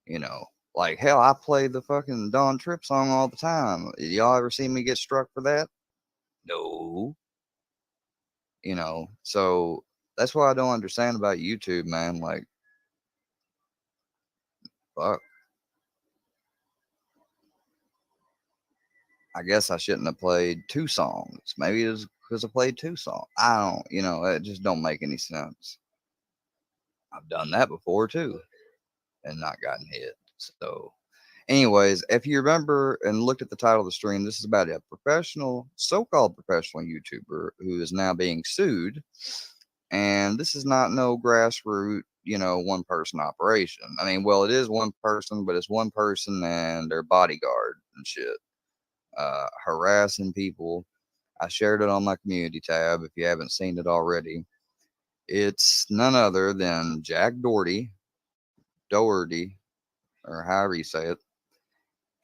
You know, like hell, I play the fucking Don Trip song all the time. Y'all ever see me get struck for that? No. You know, so that's what I don't understand about YouTube, man. Like, fuck. I guess I shouldn't have played two songs. Maybe it was because I played two songs. I don't, you know, it just don't make any sense. I've done that before too and not gotten hit. So, anyways, if you remember and looked at the title of the stream, this is about a professional, so called professional YouTuber who is now being sued. And this is not no grassroots, you know, one person operation. I mean, well, it is one person, but it's one person and their bodyguard and shit, harassing people. I shared it on my community tab if you haven't seen it already. It's none other than Jack Doherty, or however you say it.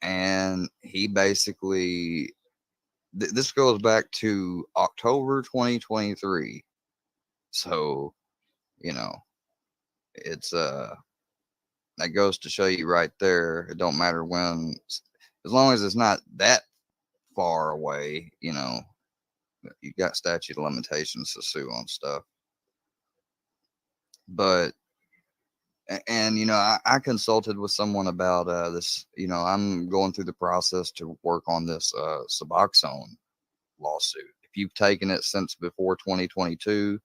And he basically, this goes back to October 2023. So, you know, it's, that goes to show you right there. It don't matter when, as long as it's not that far away, you know, you got statute of limitations to sue on stuff. But and you know, I consulted with someone about this. You know, I'm going through the process to work on this Suboxone lawsuit. If you've taken it since before 2022,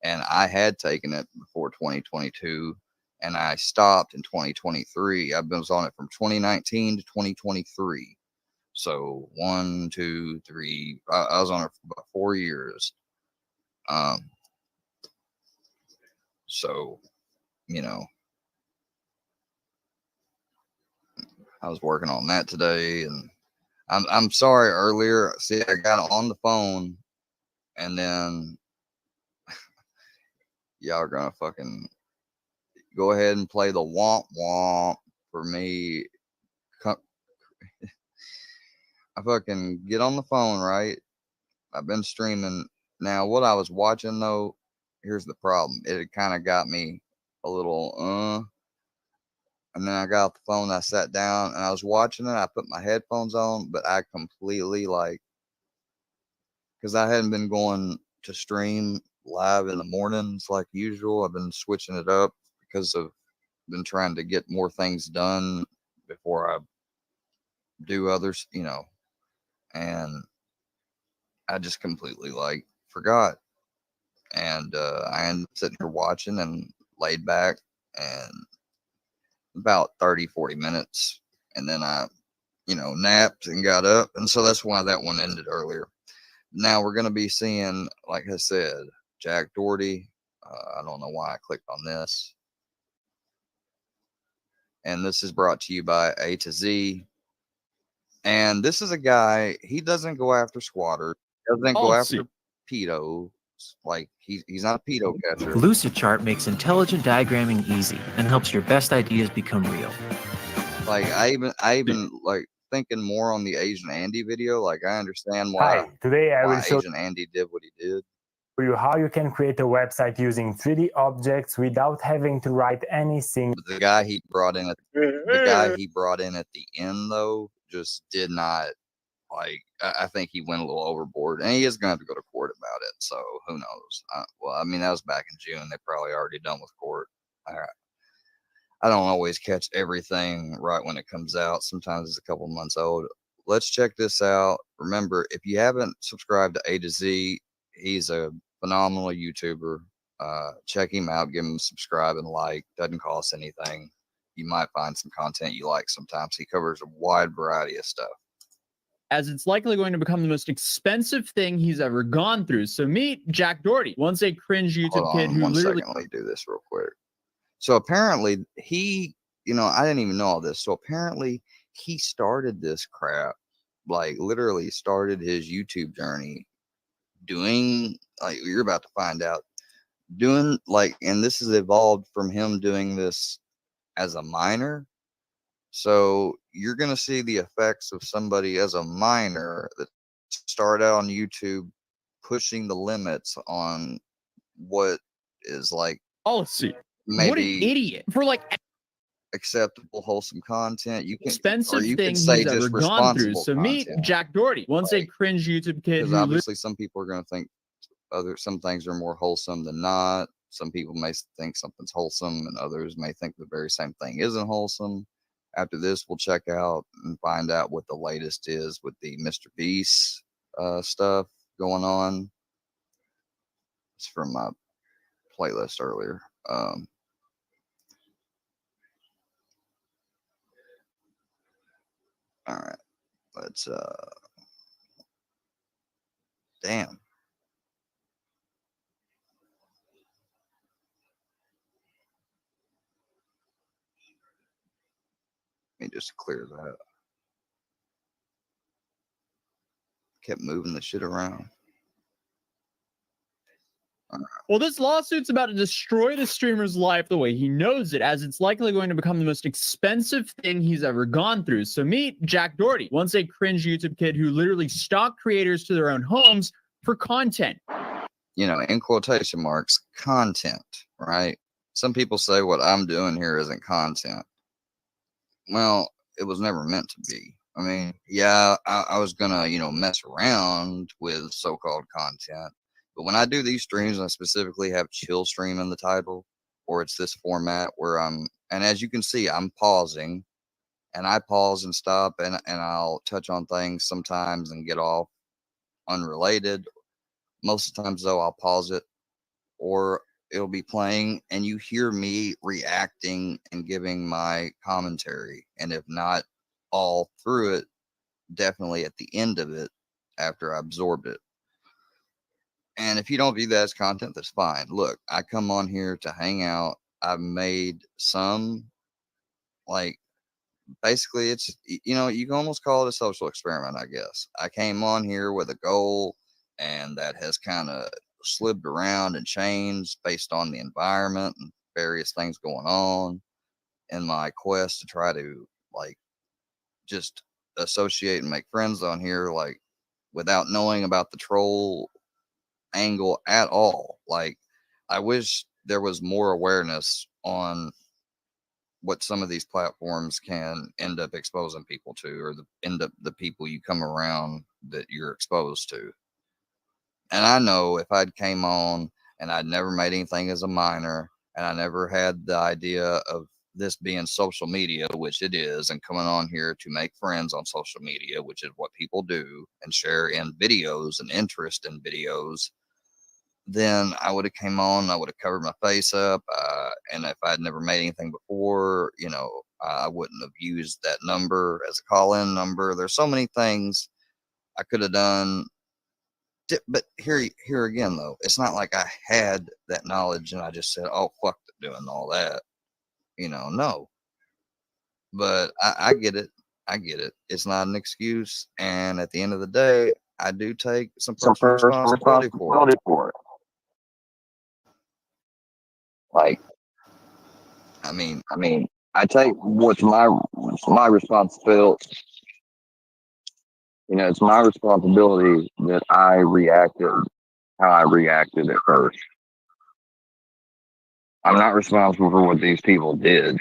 and I had taken it before 2022, and I stopped in 2023. I've been on it from 2019 to 2023. So 1, 2, 3. I was on it for about 4 years. Um, so you know, I was working on that today, and I'm sorry earlier. See, I got on the phone, and then y'all are gonna fucking go ahead and play the womp womp for me. I fucking get on the phone, right? I've been streaming. Now, what I was watching though, here's the problem. It kind of got me a little, and then I got off the phone. I sat down and I was watching it. I put my headphones on, but I completely like, because I hadn't been going to stream live in the mornings like usual. I've been switching it up because of been trying to get more things done before I do others, you know. And I just completely like forgot. And I ended up sitting here watching and laid back and about 30, 40 minutes. And then I, you know, napped and got up. And so that's why that one ended earlier. Now we're going to be seeing, like I said, Jack Doherty. I don't know why I clicked on this. And this is brought to you by A to Z. And this is a guy, he doesn't go after squatters, doesn't go after pedos. Like he's not a pedo catcher. Lucidchart makes intelligent diagramming easy and helps your best ideas become real. Like I even like thinking more on the Asian Andy video. Like I understand why today I will show Asian Andy did what he did. You how you can create a website using 3D objects without having to write anything. But the guy he brought in at the end though just did not like. I think he went a little overboard, and he is going to have to go to court about it. So who knows? Well, I mean that was back in June. They probably already done with court. I don't always catch everything right when it comes out. Sometimes it's a couple months old. Let's check this out. Remember, if you haven't subscribed to A to Z, he's a phenomenal YouTuber. Check him out. Give him a subscribe and like. Doesn't cost anything. You might find some content you like sometimes. He covers a wide variety of stuff. As it's likely going to become the most expensive thing he's ever gone through. So meet Jack Doherty, once a cringe YouTube kid who literally... Let me do this real quick. So apparently he, you know, I didn't even know all this. So apparently he started this crap, like literally started his YouTube journey doing, like you're about to find out, doing like, and this has evolved from him doing this as a minor. So you're going to see the effects of somebody as a minor that started out on YouTube pushing the limits on what is like policy. Maybe, what an idiot. For like acceptable, wholesome content. You can, or expensive you thing could say he's ever just gone through. responsible So meet content. Jack Doherty, once a cringe YouTube kid Because who obviously some people are going to think some things are more wholesome than not. Some people may think something's wholesome, and others may think the very same thing isn't wholesome. After this, we'll check out and find out what the latest is with the Mr. Beast stuff going on. It's from my playlist earlier. All right, let's damn. Let me just clear that. Kept moving the shit around. Well, this lawsuit's about to destroy the streamer's life the way he knows it, as it's likely going to become the most expensive thing he's ever gone through. So meet Jack Doherty, once a cringe YouTube kid who literally stalked creators to their own homes for content. You know, in quotation marks, content, right? Some people say what I'm doing here isn't content. Well, it was never meant to be. I mean, yeah, I was gonna, mess around with so-called content, but when I do these streams, I specifically have chill stream in the title, or it's this format where and as you can see, I'm pausing, and I pause and stop, and I'll touch on things sometimes and get off unrelated. Most of the times, though, I'll pause it, or it'll be playing, and you hear me reacting and giving my commentary, and if not all through it, definitely at the end of it after I absorbed it. And if you don't view that as content, that's fine. Look, I come on here to hang out. I've made some, like, basically it's, you can almost call it a social experiment, I guess. I came on here with a goal, and that has kind of slipped around and changed based on the environment and various things going on in my quest to try to, like, just associate and make friends on here, like, without knowing about the troll angle at all. Like, I wish there was more awareness on what some of these platforms can end up exposing people to, or end up the people you come around that you're exposed to. And I know if I'd came on and I'd never made anything as a minor, and I never had the idea of this being social media, which it is, and coming on here to make friends on social media, which is what people do, and share in videos and interest in videos, then I would have came on, I would have covered my face up, and if I'd never made anything before, I wouldn't have used that number as a call-in number. There's so many things I could have done. But here again, though, it's not like I had that knowledge and I just said, "Oh, fuck doing all that," no. But I get it. I get it. It's not an excuse, and at the end of the day, I do take some personal responsibility for it. Like, I mean, I take what's my responsibility. It's my responsibility that I reacted how I reacted at first. I'm not responsible for what these people did.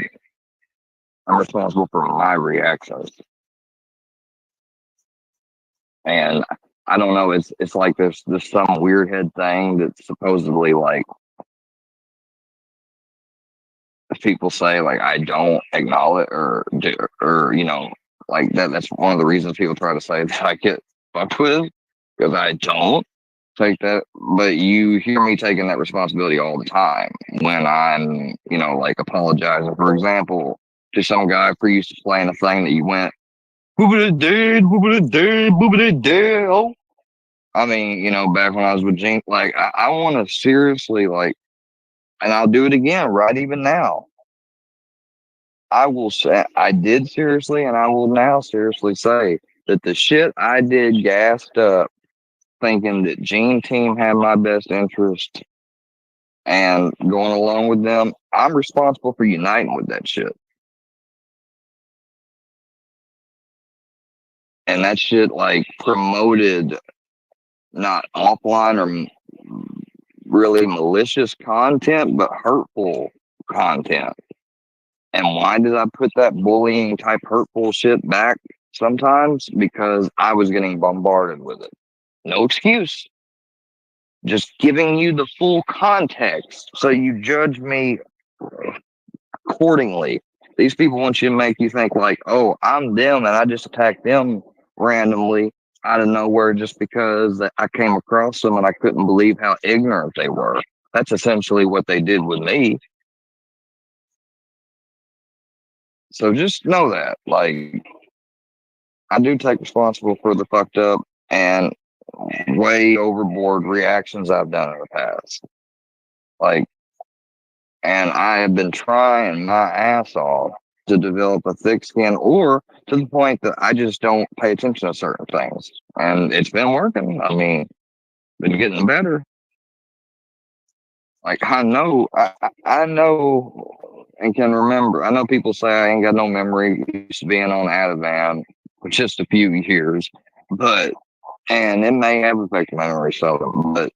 I'm responsible for my reactions. And I don't know, it's like there's some weird head thing that's supposedly, like, people say, like, I don't acknowledge or do, or like that's one of the reasons people try to say that I get fucked with, because I don't take that. But you hear me taking that responsibility all the time when I'm like apologizing, for example, to some guy for you playing a thing that you went boobity dead, boobity dead, boobity dead. Oh, I mean, back when I was with Gene, like, I want to seriously, like, and I'll do it again right even now. I will say I did seriously, and I will now seriously say that the shit I did gassed up thinking that Gene Team had my best interest and going along with them, I'm responsible for uniting with that shit. And that shit, like, promoted not offline or really malicious content, but hurtful content. And why did I put that bullying type hurtful shit back sometimes? Because I was getting bombarded with it. No excuse. Just giving you the full context so you judge me accordingly. These people want you to make you think like, oh, I'm them and I just attacked them randomly out of nowhere just because I came across them and I couldn't believe how ignorant they were. That's essentially what they did with me. So just know that, like, I do take responsible for the fucked up and way overboard reactions I've done in the past. Like, and I have been trying my ass off to develop a thick skin, or to the point that I just don't pay attention to certain things. And it's been working. I mean, been getting better. Like I know and can remember. I know people say I ain't got no memory used to being on Ativan for just a few years, but and it may have affected my memory some, but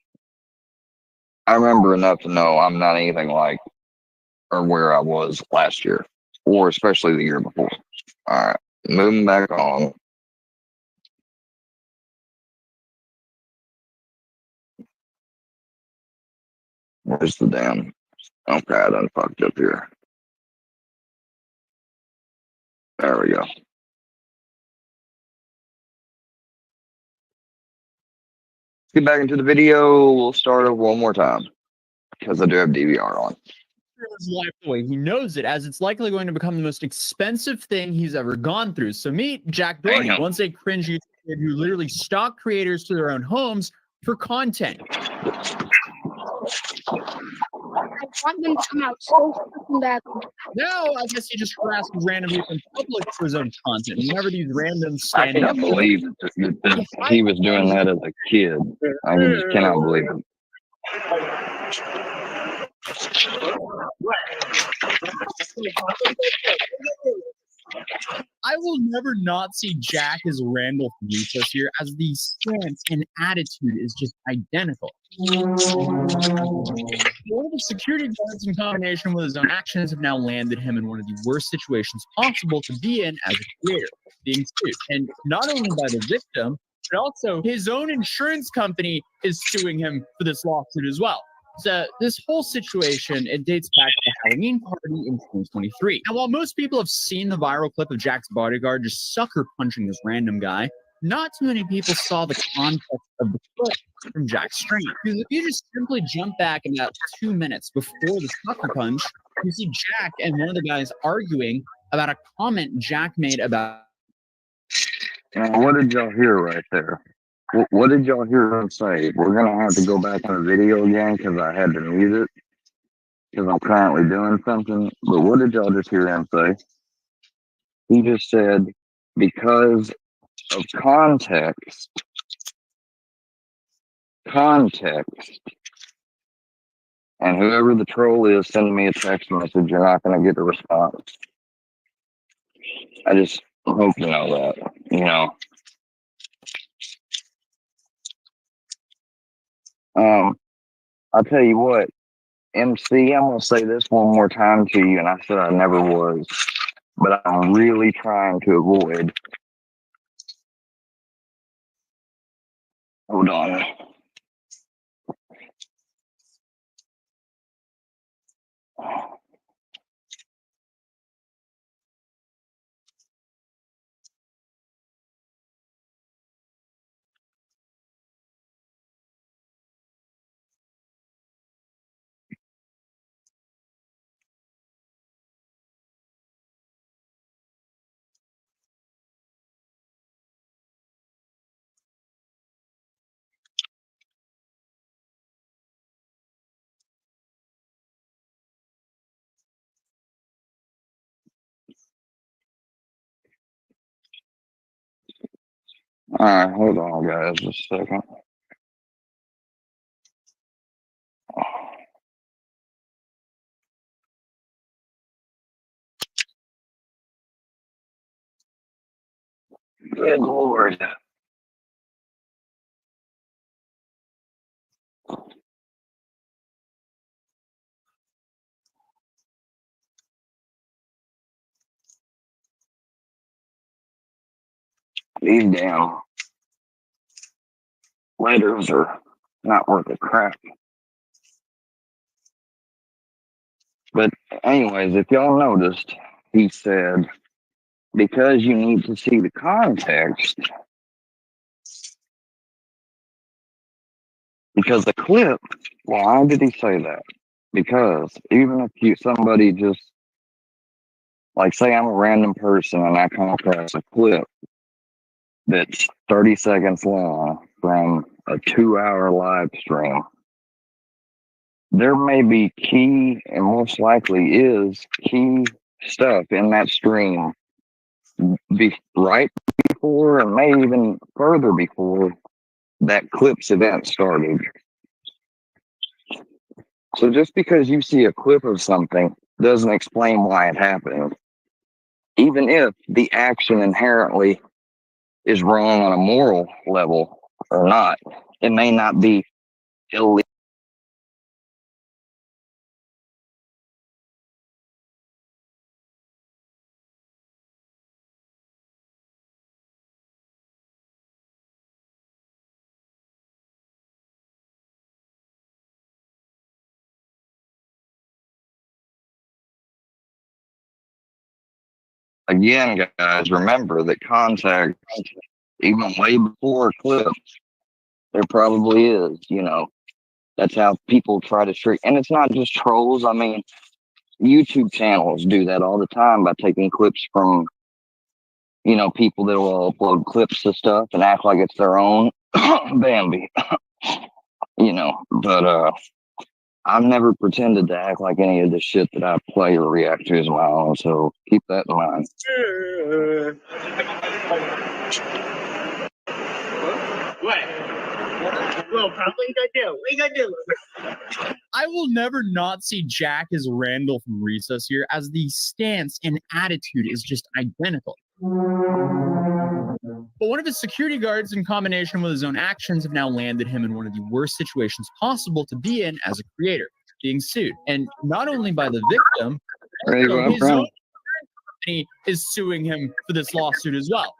I remember enough to know I'm not anything like or where I was last year, or especially the year before. All right, moving back on. Where's the damn? Okay, I done fucked up here. There we go. Get back into the video. We'll start over one more time because I do have DVR on. His life the way he knows it, as it's likely going to become the most expensive thing he's ever gone through. So meet Jack Doherty, Damn. once a cringe YouTuber kid who literally stalked creators to their own homes for content. I want them to come out so fucking badly. Now, I guess he just harassed random people in public for his own content. Whenever these randoms I stand up, can't believe that he was doing that as a kid. I just cannot believe it. I will never not see Jack as Randall from Useless here, as the stance and attitude is just identical. One of the security guards, in combination with his own actions, have now landed him in one of the worst situations possible to be in as a creator, being sued. And not only by the victim, but also his own insurance company is suing him for this lawsuit as well. So this whole situation, it dates back to the Halloween party in 2023. Now, while most people have seen the viral clip of Jack's bodyguard just sucker punching this random guy, not too many people saw the context of the clip from Jack's stream. Because if you just simply jump back about 2 minutes before the sucker punch, you see Jack and one of the guys arguing about a comment Jack made about. Now, what did y'all hear right there? What did y'all hear him say? We're gonna have to go back in the video again because I had to mute it because I'm currently doing something. But what did y'all just hear him say? He just said, because of context, and whoever the troll is sending me a text message, you're not gonna get a response. I just hope you know that, you know. I'll tell you what, MC, I'm gonna say this one more time to you, and I said I never was, but I'm really trying to avoid. Hold on. All right, hold on, guys, just a second. Good Lord. These damn letters are not worth a crap. But anyways, if y'all noticed, he said, because you need to see the context, because the clip, why did he say that? Because even if somebody just, like say I'm a random person and I come across a clip that's 30 seconds long from a 2-hour live stream, there may be key, and most likely is key stuff in that stream right before and may even further before that clip's event started. So just because you see a clip of something doesn't explain why it happened. Even if the action inherently is wrong on a moral level or not, it may not be illegal. Again, guys, remember that contact, even way before clips, there probably is, that's how people try to trick. And it's not just trolls. I mean, YouTube channels do that all the time by taking clips from, people that will upload clips to stuff and act like it's their own. Bambi, but I've never pretended to act like any of the shit that I play or react to is my own, so keep that in mind. I will never not see Jack as Randall from Recess here, as the stance and attitude is just identical. But one of his security guards, in combination with his own actions, have now landed him in one of the worst situations possible to be in as a creator, being sued. And not only by the victim, also his own company is suing him for this lawsuit as well.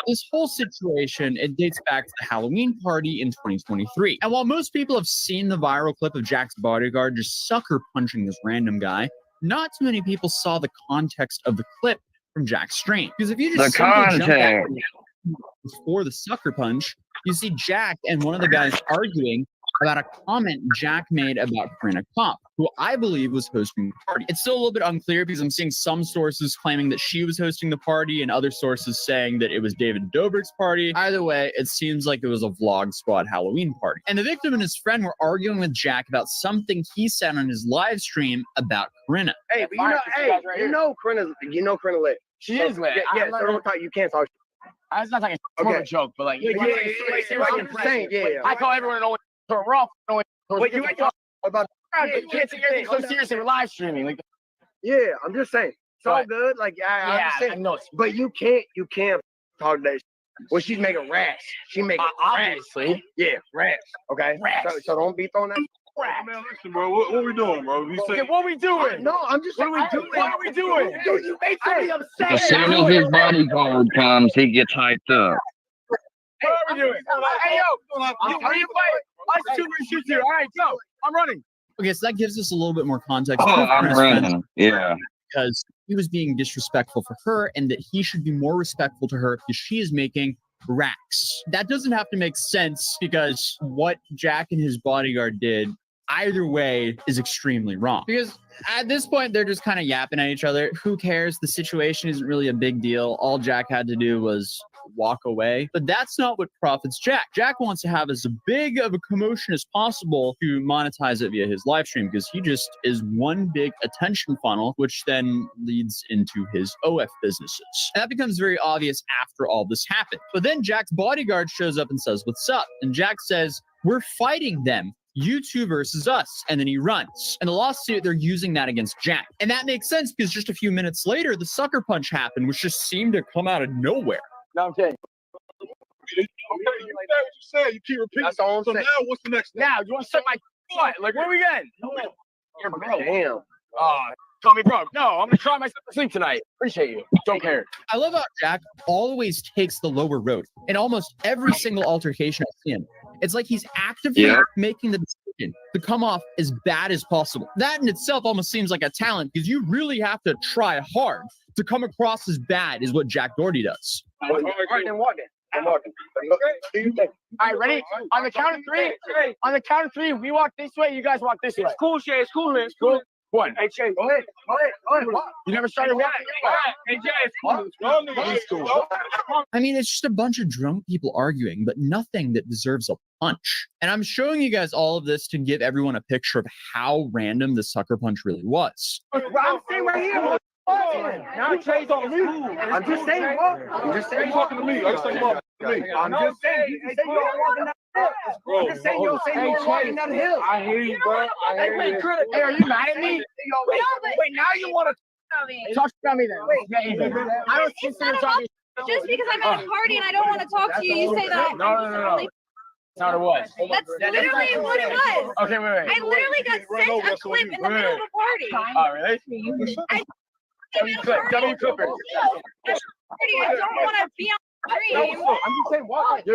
This whole situation, it dates back to the Halloween party in 2023. And while most people have seen the viral clip of Jack's bodyguard just sucker punching this random guy, not too many people saw the context of the clip from Jack's stream. Because if you just simply jump back before the sucker punch, you see Jack and one of the guys arguing about a comment Jack made about Corinna Kopp, who I believe was hosting the party. It's still a little bit unclear because I'm seeing some sources claiming that she was hosting the party and other sources saying that it was David Dobrik's party. Either way, it seems like it was a Vlog Squad Halloween party. And the victim and his friend were arguing with Jack about something he said on his live stream about Corinna. Hey, but Corinna lit. She is lit. Yeah, so don't talk, you can't talk. It's not like a more of a joke, but like, I'm just saying, I call everyone to know rough. Wait, you ain't talking about. You can't take everything so seriously. We're live streaming. Like, yeah, I'm just saying. It's all good. Like, I know. But you can't talk that. Well, she's making rats. She making obviously. Rats. Yeah, rats. Okay. Rats. So don't be throwing that. Man, listen, bro. What we doing, bro? What we doing? No, I'm just. What are we doing? What are we doing? Dude, you make me upset. As soon as his bodyguard comes, he gets hyped up. Hey, what are we doing? Hey, yo. You play? Us two versus you two. All right, go. I'm running. Okay, so that gives us a little bit more context. Oh, I'm running. Yeah. Because he was being disrespectful for her and that he should be more respectful to her because she is making racks. That doesn't have to make sense because what Jack and his bodyguard did, either way, is extremely wrong. Because at this point, they're just kind of yapping at each other. Who cares? The situation isn't really a big deal. All Jack had to do was walk away. But that's not what profits Jack. Jack wants to have as big of a commotion as possible to monetize it via his live stream because he just is one big attention funnel, which then leads into his OF businesses. And that becomes very obvious after all this happened. But then Jack's bodyguard shows up and says, "What's up?" And Jack says, "We're fighting them. You two versus us." And then he runs. And the lawsuit, they're using that against Jack. And that makes sense because just a few minutes later, the sucker punch happened, which just seemed to come out of nowhere. No, I'm kidding. Okay, you said what you said. You keep repeating. That's all I'm saying. Now, what's the next step? Now, you want to suck my foot? Like, where we going? Damn. Call me bro. No, I'm gonna try myself to sleep tonight. Appreciate you. Don't care. I love how Jack always takes the lower road in almost every single altercation I see him. It's like he's actively making the decision to come off as bad as possible. That in itself almost seems like a talent because you really have to try hard to come across as bad as what Jack Doherty does. All right, then walk it. All right, ready? On the count of three. On the count of three, we walk this way. You guys walk this way. It's cool, Shay. It's cool, man. It's cool. One. Hey, Shay, go ahead. You never started walking. Hey, Jay, it's cool. I mean, it's just a bunch of drunk people arguing, but nothing that deserves a punch. And I'm showing you guys all of this to give everyone a picture of how random the sucker punch really was. I'm staying right here. Now Trey's on me. I'm just saying, I'm just saying, talking to me. I'm just saying, I'm just saying, you're walking down the hill. I hear you, bro. Hey, are you mad at me? Wait, now you want to talk about me then? I don't consider talking. Just because I'm at a party and I don't want to talk to you, you say that. No. That's not what it was. That's literally what it was. Okay, wait. I literally got sent a clip in the middle of a party. Oh, really? W Cooper. I don't want to be on the stream. I'm just saying, walk.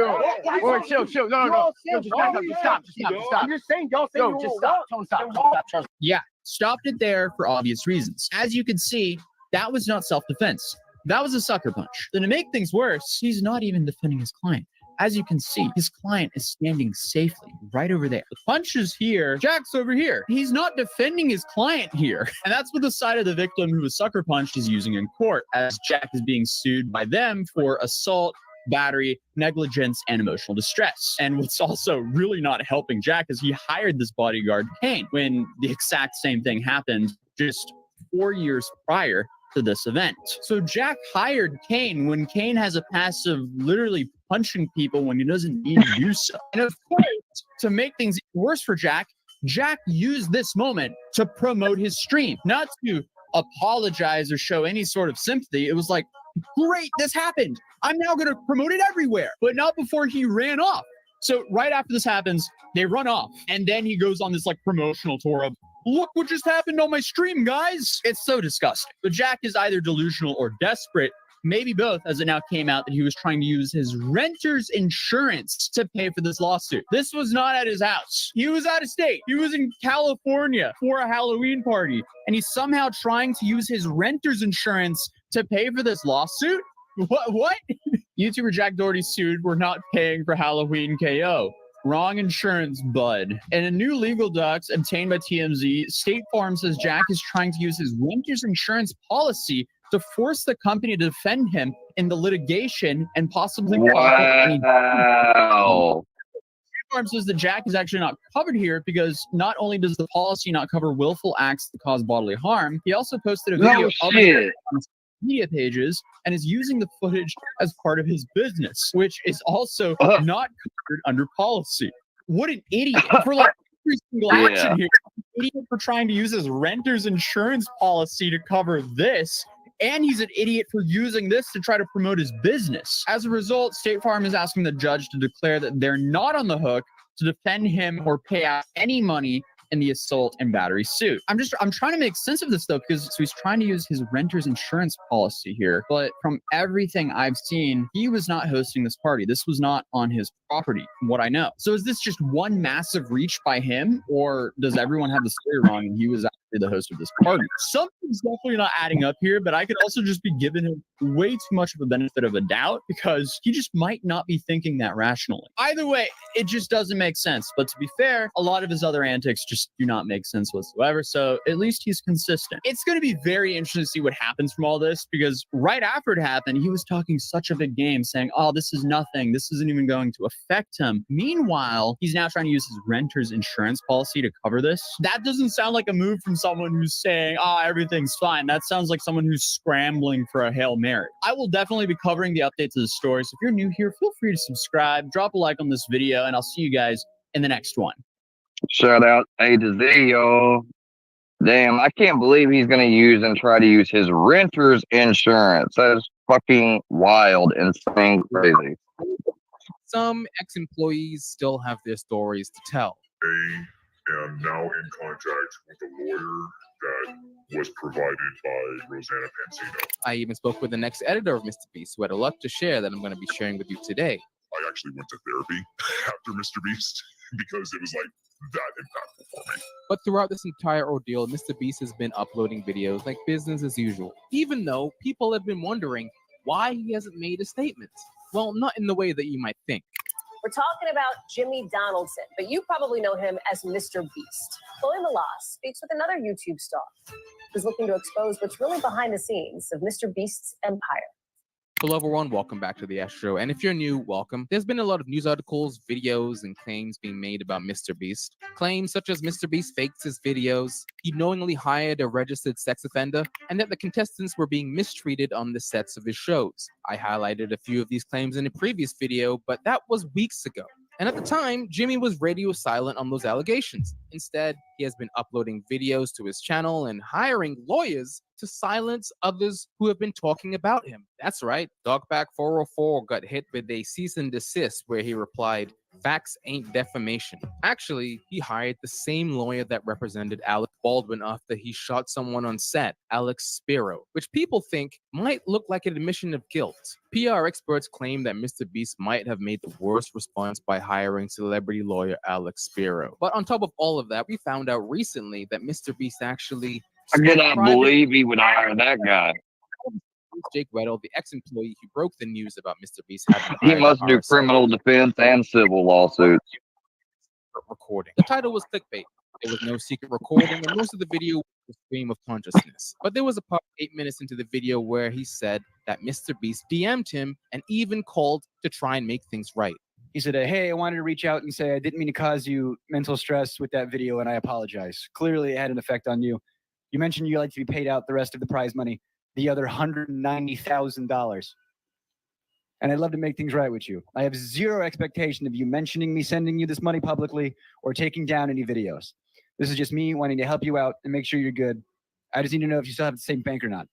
Yo, chill. No. Just back up. Just stop. I'm just saying, y'all say just stop. Stop. Yeah, stopped it there for obvious reasons. As you can see, that was not self-defense. That was a sucker punch. Then to make things worse, he's not even defending his client. As you can see, his client is standing safely right over there. The punch is here. Jack's over here. He's not defending his client here. And that's what the side of the victim who was sucker punched is using in court, as Jack is being sued by them for assault, battery, negligence, and emotional distress. And what's also really not helping Jack is he hired this bodyguard, Kane, when the exact same thing happened just 4 years prior to this event. So Jack hired Kane when Kane has a past of literally punching people when he doesn't need to do so. And of course, to make things worse for Jack used this moment to promote his stream, not to apologize or show any sort of sympathy. It was like, great, this happened. I'm now going to promote it everywhere, but not before he ran off. So right after this happens, they run off. And then he goes on this like promotional tour of, look what just happened on my stream, guys. It's so disgusting. But Jack is either delusional or desperate, maybe both, as it now came out that he was trying to use his renter's insurance to pay for this lawsuit. This was not at his house. He was out of state. He was in California for a Halloween party, and he's somehow trying to use his renter's insurance to pay for this lawsuit? What? YouTuber Jack Doherty sued, "We're not paying for Halloween KO." Wrong insurance, bud. In a new legal docs obtained by TMZ, State Farm says Jack is trying to use his renter's insurance policy to force the company to defend him in the litigation and possibly any. Wow. State Farm says that Jack is actually not covered here because not only does the policy not cover willful acts that cause bodily harm, he also posted a video of it on his media pages and is using the footage as part of his business, which is also not covered under policy. What an idiot for like every single action here. An idiot for trying to use his renter's insurance policy to cover this. And he's an idiot for using this to try to promote his business. As a result, State Farm is asking the judge to declare that they're not on the hook to defend him or pay out any money in the assault and battery suit. I'm trying to make sense of this though, because so he's trying to use his renter's insurance policy here. But from everything I've seen, he was not hosting this party. This was not on his property, from what I know. So is this just one massive reach by him, or does everyone have the story wrong and he was actually the host of this party? Something's definitely not adding up here, but I could also just be giving him way too much of a benefit of a doubt because he just might not be thinking that rationally. Either way, it just doesn't make sense. But to be fair, a lot of his other antics just do not make sense whatsoever. So at least he's consistent. It's going to be very interesting to see what happens from all this, because right after it happened, he was talking such a big game saying, oh, this is nothing. This isn't even going to affect him. Meanwhile, he's now trying to use his renter's insurance policy to cover this. That doesn't sound like a move from someone who's saying, oh, everything's fine. That sounds like someone who's scrambling for a Hail Mary. I will definitely be covering the updates of the story. So if you're new here, feel free to subscribe, drop a like on this video, and I'll see you guys in the next one. Shout out A to Z, y'all. Damn, I can't believe he's going to use and try to use his renter's insurance. That is fucking wild, insane, crazy. Some ex-employees still have their stories to tell. am now in contact with a lawyer that was provided by Rosanna Pansino. I even spoke with the next editor of Mr. Beast, who had a lot to share that I'm going to be sharing with you today. I actually went to therapy after Mr. Beast because it was like that impactful for me. But throughout this entire ordeal, Mr. Beast has been uploading videos like business as usual, even though people have been wondering why he hasn't made a statement. Well, not in the way that you might think. We're talking about Jimmy Donaldson, but you probably know him as Mr. Beast. Chloe Malas speaks with another YouTube star who's looking to expose what's really behind the scenes of Mr. Beast's empire. Hello everyone, welcome back to the Astro, and if you're new, welcome. There's been a lot of news articles, videos, and claims being made about Mr. Beast. Claims such as Mr. Beast faked his videos, he knowingly hired a registered sex offender, and that the contestants were being mistreated on the sets of his shows. I highlighted a few of these claims in a previous video, but that was weeks ago. And at the time, Jimmy was radio silent on those allegations. Instead, he has been uploading videos to his channel and hiring lawyers to silence others who have been talking about him. That's right, Dogback404 got hit with a cease and desist where he replied, "Facts ain't defamation." Actually, he hired the same lawyer that represented Alec Baldwin after he shot someone on set, Alex Spiro, which people think might look like an admission of guilt. PR experts claim that Mr. Beast might have made the worst response by hiring celebrity lawyer Alex Spiro. But on top of all of that, we found out recently that Mr. Beast actually... I cannot believe he would hire that guy. Jake Weddle, the ex-employee who broke the news about Mr. Beast, he must do criminal defense and civil lawsuits. Recording. The title was clickbait. There was no secret recording, and most of the video was a stream of consciousness. But there was a part 8 minutes into the video where he said that Mr. Beast DM'd him and even called to try and make things right. He said, hey, I wanted to reach out and say I didn't mean to cause you mental stress with that video, and I apologize. Clearly, it had an effect on you. You mentioned you like to be paid out the rest of the prize money, the other $190,000. And I'd love to make things right with you. I have zero expectation of you mentioning me sending you this money publicly or taking down any videos. This is just me wanting to help you out and make sure you're good. I just need to know if you still have the same bank or not.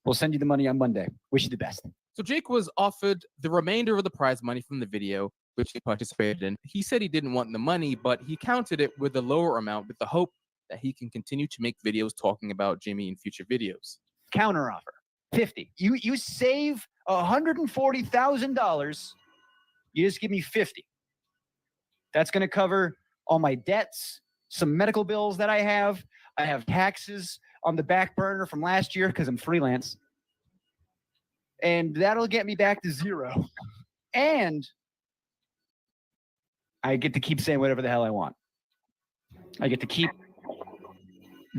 We'll send you the money on Monday. Wish you the best. So Jake was offered the remainder of the prize money from the video, which he participated in. He said he didn't want the money, but he counted it with a lower amount with the hope that he can continue to make videos talking about Jimmy in future videos. Counter offer, 50. You save $140,000. You just give me 50. That's going to cover all my debts, some medical bills that I have. I have taxes on the back burner from last year because I'm freelance. And that'll get me back to zero. And I get to keep saying whatever the hell I want. I get to keep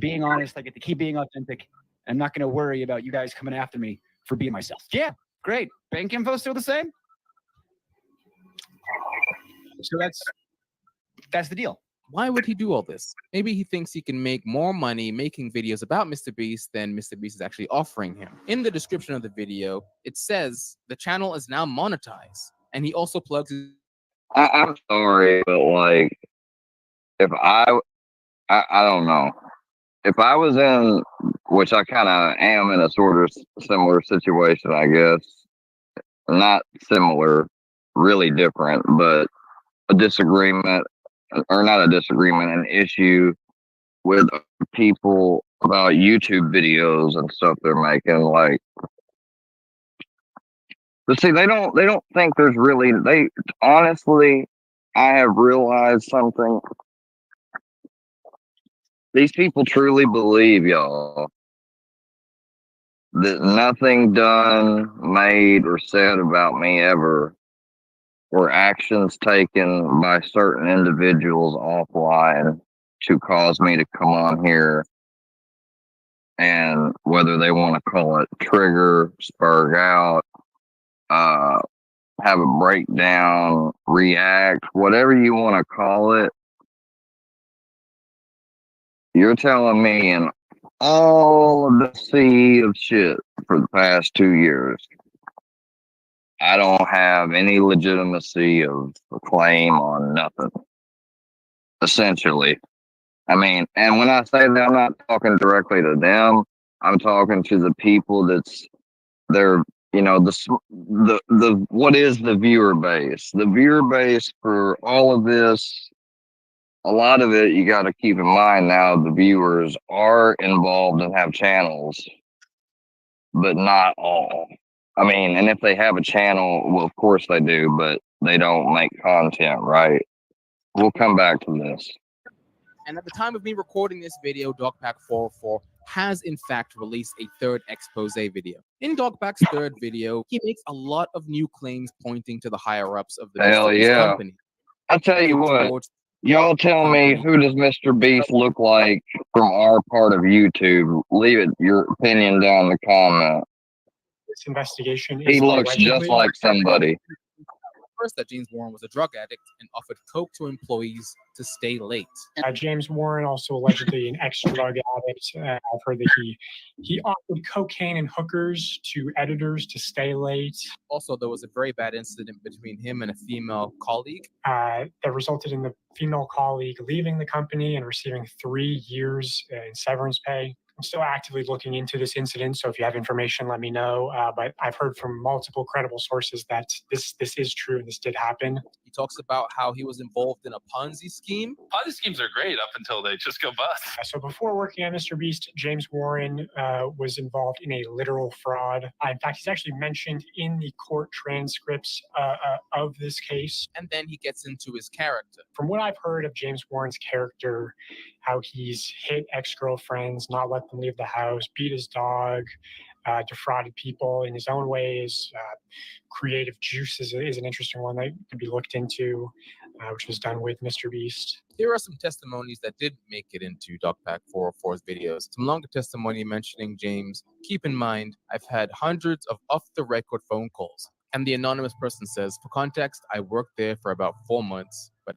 being honest. I get to keep being authentic. I'm not going to worry about you guys coming after me for being myself. Yeah, great. Bank info still the same? So that's the deal. Why would he do all this? Maybe he thinks he can make more money making videos about Mr. Beast than Mr. Beast is actually offering him. In the description of the video, it says the channel is now monetized, and he also plugs his... I'm sorry, but like, if I don't know. If I was in, which I kind of am in a sort of similar situation, I guess, not similar, really different, but a disagreement, or not a disagreement, an issue with people about YouTube videos and stuff they're making, like, but see, they don't think there's really, honestly, I have realized something. These people truly believe, y'all, that nothing done, made, or said about me ever were actions taken by certain individuals offline to cause me to come on here, and whether they want to call it trigger, spurg out, have a breakdown, react, whatever you want to call it, you're telling me in all of the sea of shit for the past 2 years, I don't have any legitimacy of a claim on nothing, essentially. I mean, and when I say that, I'm not talking directly to them. I'm talking to the people they're, you know, the what is the viewer base? The viewer base for all of this a lot of it you got to keep in mind now. The viewers are involved and have channels, but not all. I mean, and if they have a channel, well, of course they do, but they don't make content, right? We'll come back to this. And at the time of me recording this video, Dogpack404 has in fact released a third expose video. In Dogpack's third video, he makes a lot of new claims pointing to the higher ups of the Hell Mr. Beast yeah. company. I'll tell you what, y'all tell me, who does Mr. Beast look like from our part of YouTube? Leave it your opinion down in the comment. This investigation He is looks just allegedly like somebody. First, that James Warren was a drug addict and offered coke to employees to stay late. James Warren, also allegedly an ex-drug addict. I've heard that he offered cocaine and hookers to editors to stay late. Also, there was a very bad incident between him and a female colleague. That resulted in the female colleague leaving the company and receiving 3 years in severance pay. I'm still actively looking into this incident, so if you have information, let me know. But I've heard from multiple credible sources that this is true and this did happen. He talks about how he was involved in a Ponzi scheme. Ponzi schemes are great up until they just go bust. So before working at Mr. Beast, James Warren was involved in a literal fraud. In fact, he's actually mentioned in the court transcripts of this case. And then he gets into his character. From what I've heard of James Warren's character, how he's hit ex-girlfriends, not let them leave the house, beat his dog, defrauded people in his own ways. Creative juice is an interesting one that could be looked into, which was done with Mr. Beast. Here are some testimonies that did make it into Dogpack 404's videos. Some longer testimony mentioning James. Keep in mind, I've had hundreds of off-the-record phone calls. And the anonymous person says, for context, I worked there for about 4 months, but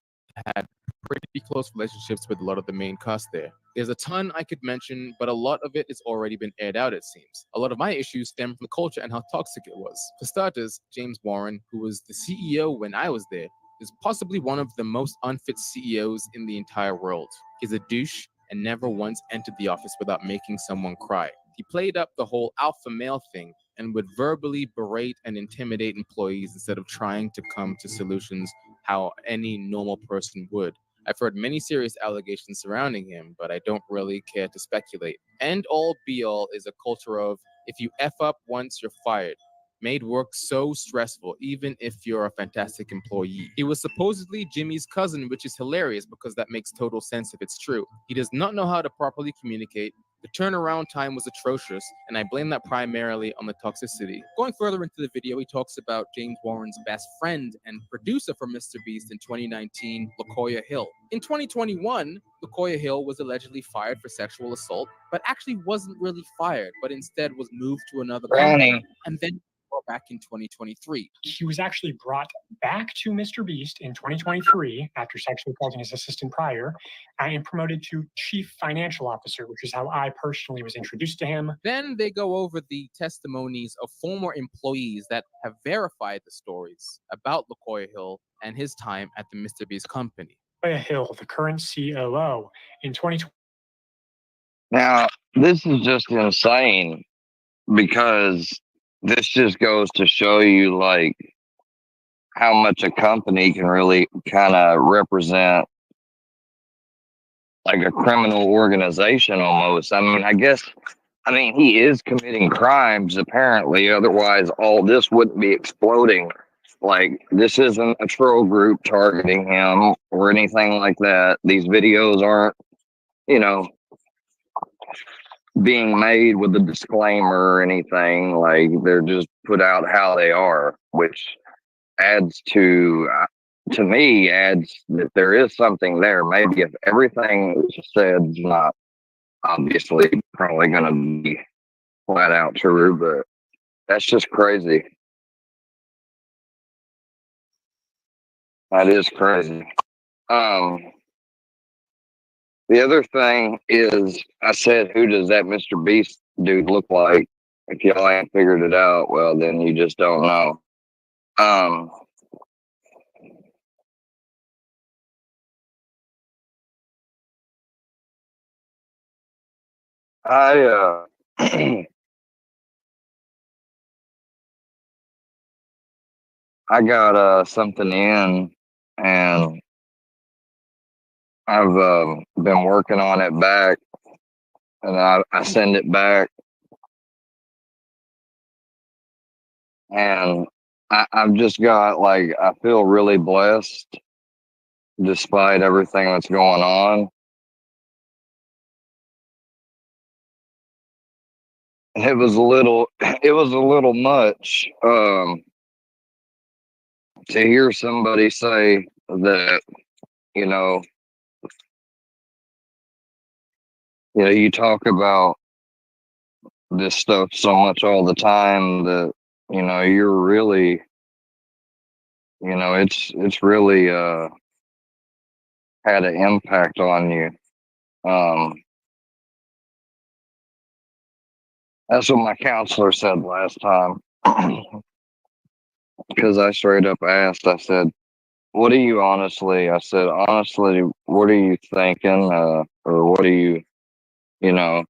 had pretty close relationships with a lot of the main cast there. There's a ton I could mention, but a lot of it has already been aired out, it seems. A lot of my issues stem from the culture and how toxic it was. For starters, James Warren, who was the CEO when I was there, is possibly one of the most unfit CEOs in the entire world. He's a douche and never once entered the office without making someone cry. He played up the whole alpha male thing and would verbally berate and intimidate employees instead of trying to come to solutions how any normal person would. I've heard many serious allegations surrounding him, but I don't really care to speculate. End all be all is a culture of, if you F up once, you're fired. Made work so stressful, even if you're a fantastic employee. He was supposedly Jimmy's cousin, which is hilarious because that makes total sense if it's true. He does not know how to properly communicate. The turnaround time was atrocious, and I blame that primarily on the toxicity. Going further into the video, he talks about James Warren's best friend and producer for Mr. Beast in 2019, LaCoya Hill. In 2021, LaCoya Hill was allegedly fired for sexual assault, but actually wasn't really fired, but instead was moved to another company, and then back in 2023. He was actually brought back to Mr. Beast in 2023 after sexually assaulting his assistant prior and promoted to chief financial officer, which is how I personally was introduced to him. Then they go over the testimonies of former employees that have verified the stories about LaCoya Hill and his time at the Mr. Beast company. LaCoya Hill, the current COO, in 2020. Now, this is just insane because this just goes to show you like how much a company can really kind of represent like a criminal organization almost. I mean, he is committing crimes apparently, otherwise all this wouldn't be exploding. Like, this isn't a troll group targeting him or anything like that. These videos aren't, being made with a disclaimer or anything. Like, they're just put out how they are, which adds to me that there is something there. Maybe if everything said is not obviously probably going to be flat out true, but that's just crazy. That is crazy. The other thing is, I said, who does that Mr. Beast dude look like? If y'all ain't figured it out, well, then you just don't know. I got something in, and I've been working on it back, and I send it back, and I've just got like I feel really blessed despite everything that's going on. It was a little much to hear somebody say that, you know, you talk about this stuff so much all the time that, you're really, it's really had an impact on you. That's what my counselor said last time. Because I straight up asked, I said, what are you honestly? I said, honestly, what are you thinking? Or what are you, do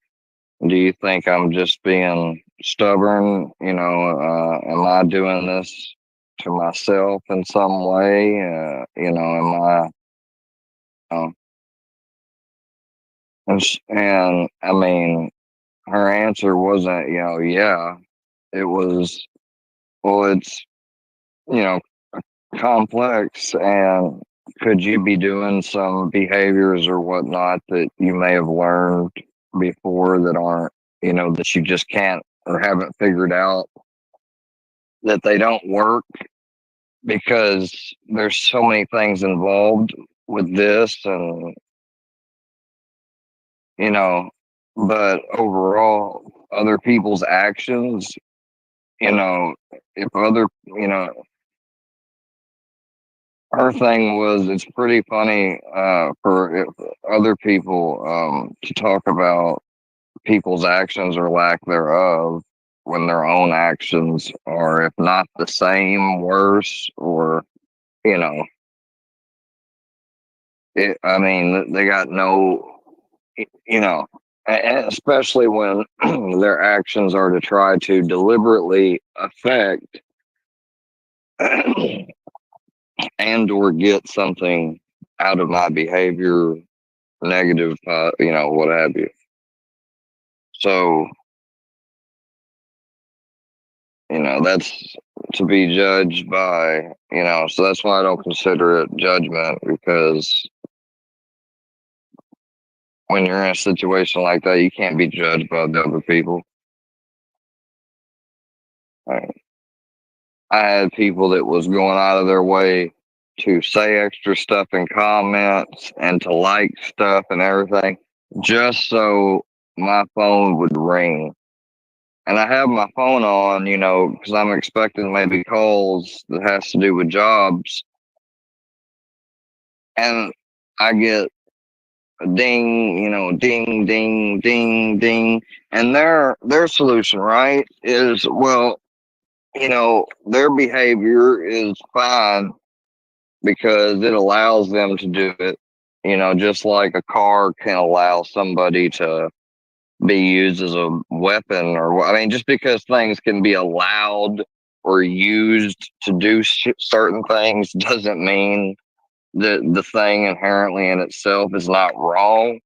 you think I'm just being stubborn? Am I doing this to myself in some way? Am I, and I mean, her answer wasn't, yeah, it was, well, it's, you know, complex, and could you be doing some behaviors or whatnot that you may have learned before that aren't, that you just can't or haven't figured out that they don't work because there's so many things involved with this, and but overall other people's actions, if other, her thing was, it's pretty funny for other people to talk about people's actions or lack thereof when their own actions are, if not the same, worse, or, I mean, they got no, and especially when their actions are to try to deliberately affect and or get something out of my behavior, negative, what have you. So, that's to be judged by, so that's why I don't consider it judgment, because when you're in a situation like that, you can't be judged by the other people. I had people that was going out of their way to say extra stuff in comments and to like stuff and everything just so my phone would ring. And I have my phone on, because I'm expecting maybe calls that has to do with jobs. And I get a ding, ding, ding, ding, ding. And their solution, right, is, well, their behavior is fine because it allows them to do it, just like a car can allow somebody to be used as a weapon, or, I mean, just because things can be allowed or used to do certain things doesn't mean that the thing inherently in itself is not wrong.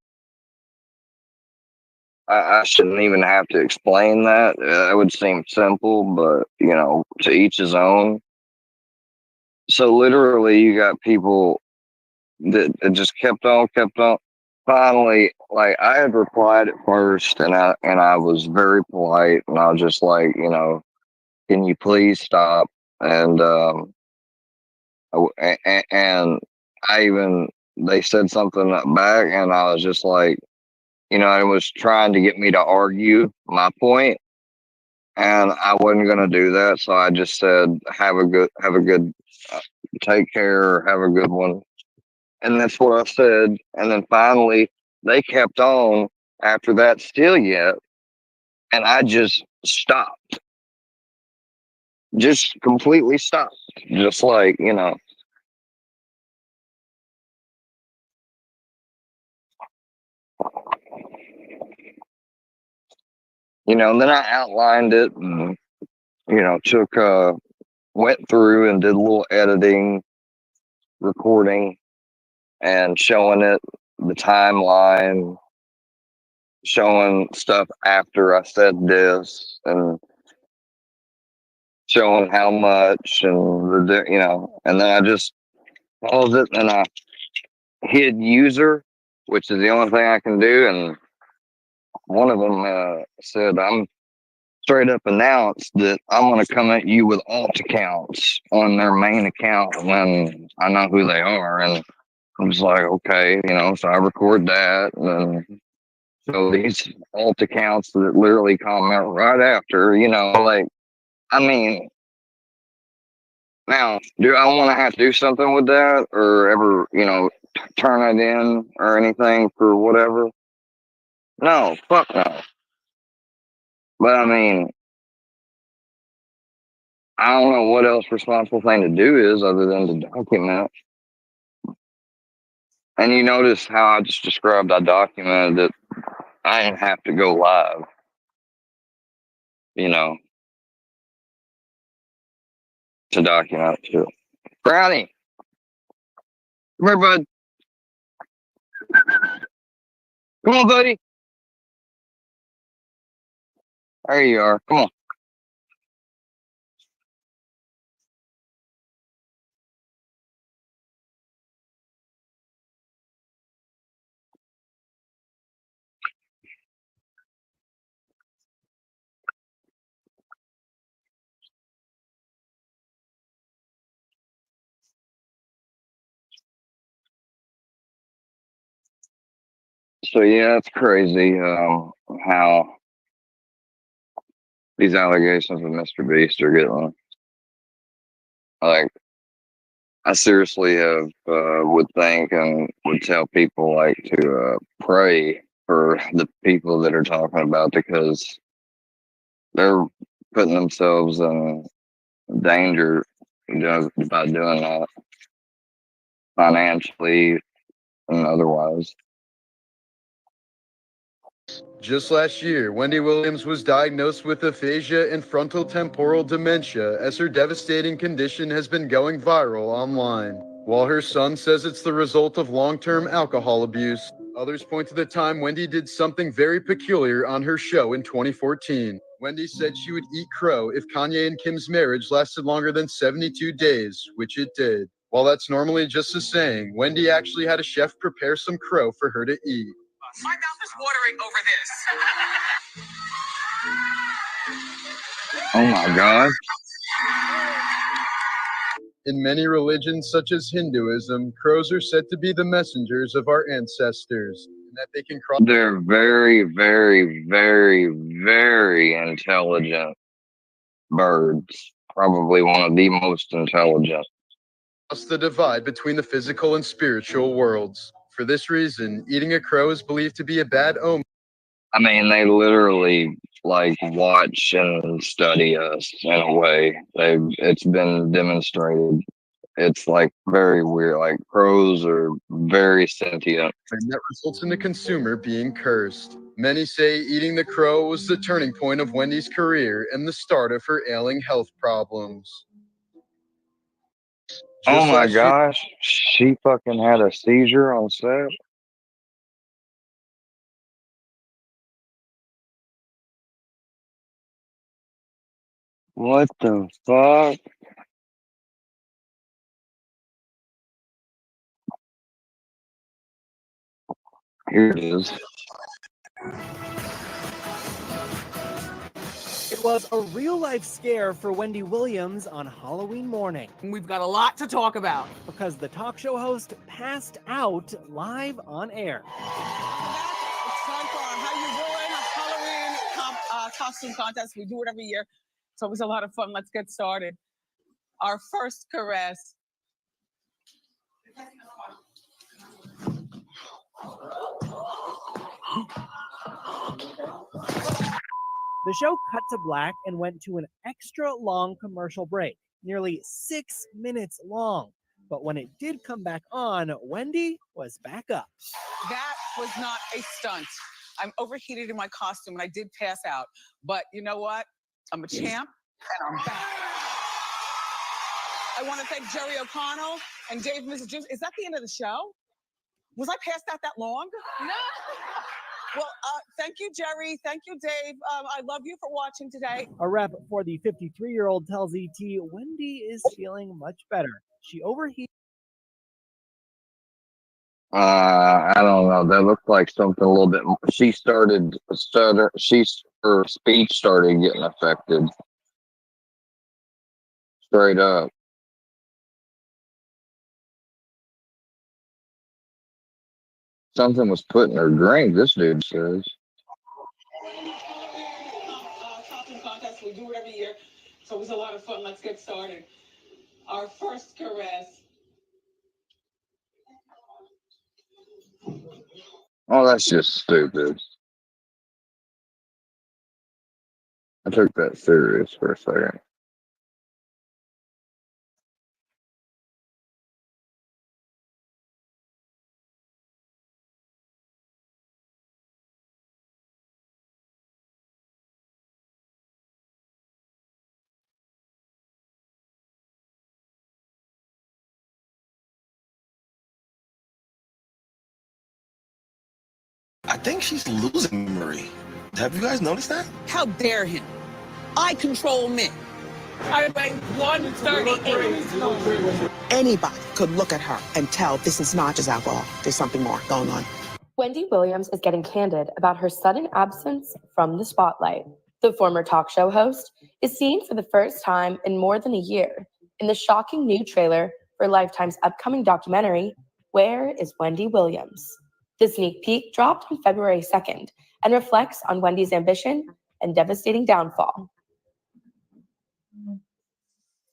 I shouldn't even have to explain that. It would seem simple, but, to each his own. So literally, you got people that just kept on. Finally, like, I had replied at first, and I was very polite, and I was just like, can you please stop? And and I even, they said something back, and I was just like, it was trying to get me to argue my point, and I wasn't gonna do that, so I just said, have a good, take care, have a good one. And that's what I said. And then finally, they kept on after that still yet. And I just stopped. Just completely stopped. Just like, and then I outlined it and, went through and did a little editing, recording, and showing it the timeline, showing stuff after I said this, and showing how much, and and then I just paused it and I hid user, which is the only thing I can do. And one of them said, "I'm straight up announced that I'm going to come at you with alt accounts on their main account when I know who they are." And I'm just like, okay, so I record that. And so these alt accounts that literally comment right after, like, I mean, now, do I want to have to do something with that or ever, turn it in or anything for whatever? No, fuck no. But I mean, I don't know what else responsible thing to do is other than to document. And you notice how I just described, I documented that I didn't have to go live, to document it too. Brownie, come here, bud. Come on, buddy. There you are. Come on. So yeah, it's crazy how these allegations of Mr. Beast are getting, like, I seriously have would think and would tell people like to pray for the people that are talking about, because they're putting themselves in danger, by doing that, financially and otherwise. Just last year, Wendy Williams was diagnosed with aphasia and frontotemporal dementia, as her devastating condition has been going viral online. While her son says it's the result of long-term alcohol abuse, others point to the time Wendy did something very peculiar on her show in 2014. Wendy said she would eat crow if Kanye and Kim's marriage lasted longer than 72 days, which it did. While that's normally just a saying, Wendy actually had a chef prepare some crow for her to eat. My mouth is watering over this. Oh my God. In many religions, such as Hinduism, crows are said to be the messengers of our ancestors, and that they can cross. They're very, very, very, very intelligent birds. Probably one of the most intelligent. The divide between the physical and spiritual worlds. For this reason, eating a crow is believed to be a bad omen. I mean, they literally like watch and study us in a way. It's been demonstrated. It's like very weird. Like crows are very sentient. And that results in the consumer being cursed. Many say eating the crow was the turning point of Wendy's career and the start of her ailing health problems. Oh my gosh, she fucking had a seizure on set. What the fuck? Here it is. It was a real-life scare for Wendy Williams on Halloween morning. We've got a lot to talk about. Because the talk show host passed out live on air. It's time for our How You Doing Halloween costume contest. We do it every year. It's always a lot of fun. Let's get started. Our first caress. The show cut to black and went to an extra long commercial break, nearly 6 minutes long. But when it did come back on, Wendy was back up. That was not a stunt. I'm overheated in my costume and I did pass out. But you know what? I'm a champ and I'm back. I want to thank Jerry O'Connell and Dave Mrs. Juice. Is that the end of the show? Was I past that long? No. Well, thank you, Jerry. Thank you, Dave. I love you for watching today. A rep for the 53-year-old tells ET Wendy is feeling much better. She overheated. I don't know. That looked like something a little bit. She started stutter. Her speech started getting affected. Straight up. Something was put in her drink. This dude says. Costume contest. We do it every year. So it was a lot of fun. Let's get started. Our first caress. Oh, that's just stupid. I took that serious for a second. I think she's losing memory. Have you guys noticed that? How dare him? I control men. I weigh 138. Anybody could look at her and tell this is not just alcohol. There's something more going on. Wendy Williams is getting candid about her sudden absence from the spotlight. The former talk show host is seen for the first time in more than a year in the shocking new trailer for Lifetime's upcoming documentary, Where is Wendy Williams? The sneak peek dropped on February 2nd and reflects on Wendy's ambition and devastating downfall.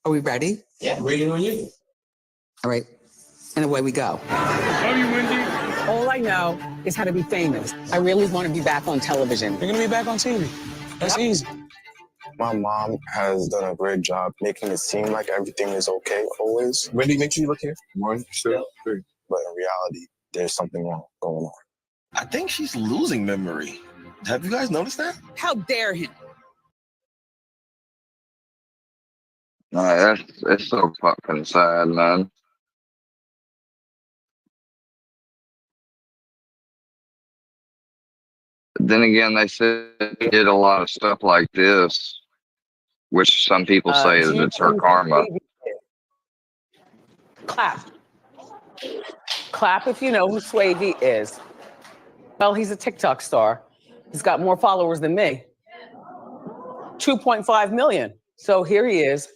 Are we ready? Yeah, waiting on you. All right. And away we go. Love you, Wendy. All I know is how to be famous. I really want to be back on television. You're gonna be back on TV. That's easy. My mom has done a great job making it seem like everything is okay always. Wendy, make sure you look here. 1, 2, 3. But in reality, there's something wrong going on. I think she's losing memory. Have you guys noticed that? How dare him? It's so fucking sad, man. Then again, they said he did a lot of stuff like this, which some people say is it's her karma. Clap. Clap if you know who Swavey is. Well, he's a TikTok star. He's got more followers than me. 2.5 million. So here he is.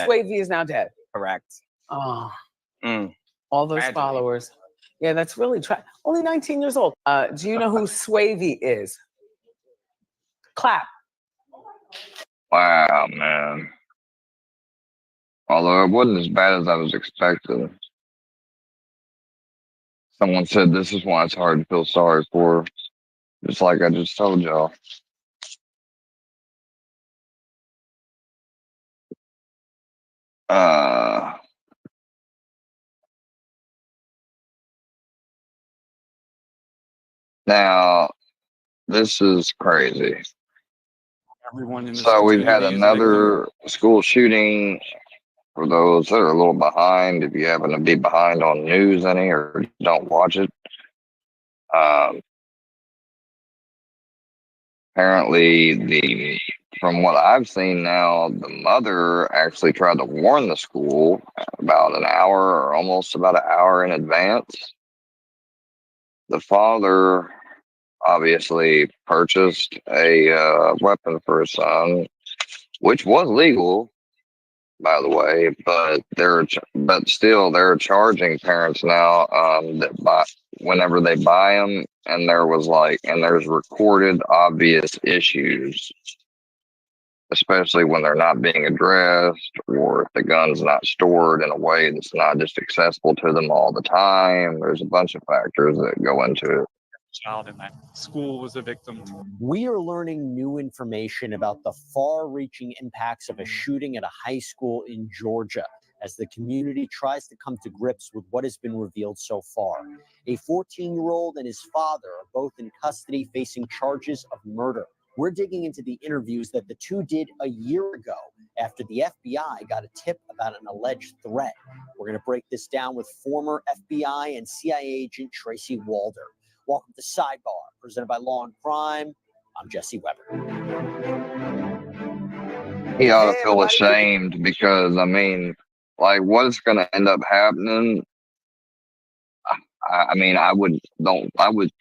Swavey is now dead. Correct. Oh, all those followers. Yeah, that's really only 19 years old. Do you know who Swavey is? Clap. Wow, man. Although it wasn't as bad as I was expecting. Someone said this is why it's hard to feel sorry for her. Just like I just told y'all. Now, this is crazy. Everyone in So we've had another school shooting. For those that are a little behind, if you happen to be behind on news any or don't watch it, apparently from what I've seen now, the mother actually tried to warn the school about an hour or almost about an hour in advance. The father obviously purchased a weapon for his son, which was legal, by the way, but still they're charging parents now that whenever they buy them, and there's recorded obvious issues, especially when they're not being addressed or if the gun's not stored in a way that's not just accessible to them all the time. There's a bunch of factors that go into it. Child in that school was a victim. We are learning new information about the far-reaching impacts of a shooting at a high school in Georgia as the community tries to come to grips with what has been revealed so far. A 14-year-old and his father are both in custody facing charges of murder. We're digging into the interviews that the two did a year ago after the FBI got a tip about an alleged threat. We're going to break this down with former FBI and CIA agent Tracy Walder. Welcome to Sidebar, presented by Law and Crime. I'm Jesse Weber. He ought to feel ashamed because, I mean, like, what's going to end up happening? I mean, I would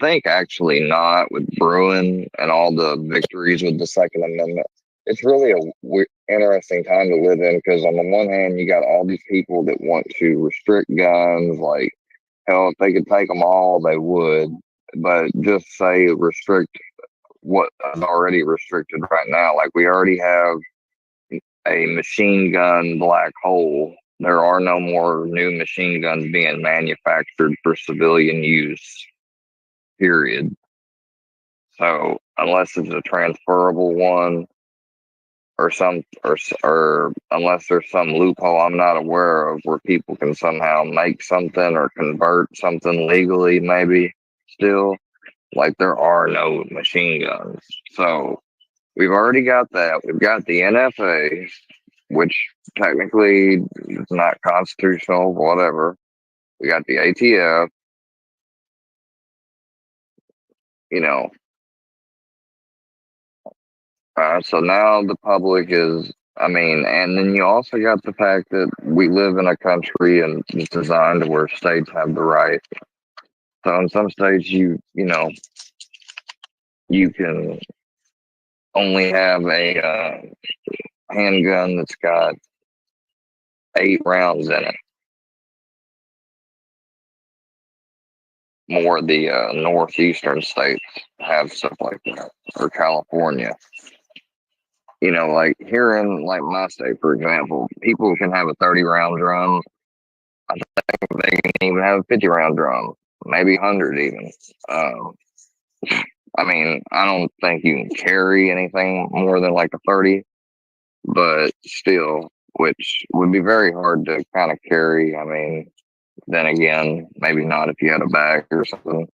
think actually not with Bruin and all the victories with the Second Amendment. It's really a interesting time to live in because on the one hand, you got all these people that want to restrict guns. Like, hell, if they could take them all, they would. But just say restrict what is already restricted right now. Like, we already have a machine gun black hole. There are no more new machine guns being manufactured for civilian use, period. So unless it's a transferable one or unless there's some loophole I'm not aware of where people can somehow make something or convert something legally, maybe still, like there are no machine guns. So we've already got that. We've got the NFA, which technically is not constitutional, whatever. We got the ATF, you know. So now the public is, I mean, and then you also got the fact that we live in a country and it's designed to where states have the right. So in some states, you know, you can only have a handgun that's got 8 rounds in it. More of the northeastern states have stuff like that, or California. You know, like here in like my state, for example, people can have a 30-round drum. I think they can even have a 50-round drum, maybe 100 even. I mean, I don't think you can carry anything more than like a 30, but still, which would be very hard to kind of carry. I mean, then again, maybe not if you had a bag or something.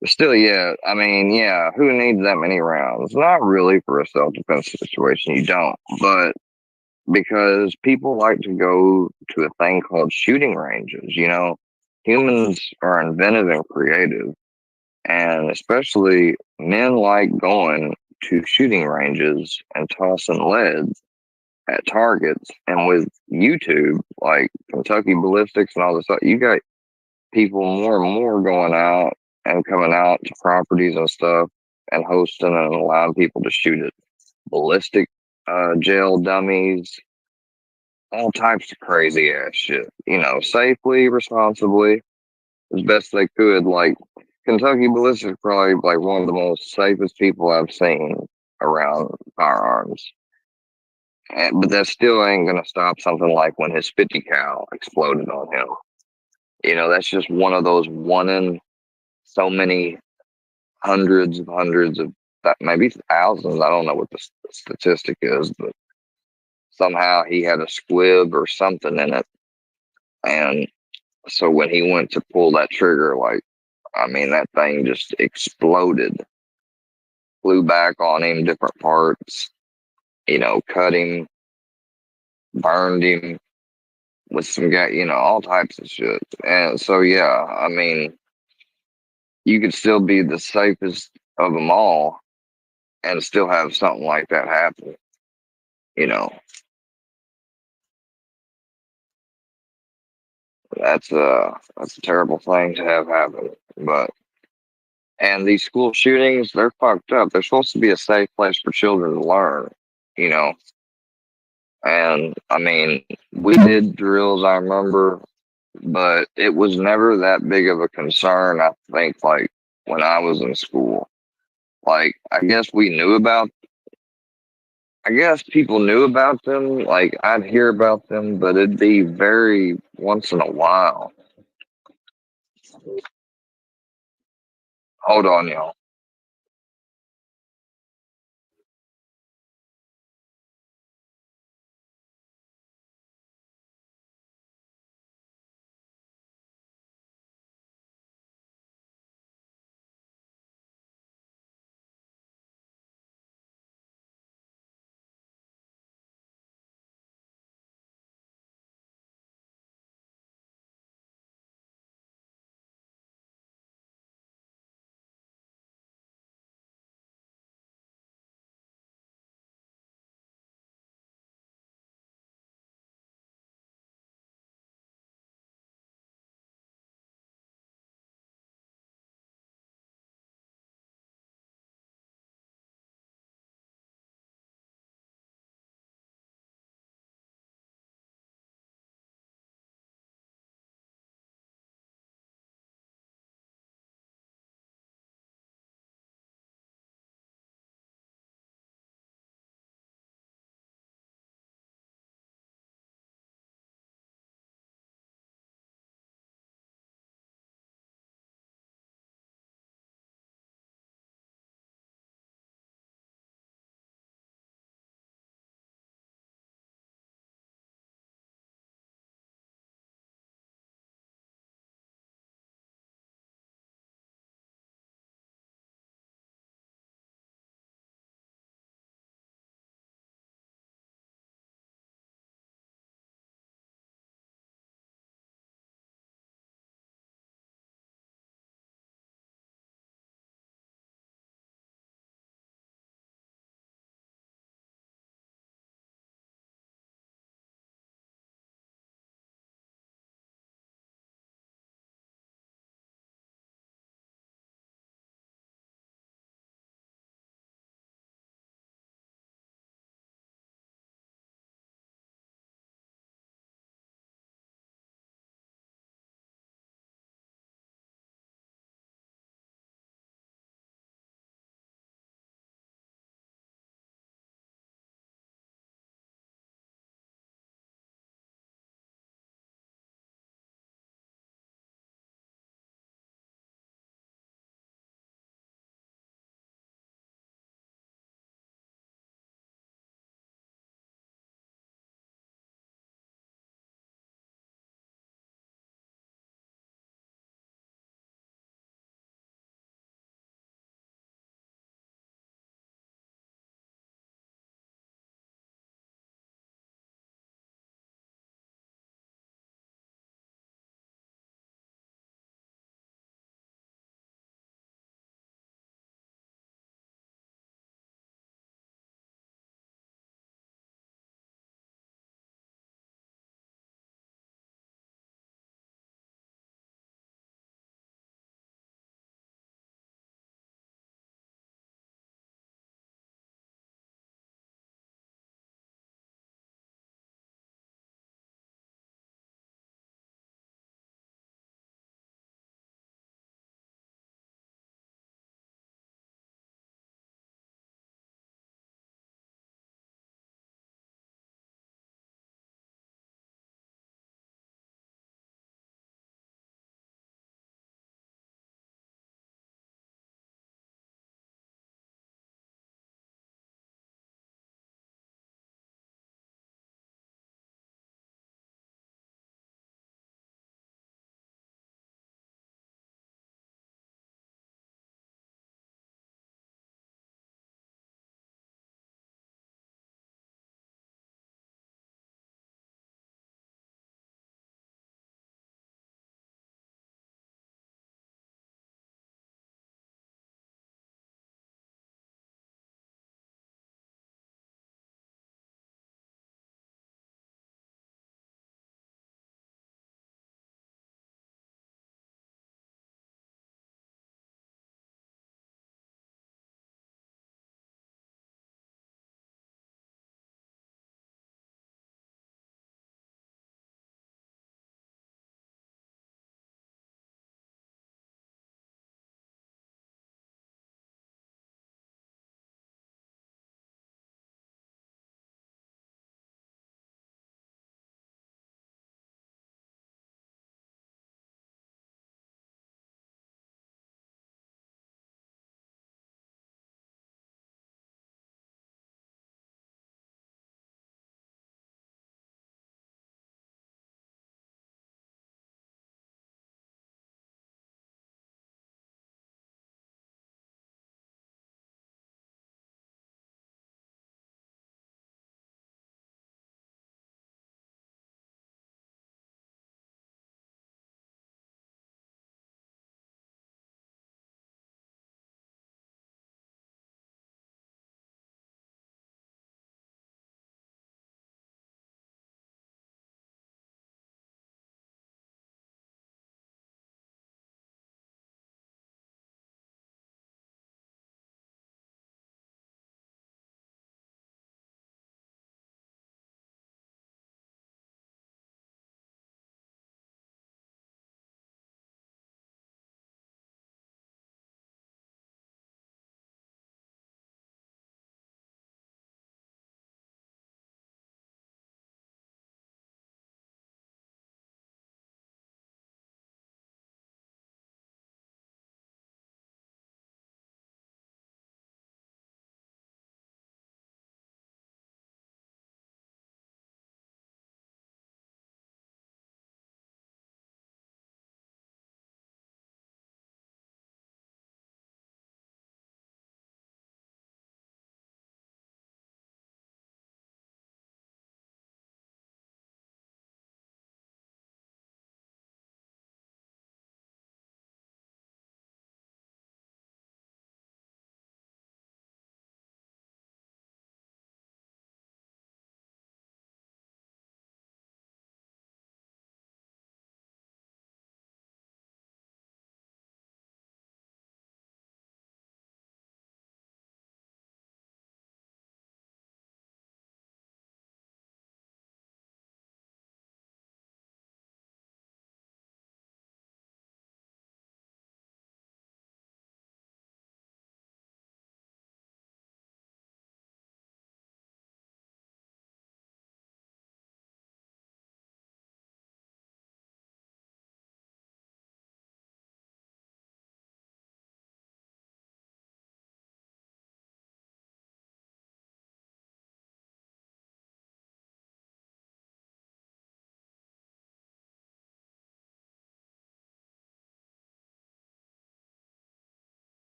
But still, yeah, I mean, yeah, who needs that many rounds? Not really for a self-defense situation, you don't. But because people like to go to a thing called shooting ranges, you know, humans are inventive and creative. And especially men like going to shooting ranges and tossing lead at targets. And with YouTube, like Kentucky Ballistics and all this stuff, you got people more and more going out and coming out to properties and stuff and hosting and allowing people to shoot it. Ballistic gel dummies, all types of crazy ass shit. You know, safely, responsibly, as best they could. Like Kentucky Ballistics, probably like one of the most safest people I've seen around firearms. But that still ain't gonna stop something like when his 50 cal exploded on him. You know, that's just one of those one in so many hundreds of that, maybe thousands. I don't know what the statistic is, but somehow he had a squib or something in it. And so when he went to pull that trigger, like, I mean, that thing just exploded, flew back on him, different parts, you know, cut him, burned him with some guy, you know, all types of shit. And so, yeah, I mean, you could still be the safest of them all and still have something like that happen, you know. That's a terrible thing to have happen. But and these school shootings, they're fucked up. They're supposed to be a safe place for children to learn, you know. And I mean, we did drills, I remember, but it was never that big of a concern, I think, like when I was in school. Like, I guess people knew about them. Like, I'd hear about them, but it'd be very once in a while. Hold on, y'all.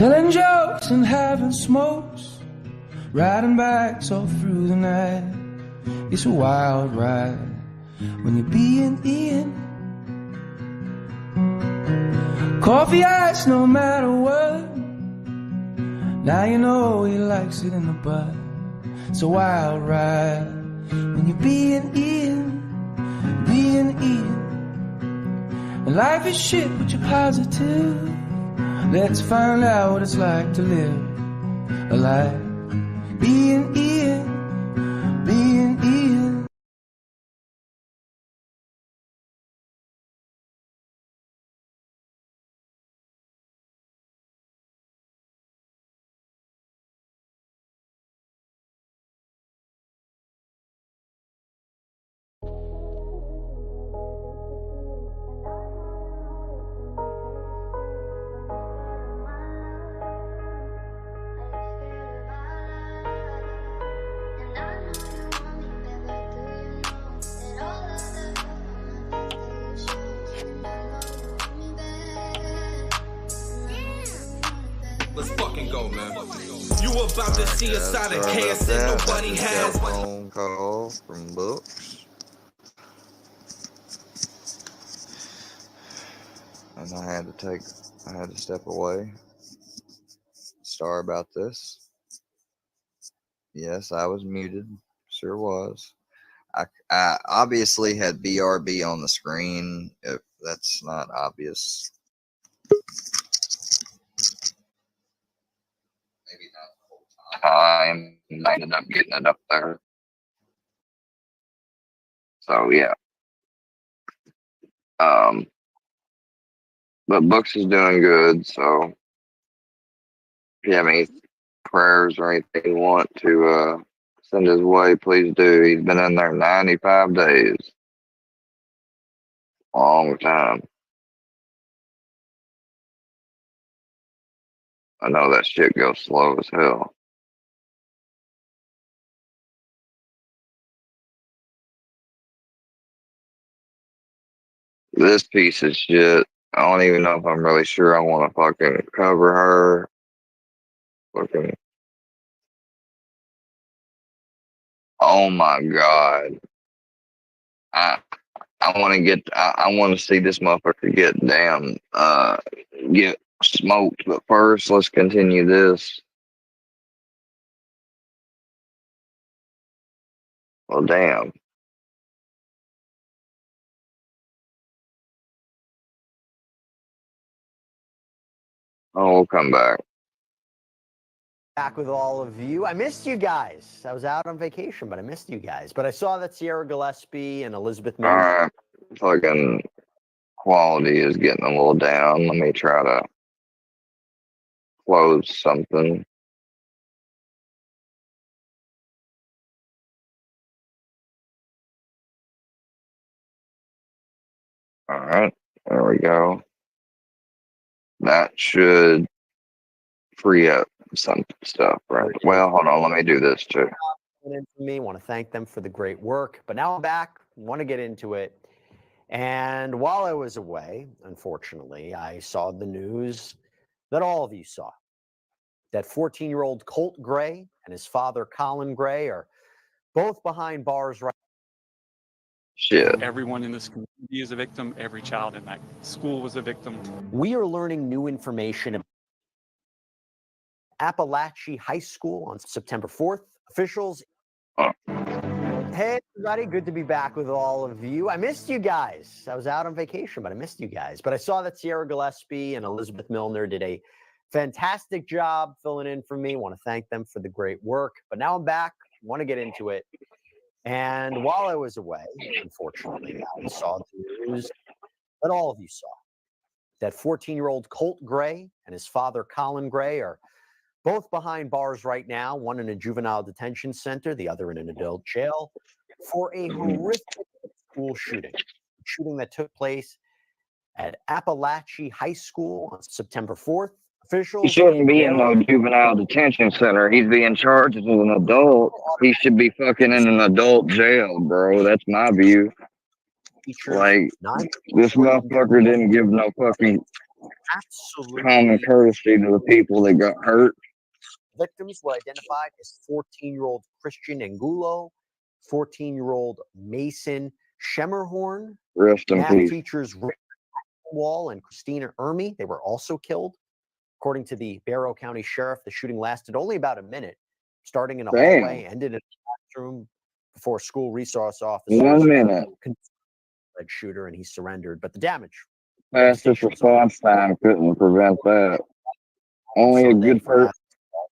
telling jokes and having smokes, riding bikes all through the night. It's a wild ride when you're being Ian. Coffee ice no matter what. Now you know he likes it in the butt. It's a wild ride when you're being Ian, being Ian. And life is shit, but you're positive. Let's find out what it's like to live a life being Ian, being Ian. Let's fucking go, man. You about to see a side of chaos that nobody has. Phone call from Books. And I had to step away. Sorry about this. Yes, I was muted. Sure was. I obviously had BRB on the screen, if that's not obvious. Maybe not the whole time. I ended up getting it up there. So yeah. But Books is doing good, so if you have any prayers or anything you want to send his way, please do. He's been in there 95 days. Long time. I know that shit goes slow as hell. This piece of shit, I don't even know if I'm really sure I want to fucking cover her. Fucking. Oh my god. I want to get. I want to see this motherfucker get smoked. But first, let's continue this. Well, damn. Oh, we'll come back. Back with all of you. I missed you guys. I was out on vacation, but I missed you guys. But I saw that Sierra Gillespie and Elizabeth All Mills. right, fucking quality is getting a little down. Let me try to close something. All right, there we go. That should free up some stuff, right? Well, hold on, let me do this too. For me, want to thank them for the great work. But now I'm back. Want to get into it. And while I was away, unfortunately, I saw the news that all of you saw. That 14-year-old Colt Gray and his father, Colin Gray, are both behind bars right Shit. Everyone in this community is a victim. Every child in that school was a victim. We are learning new information about Appalachia High School on September 4th. Officials. Hey, everybody. Good to be back with all of you. I missed you guys. I was out on vacation, but I missed you guys. But I saw that Sierra Gillespie and Elizabeth Milner did a fantastic job filling in for me. Want to thank them for the great work. But now I'm back. Want to get into it. And while I was away, unfortunately, I saw the news that all of you saw. That 14-year-old Colt Gray and his father, Colin Gray, are both behind bars right now, one in a juvenile detention center, the other in an adult jail, for a horrific school shooting that took place at Appalachia High School on September 4th. Officials. He shouldn't be in no juvenile detention center. He's being charged as an adult. He should be fucking in an adult jail, bro. That's my view. Like, this motherfucker didn't give no fucking absolutely. Common courtesy to the people that got hurt. Victims were identified as 14-year-old Christian Angulo, 14-year-old Mason Schemerhorn, Rest in math peace. teachers Rick Wall and Christina Ermy. They were also killed. According to the Barrow County Sheriff, the shooting lasted only about a minute, starting in a hallway, ended in a classroom before school resource officers. 1 minute. Led shooter, and he surrendered. But the damage. Fastest response time couldn't prevent that. Only a good person.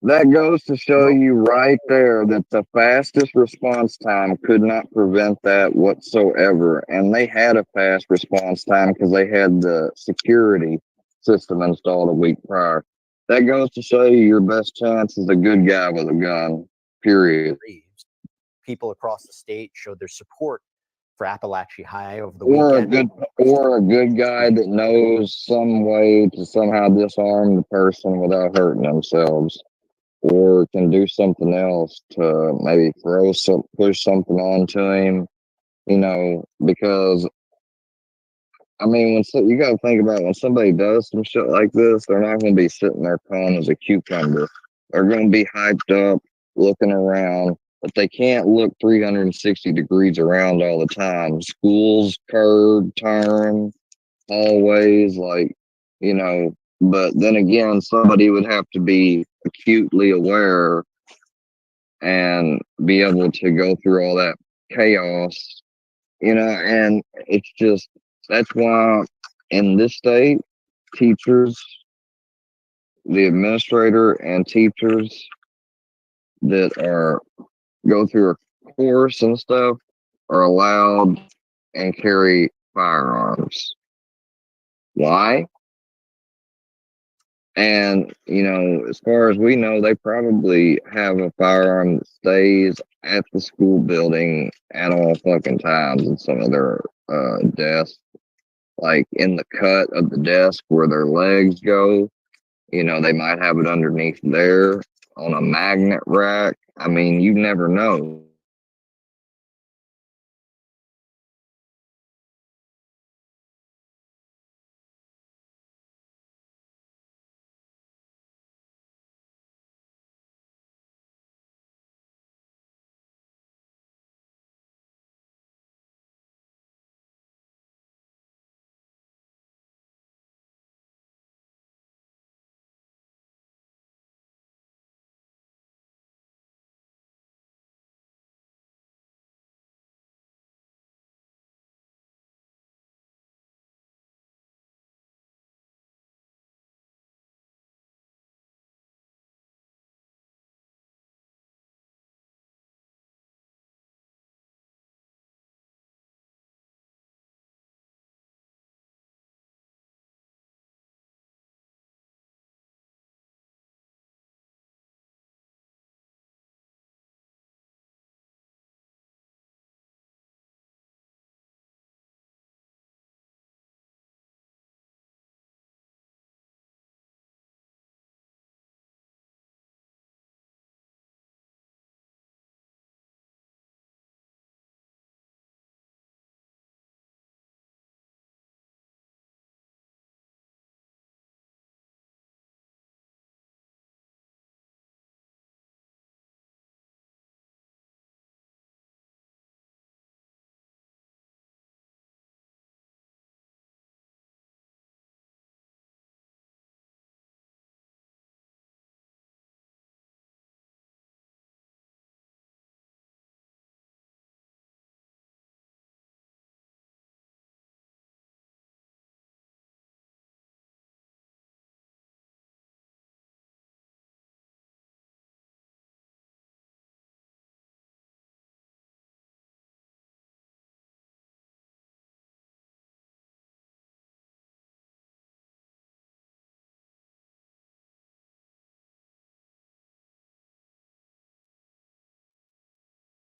That goes to show you right there that the fastest response time could not prevent that whatsoever. And they had a fast response time because they had the security system installed a week prior. That goes to show you your best chance is a good guy with a gun, period. People across the state showed their support for Appalachia High over the Or weekend. a good guy that knows some way to somehow disarm the person without hurting themselves, or can do something else to maybe push something onto him, because I mean, you got to think about when somebody does some shit like this, they're not going to be sitting there calm as a cucumber. They're going to be hyped up, looking around, but they can't look 360 degrees around all the time. Schools, curb, turn, hallways, but then again, somebody would have to be acutely aware and be able to go through all that chaos, and it's just, that's why in this state, teachers, the administrator and teachers that go through a course and stuff are allowed and carry firearms. Why? And, as far as we know, they probably have a firearm that stays at the school building at all fucking times in some of their desks. Like in the cut of the desk where their legs go, they might have it underneath there on a magnet rack. I mean, you never know.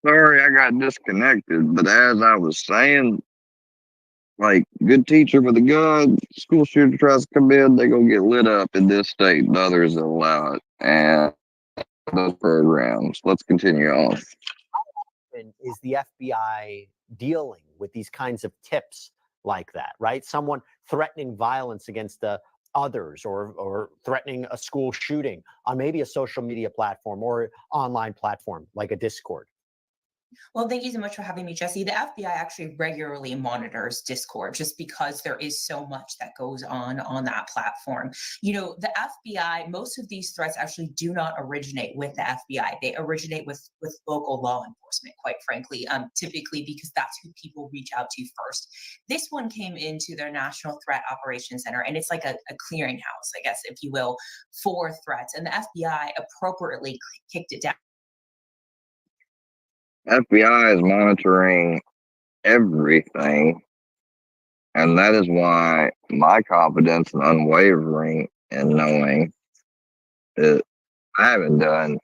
Sorry, I got disconnected, but as I was saying, like, good teacher with a gun, school shooter tries to come in, they gonna get lit up in this state and others that allow it. And those programs. Let's continue on. Is the FBI dealing with these kinds of tips like that, right? Someone threatening violence against a others or threatening a school shooting on maybe a social media platform or online platform like a Discord? Well, thank you so much for having me, Jesse. The FBI actually regularly monitors Discord just because there is so much that goes on that platform. You know, the FBI, most of these threats actually do not originate with the FBI. They originate with local law enforcement, quite frankly, typically because that's who people reach out to first. This one came into their National Threat Operations Center, and it's like a clearinghouse, I guess, if you will, for threats. And the FBI appropriately kicked it down. FBI is monitoring everything, and that is why my confidence is unwavering in knowing that I haven't done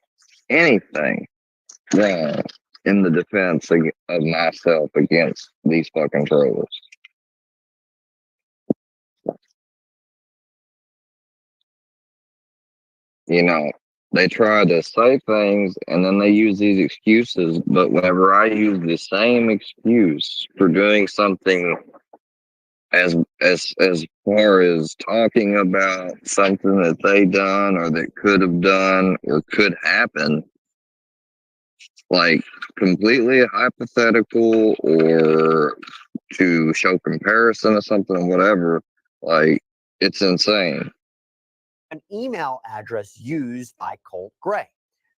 anything wrong in the defense of myself against these fucking trolls. You know, they try to say things and then they use these excuses, but whenever I use the same excuse for doing something as far as talking about something that they done or that could have done or could happen, like completely hypothetical or to show comparison of something or whatever, like it's insane. An email address used by Colt Gray.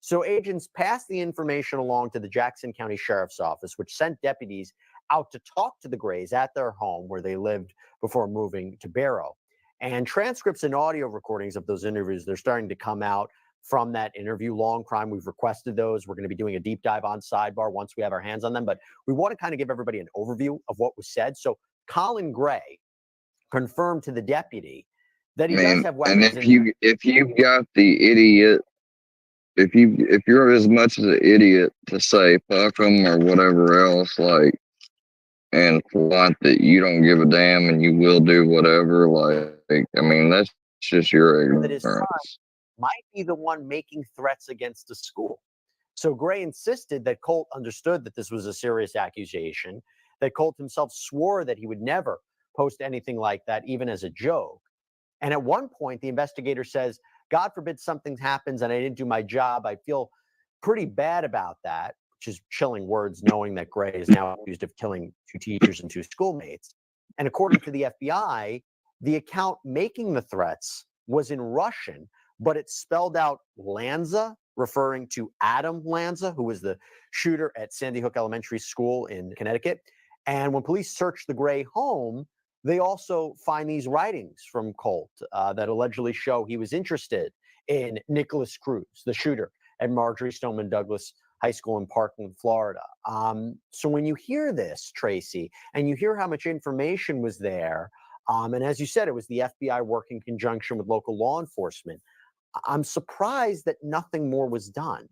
So agents passed the information along to the Jackson County Sheriff's Office, which sent deputies out to talk to the Grays at their home where they lived before moving to Barrow. And transcripts and audio recordings of those interviews, they're starting to come out from that interview. Long crime, we've requested those. We're going to be doing a deep dive on Sidebar once we have our hands on them. But we want to kind of give everybody an overview of what was said. So Colin Gray confirmed to the deputy that he does have weapons. And if you've got the idiot, if you're as much as an idiot to say fuck them or whatever else, like, and flaunt that you don't give a damn and you will do whatever, like I mean, that's just your ignorance. That his son might be the one making threats against the school. So Gray insisted that Colt understood that this was a serious accusation, that Colt himself swore that he would never post anything like that, even as a joke. And at one point, the investigator says, God forbid something happens and I didn't do my job. I feel pretty bad about that, which is chilling words, knowing that Gray is now accused of killing 2 teachers and 2 schoolmates. And according to the FBI, the account making the threats was in Russian, but it spelled out Lanza, referring to Adam Lanza, who was the shooter at Sandy Hook Elementary School in Connecticut. And when police searched the Gray home, they also find these writings from Colt that allegedly show he was interested in Nicholas Cruz, the shooter at Marjorie Stoneman Douglas High School in Parkland, Florida. So when you hear this, Tracy, and you hear how much information was there, and as you said, it was the FBI working in conjunction with local law enforcement, I'm surprised that nothing more was done.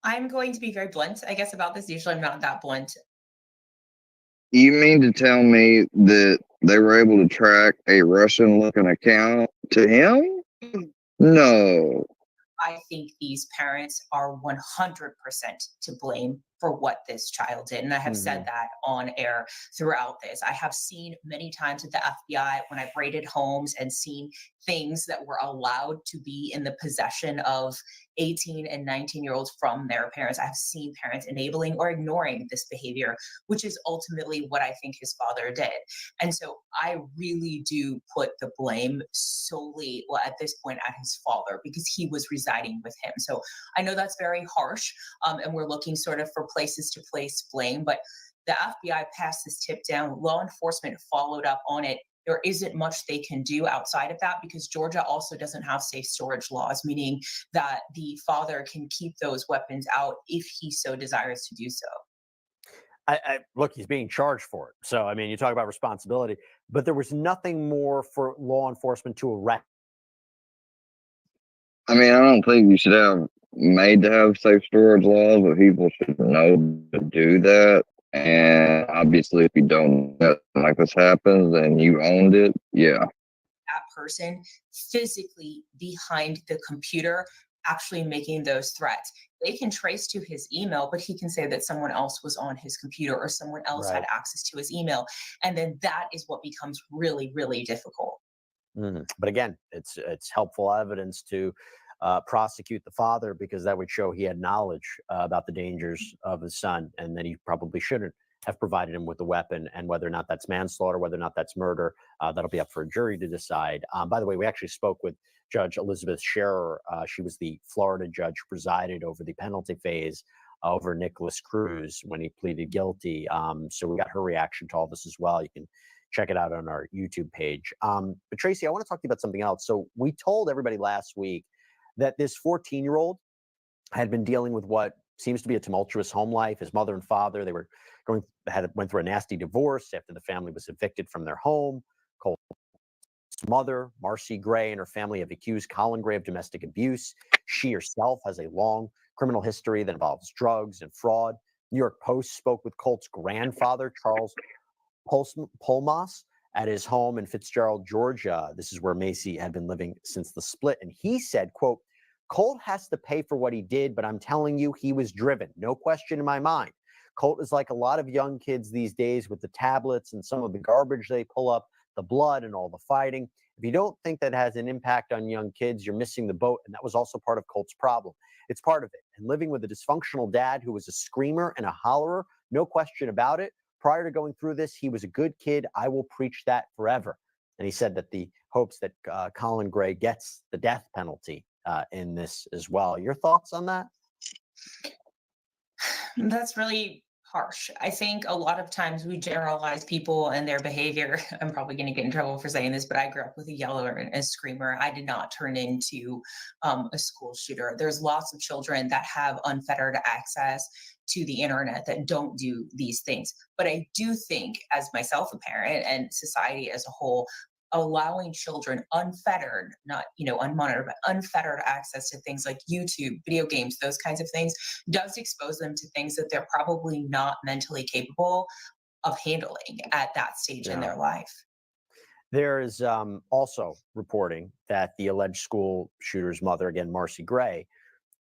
I'm going to be very blunt, I guess, about this. Usually I'm not that blunt. You mean to tell me that they were able to track a Russian-looking account to him? No. I think these parents are 100% to blame for what this child did. And I have said that on air throughout this. I have seen many times at the FBI when I've raided homes and seen things that were allowed to be in the possession of 18 and 19-year-olds from their parents. I have seen parents enabling or ignoring this behavior, which is ultimately what I think his father did. And so I really do put the blame solely, well, at this point, at his father, because he was residing with him. So I know that's very harsh, and we're looking sort of for places to place blame, but the FBI passed this tip down. Law enforcement followed up on it. There isn't much they can do outside of that because Georgia also doesn't have safe storage laws, meaning that the father can keep those weapons out if he so desires to do so. Look, he's being charged for it. So, I mean, you talk about responsibility, but there was nothing more for law enforcement to arrest. I mean, I don't think you should have made to have safe storage laws, but people should know to do that. And obviously, if you don't, like this happens and you owned it, yeah. That person physically behind the computer actually making those threats. They can trace to his email, but he can say that someone else was on his computer or someone else had access to his email. And then that is what becomes really, really difficult. But again, it's helpful evidence to prosecute the father, because that would show he had knowledge about the dangers of his son, and that he probably shouldn't have provided him with the weapon. And whether or not that's manslaughter, whether or not that's murder, that'll be up for a jury to decide. By the way, we actually spoke with Judge Elizabeth Scherer. She was the Florida judge who presided over the penalty phase over Nicholas Cruz when he pleaded guilty. So we got her reaction to all this as well. You can check it out on our YouTube page. But Tracy, I want to talk to you about something else. So we told everybody last week that this 14-year-old had been dealing with what seems to be a tumultuous home life. His mother and father, they went through a nasty divorce after the family was evicted from their home. Colt's mother, Marcy Gray, and her family have accused Colin Gray of domestic abuse. She herself has a long criminal history that involves drugs and fraud. New York Post spoke with Colt's grandfather, Charles Polmas, at his home in Fitzgerald, Georgia. This is where Macy had been living since the split. And he said, quote, Colt has to pay for what he did, but I'm telling you, he was driven. No question in my mind. Colt is like a lot of young kids these days with the tablets and some of the garbage they pull up, the blood and all the fighting. If you don't think that has an impact on young kids, you're missing the boat. And that was also part of Colt's problem. It's part of it. And living with a dysfunctional dad who was a screamer and a hollerer, no question about it. Prior to going through this, he was a good kid. I will preach that forever. And he said that the hopes that Colin Gray gets the death penalty in this as well. Your thoughts on that? That's really harsh. I think a lot of times we generalize people and their behavior. I'm probably going to get in trouble for saying this, but I grew up with a yeller and a screamer. I did not turn into a school shooter. There's lots of children that have unfettered access to the internet that don't do these things. But I do think, as myself a parent and society as a whole, allowing children unfettered, not unmonitored, but unfettered access to things like YouTube, video games, those kinds of things, does expose them to things that they're probably not mentally capable of handling at that stage in their life. There is also reporting that the alleged school shooter's mother, again, Marcy Gray,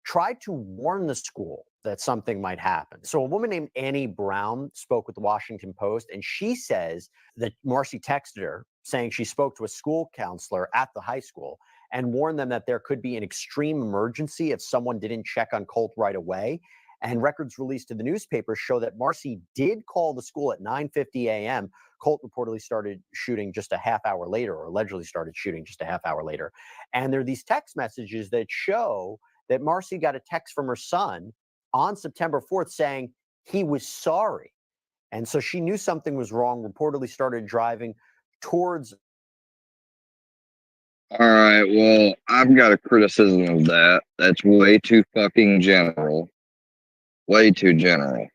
tried to warn the school that something might happen. So a woman named Annie Brown spoke with the Washington Post, and she says that Marcy texted her saying she spoke to a school counselor at the high school and warned them that there could be an extreme emergency if someone didn't check on Colt right away. And records released to the newspaper show that Marcy did call the school at 9:50 a.m. Colt reportedly started shooting just a half hour later, or allegedly started shooting just a half hour later. And there are these text messages that show that Marcy got a text from her son on September 4th saying he was sorry. And so she knew something was wrong, reportedly started driving towards. All right, well, I've got a criticism of that. That's way too fucking general. Way too general.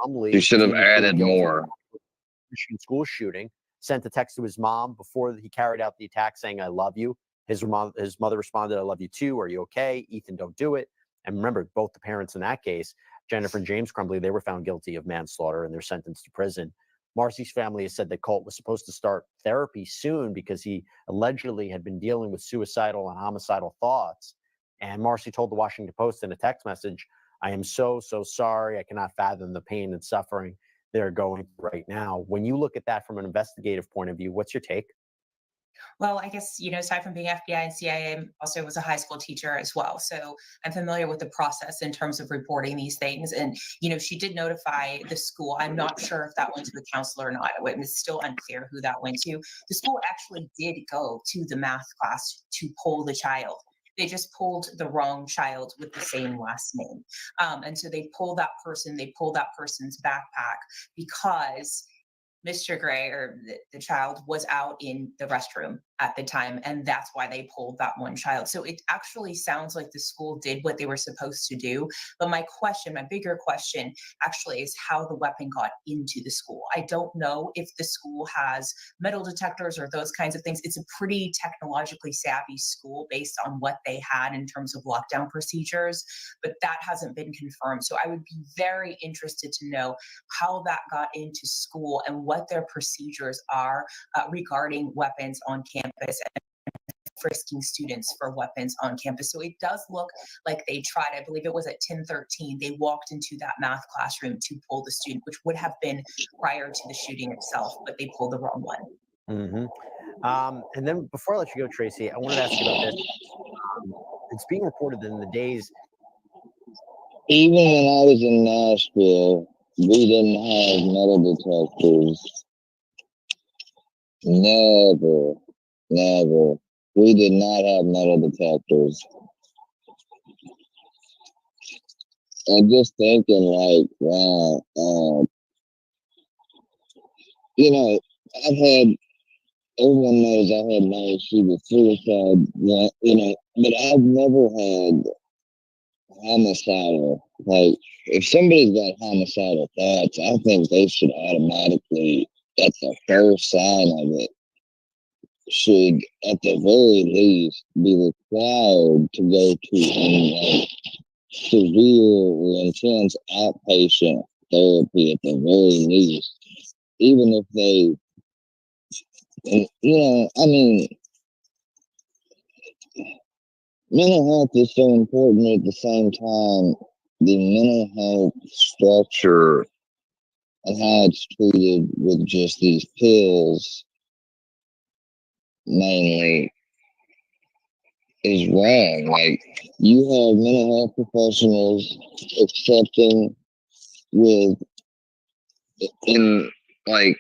You should have added more. School shooting, sent a text to his mom before he carried out the attack saying, I love you. His mother responded, I love you too. Are you okay? Ethan, don't do it. And remember, both the parents in that case, Jennifer and James Crumbly, they were found guilty of manslaughter and they're sentenced to prison. Marcy's family has said that Colt was supposed to start therapy soon because he allegedly had been dealing with suicidal and homicidal thoughts. And Marcy told the Washington Post in a text message, I am so, so sorry. I cannot fathom the pain and suffering they're going through right now. When you look at that from an investigative point of view, what's your take? Well, I guess, aside from being FBI and CIA, I also was a high school teacher as well. So I'm familiar with the process in terms of reporting these things. And, she did notify the school. I'm not sure if that went to the counselor or not. It's still unclear who that went to. The school actually did go to the math class to poll the child. They just pulled the wrong child with the same last name. And so they pulled that person's backpack because Mr. Gray, or the child, was out in the restroom at the time, and that's why they pulled that one child. So it actually sounds like the school did what they were supposed to do. But my bigger question, actually is how the weapon got into the school. I don't know if the school has metal detectors or those kinds of things. It's a pretty technologically savvy school based on what they had in terms of lockdown procedures, but that hasn't been confirmed. So I would be very interested to know how that got into school and what their procedures are regarding weapons on campus and frisking students for weapons on campus. So it does look like they tried. I believe it was at 10:13. They walked into that math classroom to pull the student, which would have been prior to the shooting itself, but they pulled the wrong one. Mm-hmm. And then before I let you go, Tracy, I wanted to ask you about this. It's being reported that in the days. Even when I was in Nashville, we didn't have metal detectors. Never, never. We did not have metal detectors. I'm just thinking, like, wow, you know, I've had, everyone knows I had my issue with suicide, you know, but I've never had homicidal. Like, if somebody's got homicidal thoughts, I think they should automatically, that's a first sign of it, should at the very least be required to go to like severe or intense outpatient therapy at the very least. Even if they, and, you know, I mean, mental health is so important at the same time. The mental health structure and how it's treated with just these pills mainly is wrong. Like, you have mental health professionals accepting with, in, like,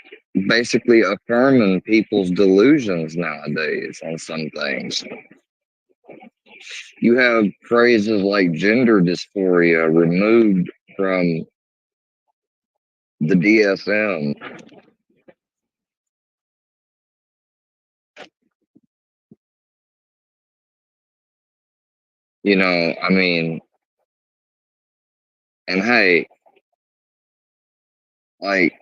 basically affirming people's delusions nowadays on some things. You have phrases like gender dysphoria removed from the DSM. You know, I mean, and hey, like,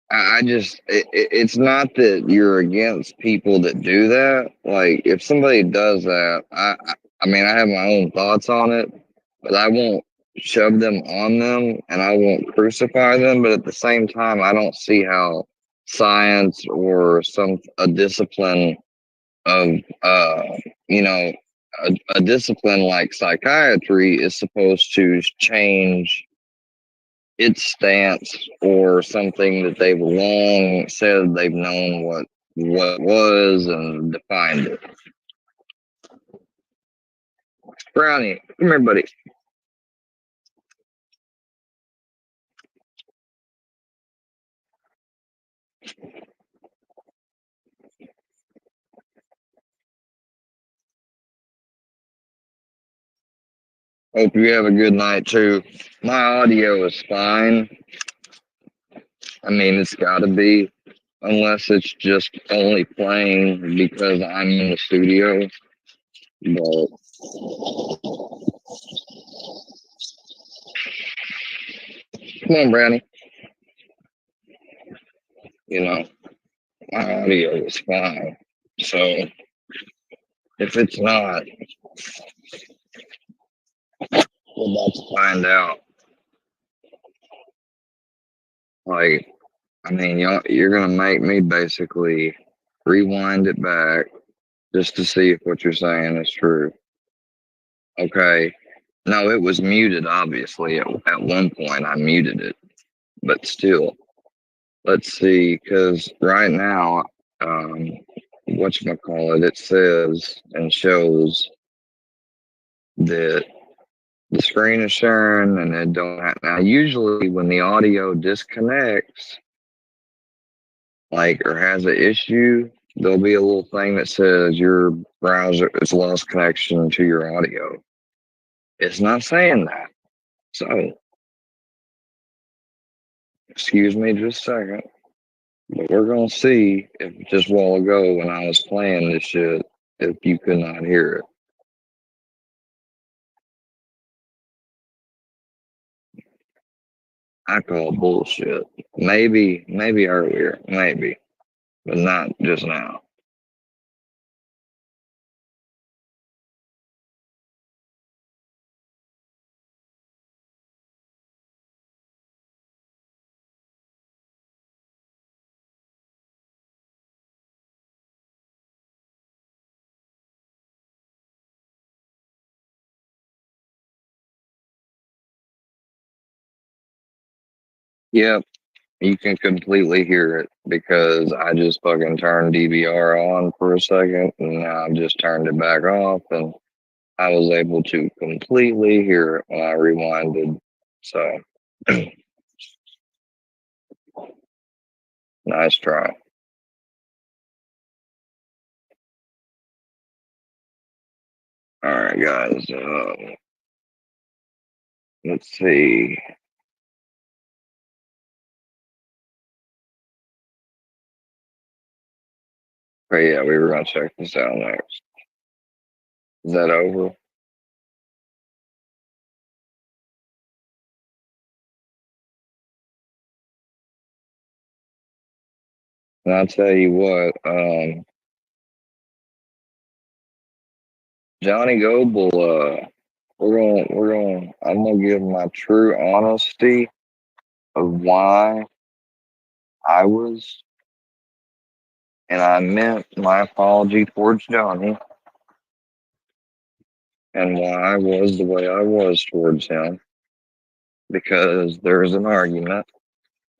I just, it's not that you're against people that do that. Like, if somebody does that, I mean, I have my own thoughts on it, but I won't shove them on them and I won't crucify them. But at the same time, I don't see how science or a discipline of, you know, a discipline like psychiatry is supposed to change its stance or something that they've long said they've known what it was and defined it. Brownie, come here, buddy. Hope you have a good night too. My audio is fine. I mean, it's got to be, unless it's just only playing because I'm in the studio. But come on, Brownie. You know, my audio is fine. So if it's not, we're about to find out. Like, I mean, you're gonna make me basically rewind it back just to see if what you're saying is true. Okay. No, it was muted, obviously. At one point, I muted it, but still, let's see, because right now, whatchamacallit, it says and shows that the screen is sharing and it don't have, now usually when the audio disconnects, like, or has an issue, there'll be a little thing that says your browser has lost connection to your audio. It's not saying that. So, excuse me just a second. But we're going to see if just a while ago when I was playing this shit, if you could not hear it. I call bullshit. Maybe earlier, maybe, but not just now. Yep. You can completely hear it because I just fucking turned DVR on for a second and now I've just turned it back off and I was able to completely hear it when I rewinded. So, nice try. All right, guys. Let's see. But yeah, we were gonna check this out next. Is that over? And I'll tell you what, Johnny Goble, I'm gonna give my true honesty of why I was, and I meant my apology towards Johnny, and why I was the way I was towards him, because there's an argument,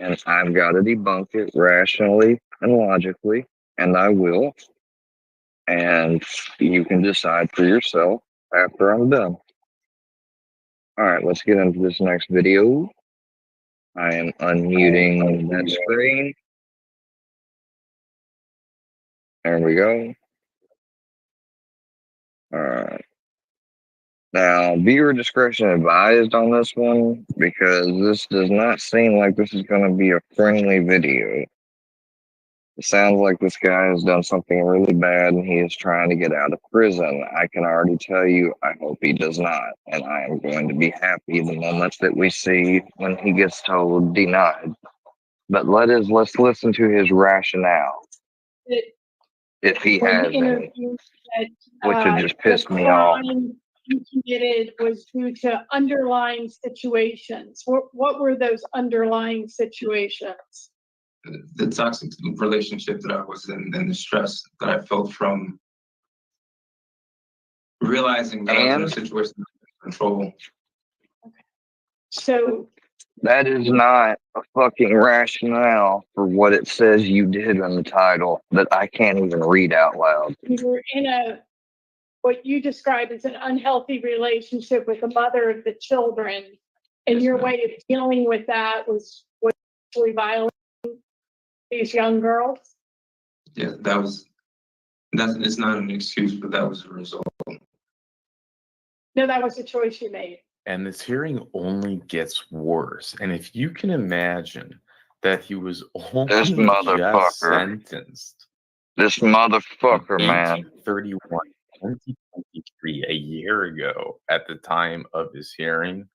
and I've got to debunk it rationally and logically, and I will, and you can decide for yourself after I'm done. All right, let's get into this next video. I am unmuting that screen. There we go. All right. Now, viewer discretion advised on this one because this does not seem like this is going to be a friendly video. It sounds like this guy has done something really bad and he is trying to get out of prison. I can already tell you, I hope he does not. And I am going to be happy the moment that we see when he gets told denied. But let's listen to his rationale. If he has any, which would just piss me off. You committed was due to underlying situations. What were those underlying situations? The toxic relationship that I was in and the stress that I felt from realizing that I was in a situation of control. So that is not a fucking rationale for what it says you did in the title that I can't even read out loud. You were in what you described as an unhealthy relationship with the mother of the children, and your way of dealing with that was actually violating these young girls. Yeah, it's not an excuse, but that was the result. No, that was a choice you made. And this hearing only gets worse. And if you can imagine that he was only just sentenced. This motherfucker, man. 2023, a year ago at the time of his hearing,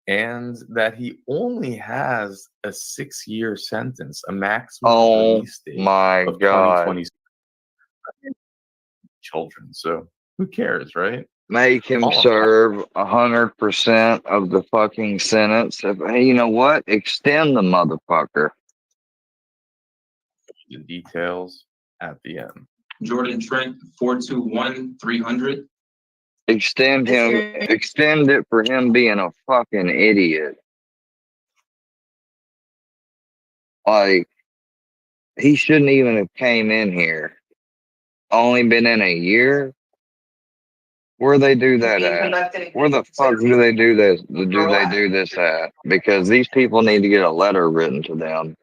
and that he only has a 6-year sentence, a maximum release date of 2020 children. So who cares, right? Make him serve 100% of the fucking sentence. Hey, you know what? Extend the motherfucker. The details at the end. Jordan Trent, 421-300. Extend it for him being a fucking idiot. Like, he shouldn't even have came in here. Only been in a year? Where they do that at? Where the fuck do they do this? Do they do this at? Because these people need to get a letter written to them.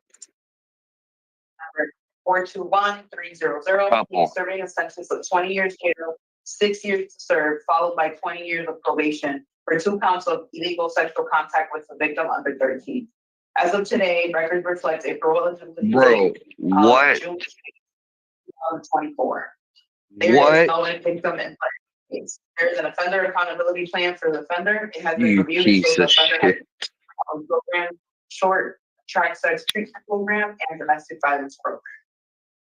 421-300. He's serving a sentence of 20 years jail, 6 years to serve, followed by 20 years of probation for 2 counts of illegal sexual contact with a victim under 13. As of today, record reflects a parole eligibility date of June 2024. There is no victim in place. There is an offender accountability plan for the offender. It has been reviewed so the offender has a program, short track sex treatment program, and domestic violence program.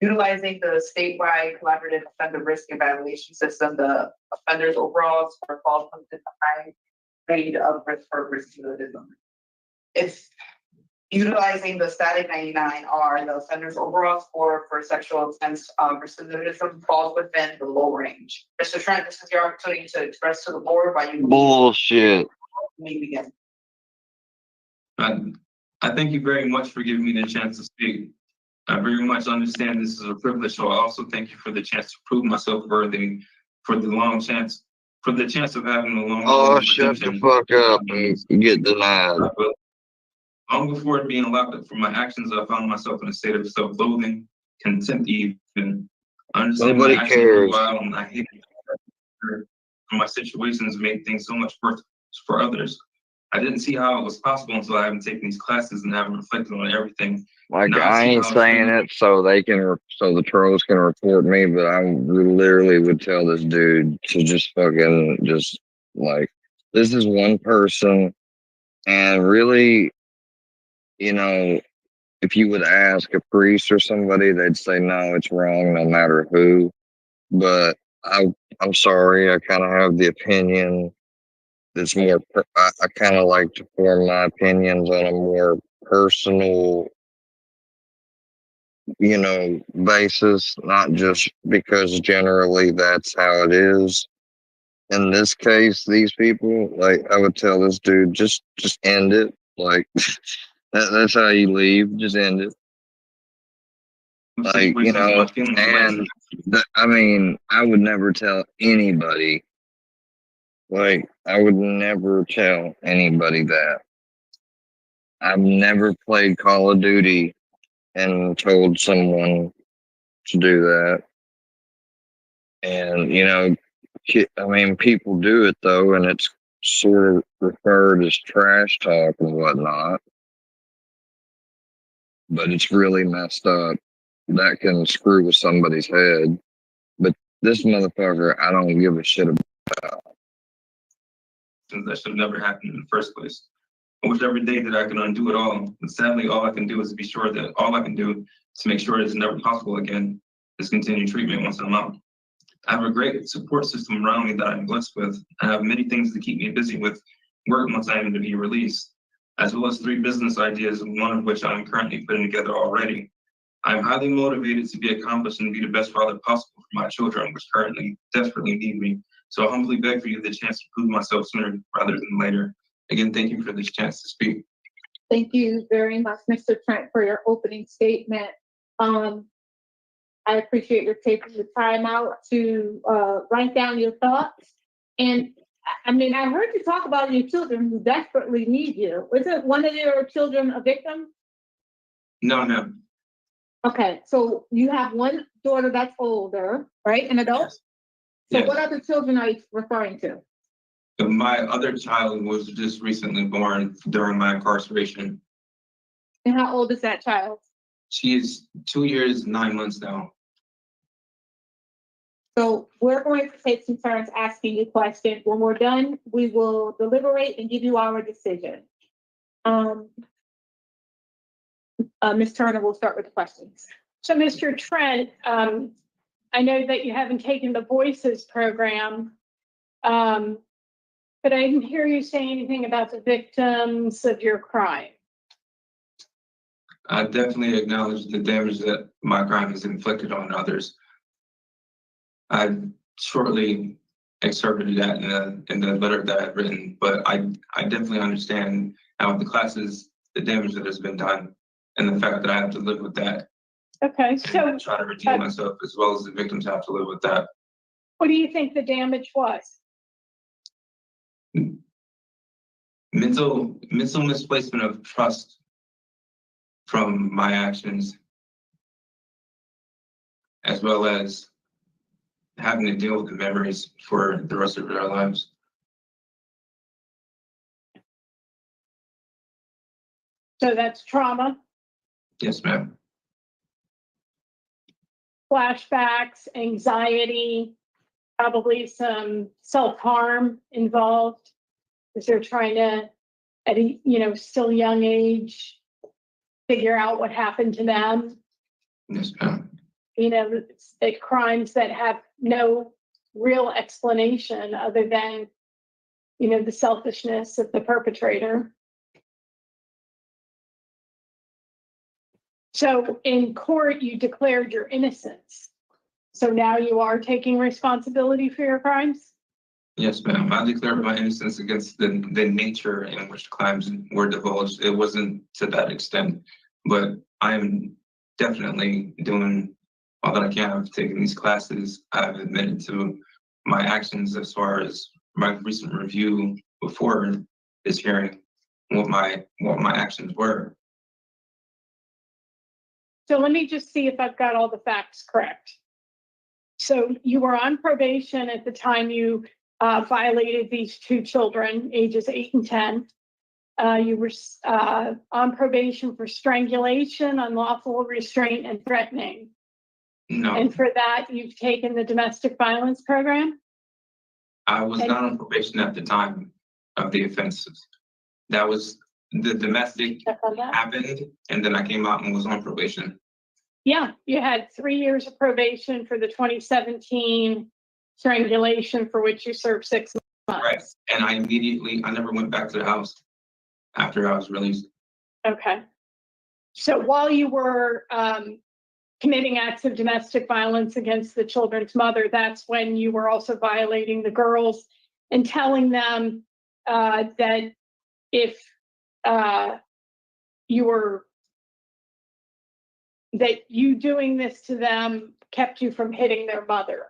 Utilizing the statewide collaborative offender risk evaluation system, the offender's overall score falls within the high range of risk for recidivism. It's utilizing the static 99R, the offender's overall score for sexual offense recidivism falls within the low range. Mr. Trent, this is your opportunity to express to the board why you bullshit. may begin. I thank you very much for giving me the chance to speak. I very much understand this is a privilege, so I also thank you for the chance to prove myself worthy for the chance of having a long. Oh, shut the fuck up and get denied. Long before it being locked up for my actions, I found myself in a state of self-loathing, contempt even. I understand Nobody my actions were cares. vile and I hated my situations made things so much worse for others. I didn't see how it was possible until I haven't taken these classes and haven't reflected on everything. Like, Now I see ain't how saying it so they can, so the trolls can report me, but I literally would tell this dude to just fucking just like, this is one person, and really, you know, if you would ask a priest or somebody, they'd say no, it's wrong, no matter who. But I'm sorry, I kind of have the opinion that's more. I kind of like to form my opinions on a more personal, basis, not just because generally that's how it is. In this case, these people, like, I would tell this dude, just end it. Like, that's how you leave. Just end it. Like, and I mean, I would never tell anybody. Like, I would never tell anybody that. I've never played Call of Duty and told someone to do that. And, I mean, people do it though, and it's sort of referred as trash talk and whatnot. But it's really messed up. That can screw with somebody's head. But this motherfucker, I don't give a shit about. That should have never happened in the first place. I wish every day that I can undo it all. But sadly, all I can do is be sure that all I can do to make sure it's never possible again is continue treatment once I'm out. I have a great support system around me that I'm blessed with. I have many things to keep me busy with work once I am to be released, as well as 3 business ideas, one of which I'm currently putting together already. I'm highly motivated to be accomplished and be the best father possible for my children, which currently desperately need me. So I humbly beg for you the chance to prove myself sooner rather than later. Again, thank you for this chance to speak. Thank you very much, Mr. Trent, for your opening statement. I appreciate your taking the time out to write down your thoughts. And I mean, I heard you talk about your children who desperately need you. Was it one of your children a victim? No. Okay, so you have one daughter that's older, right? An adult? So Yes. what other children are you referring to? My other child was just recently born during my incarceration. And how old is that child? She is 2 years, 9 months now. So we're going to take some turns asking you questions. When we're done, we will deliberate and give you our decision. Ms. Turner, we'll start with the questions. So, Mr. Trent, I know that you haven't taken the Voices program, but I didn't hear you say anything about the victims of your crime. I definitely acknowledge the damage that my crime has inflicted on others. I shortly excerpted that in the letter that I've written, but I definitely understand how the classes, the damage that has been done, and the fact that I have to live with that. Okay, so try to redeem myself as well as the victims have to live with that. what do you think the damage was? Mental misplacement of trust from my actions, as well as having to deal with the memories for the rest of their lives. So that's trauma, Yes, ma'am. flashbacks, anxiety, probably some self-harm involved, because they're trying to, at a still young age, figure out what happened to them. Yes, ma'am. It's crimes that have no real explanation other than, the selfishness of the perpetrator. So in court, you declared your innocence. So now you are taking responsibility for your crimes? Yes, ma'am. I declare my innocence against the nature in which crimes were divulged. It wasn't to that extent, but I am definitely doing all that I can. I've taken these classes. I've admitted to my actions as far as my recent review before this hearing, what my actions were. So let me just see if I've got all the facts correct. So you were on probation at the time you violated these two children, ages 8 and 10. You were on probation for strangulation, unlawful restraint, and threatening. No, And for that, you've taken the domestic violence program? I was not on probation at the time of the offenses. That was the domestic happened, and then I came out and was on probation. Yeah, you had 3 years of probation for the 2017 strangulation for which you served 6 months. Right. And I never went back to the house after I was released. Okay. So while you were committing acts of domestic violence against the children's mother, that's when you were also violating the girls and telling them that if that you doing this to them kept you from hitting their mother.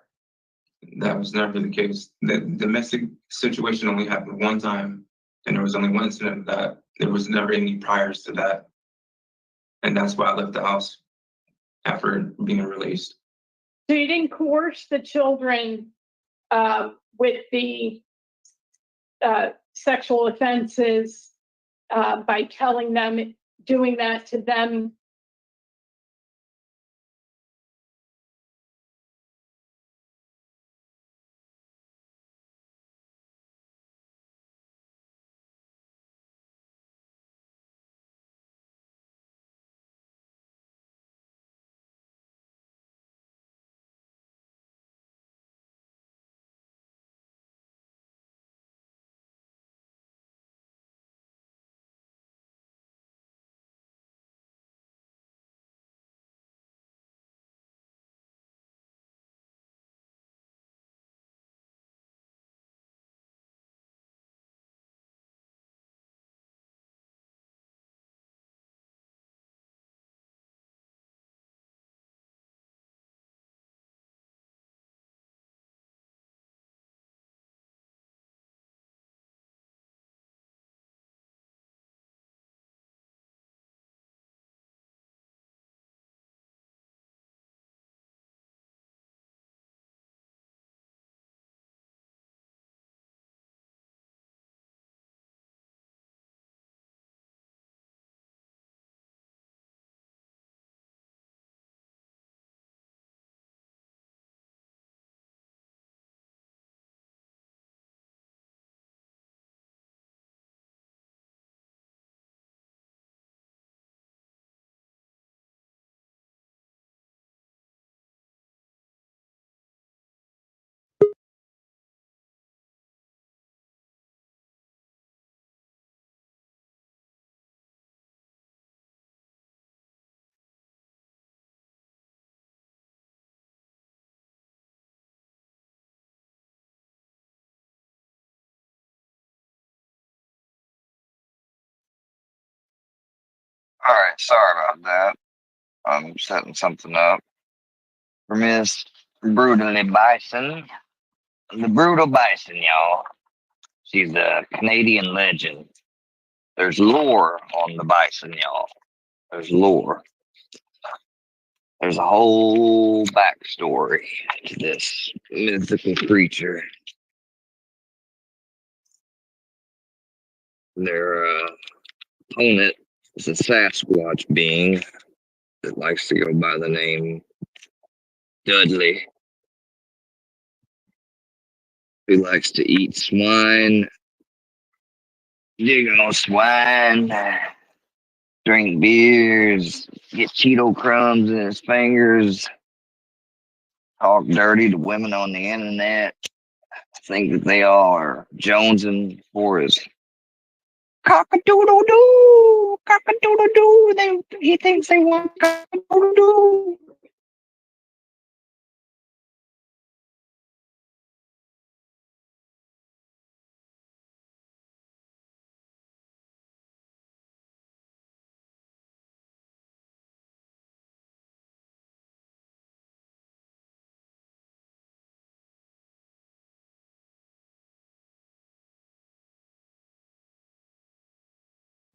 That was never the case. The domestic situation only happened one time, and there was only one incident of that. There was never any priors to that. And that's why I left the house after being released. So you didn't coerce the children with the sexual offenses by telling them, doing that to them. All right, sorry about that. I'm setting something up for Miss Brutally Bison. The Brutal Bison, y'all. She's a Canadian legend. There's lore on the bison, y'all. There's lore. There's a whole backstory to this mythical creature. Their opponent is a Sasquatch being that likes to go by the name Dudley, who likes to eat swine, dig on swine, drink beers, get Cheeto crumbs in his fingers, talk dirty to women on the internet, think that they all are jonesing for his cock-a-doodle-doo, cock-a-doodle-doo. He thinks they want cock-a-doodle-doo.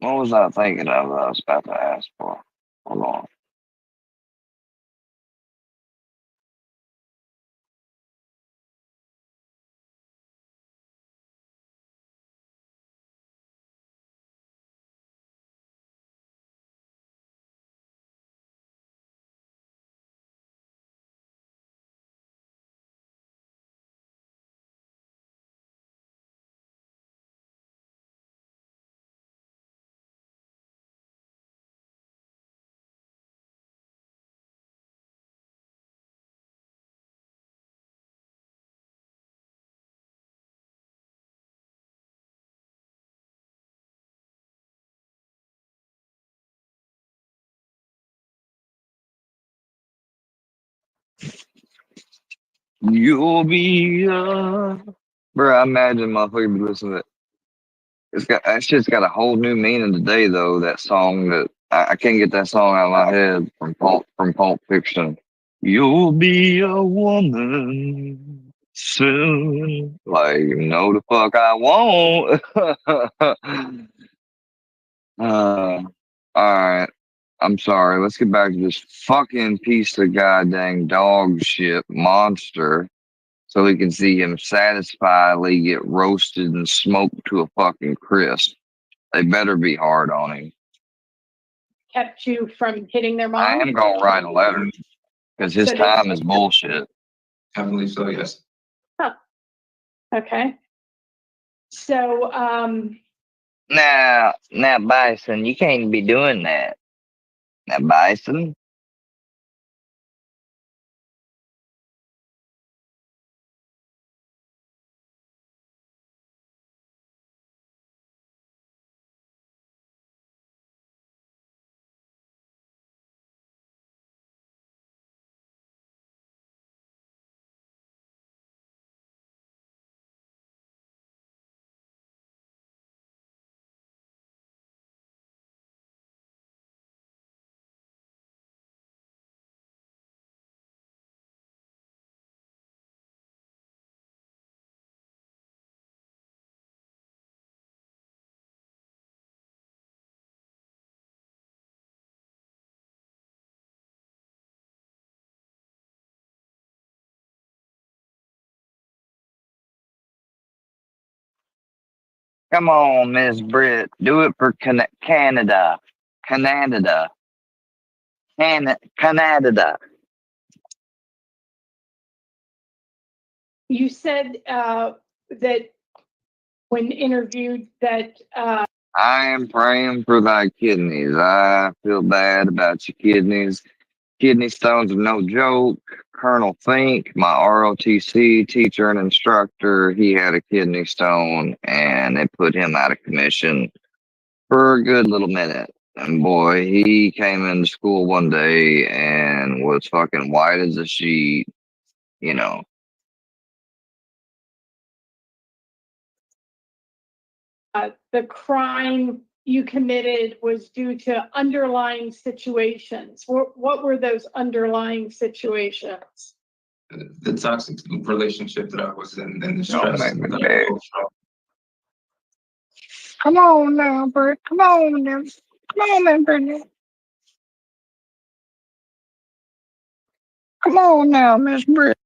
What was I thinking of that I was about to ask for? Hold on. You'll be bro. I imagine motherfucker be listening to it. It's got that shit's got a whole new meaning today though. That song that I can't get that song out of my head from Pulp Fiction. You'll be a woman soon. Like no the fuck I won't. All right. I'm sorry. Let's get back to this fucking piece of goddamn dog shit monster. So we can see him satisfiedly get roasted and smoked to a fucking crisp. They better be hard on him. Kept you from hitting their mom? I am gonna write a letter because his So time is bullshit. I believe so, yes. Huh. Okay. So, Now, Bison, you can't be doing that. Now, Bison. Come on, Miss Britt. Do it for Canada. Canada. Canada. you said that when interviewed that I am praying for thy kidneys. I feel bad about your kidneys. Kidney stones are no joke. Colonel Fink, my ROTC teacher and instructor, he had a kidney stone and it put him out of commission for a good little minute. And boy, he came into school one day and was fucking white as a sheet, you know. the crime you committed was due to underlying situations. What were those underlying situations? The toxic relationship that I was in and the Don't stress make me that I beg. go through. Come on now, Britt. Come on now. Come on now, Brittany. Come on now, Miss Britt.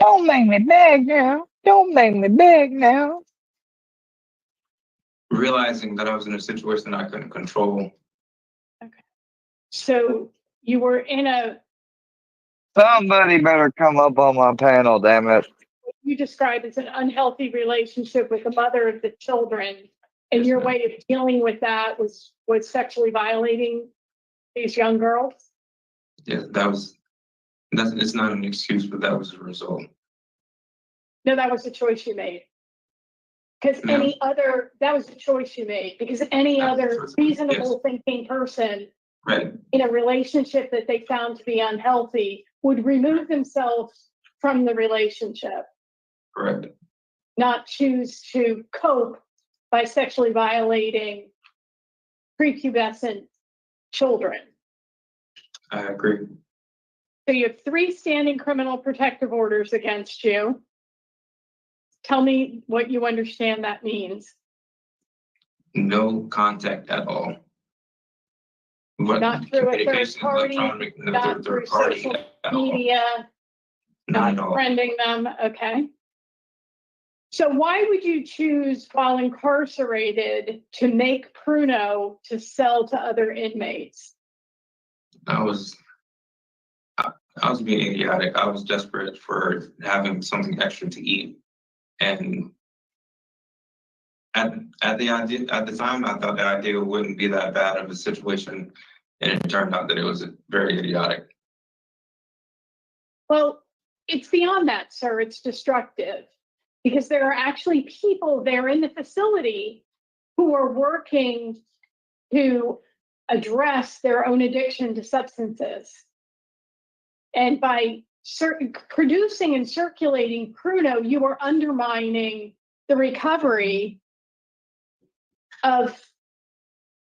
Don't make me beg now. Don't make me beg now. Realizing that I was in a situation I couldn't control. So you were in a, Somebody better come up on my panel, damn it. what you describe as an unhealthy relationship with the mother of the children. And your way of dealing with that was sexually violating these young girls? Yeah, it's not an excuse, but that was the result. No, that was the choice you made. Because that was the choice you made. Because any other reasonable thinking person in a relationship that they found to be unhealthy would remove themselves from the relationship. Correct. Not choose to cope by sexually violating prepubescent children. I agree. So you have 3 standing criminal protective orders against you. Tell me what you understand that means. No contact at all. But Not through a third party, not through social media, not friending them. Okay. So why would you choose, while incarcerated, to make Pruno to sell to other inmates? I was being idiotic. I was desperate for having something extra to eat. And at the time, I thought the idea wouldn't be that bad of a situation. And it turned out that it was very idiotic. Well, it's beyond that, sir. It's destructive. Because there are actually people there in the facility who are working to address their own addiction to substances. And by producing and circulating Pruno, you are undermining the recovery of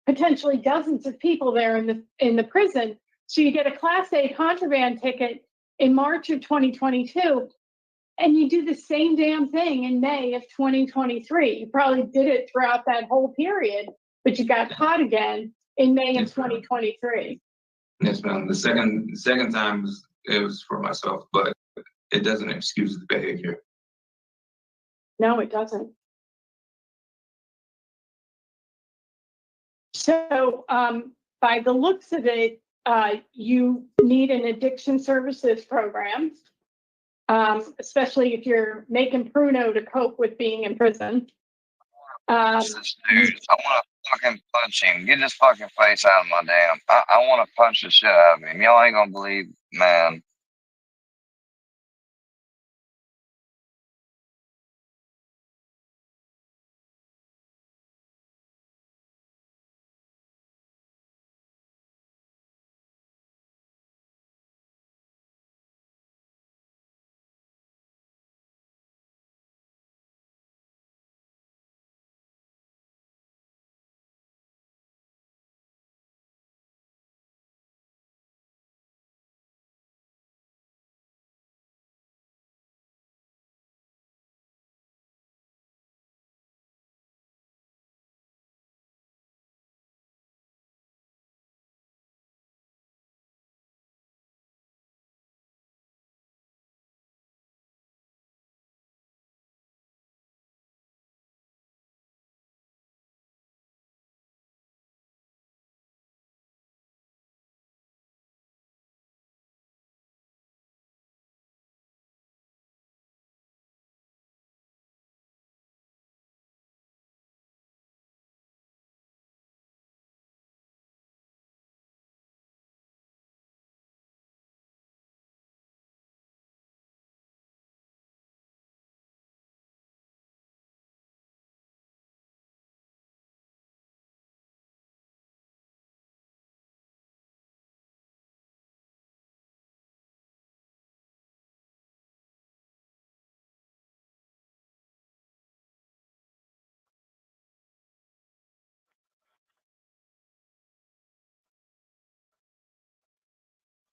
potentially dozens of people there in the prison. So you get a Class A contraband ticket in March of 2022, and you do the same damn thing in May of 2023. You probably did it throughout that whole period, but you got caught again in May of 2023. Yes, ma'am. The second time it was for myself, but it doesn't excuse the behavior. No, it doesn't. So by the looks of it, you need an addiction services program, especially if you're making Pruno to cope with being in prison. Dude, I want to fucking punch him. Get his fucking face out of my damn. I want to punch the shit out of him. Y'all ain't gonna believe, man.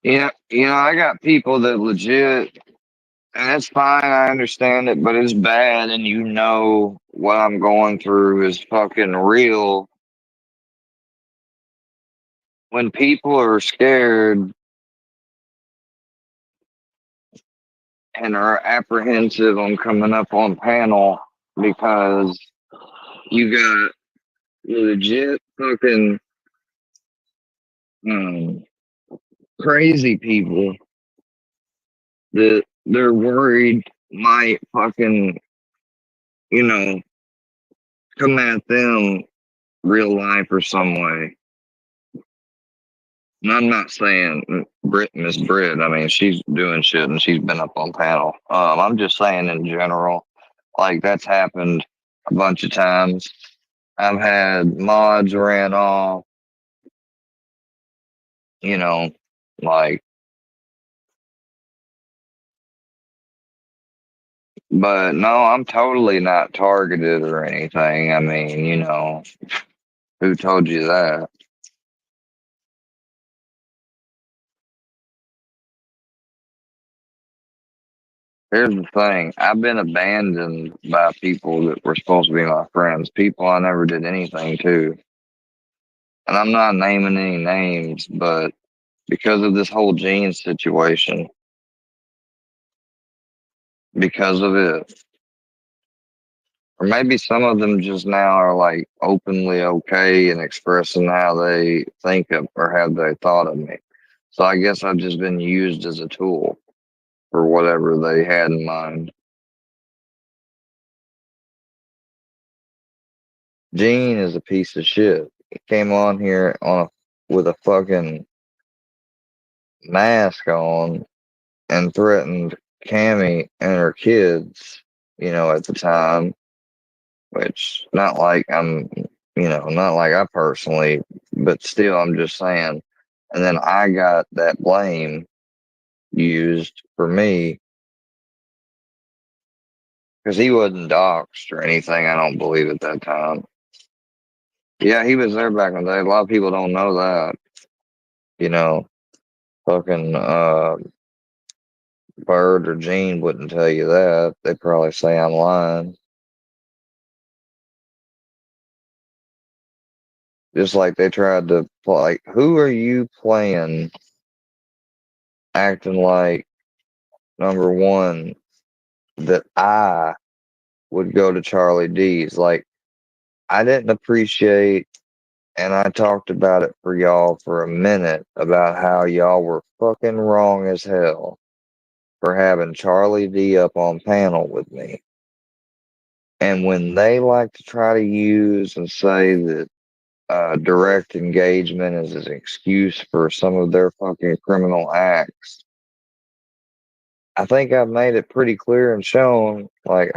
Yeah, I got people that legit, and it's fine. I understand it, but it's bad, and what I'm going through is fucking real. When people are scared, and are apprehensive on coming up on panel because you got legit fucking crazy people that they're worried might fucking, come at them real life or some way. And I'm not saying Miss Britt, I mean, she's doing shit and she's been up on panel. I'm just saying in general, like that's happened a bunch of times. I've had mods ran off, like, but no, I'm totally not targeted or anything. I mean, who told you that? Here's the thing. I've been abandoned by people that were supposed to be my friends, people I never did anything to. And I'm not naming any names, but because of this whole Gene situation, because of it, or maybe some of them just now are like openly okay and expressing how they think of or have they thought of me. So I guess I've just been used as a tool for whatever they had in mind. Gene is a piece of shit. He came on here with a fucking mask on and threatened Cammy and her kids, at the time, which not like not like I personally, but still I'm just saying. And then I got that blame used for me because he wasn't doxxed or anything, I don't believe at that time. Yeah, he was there back in the day. A lot of people don't know that. Fucking Bird or Gene wouldn't tell you that. They'd probably say I'm lying. Just like they tried to like, who are you playing acting like number one that I would go to Charlie D's? Like, I didn't appreciate, and I talked about it for y'all for a minute about how y'all were fucking wrong as hell for having Charlie D up on panel with me. And when they like to try to use and say that direct engagement is an excuse for some of their fucking criminal acts, I think I've made it pretty clear and shown, like,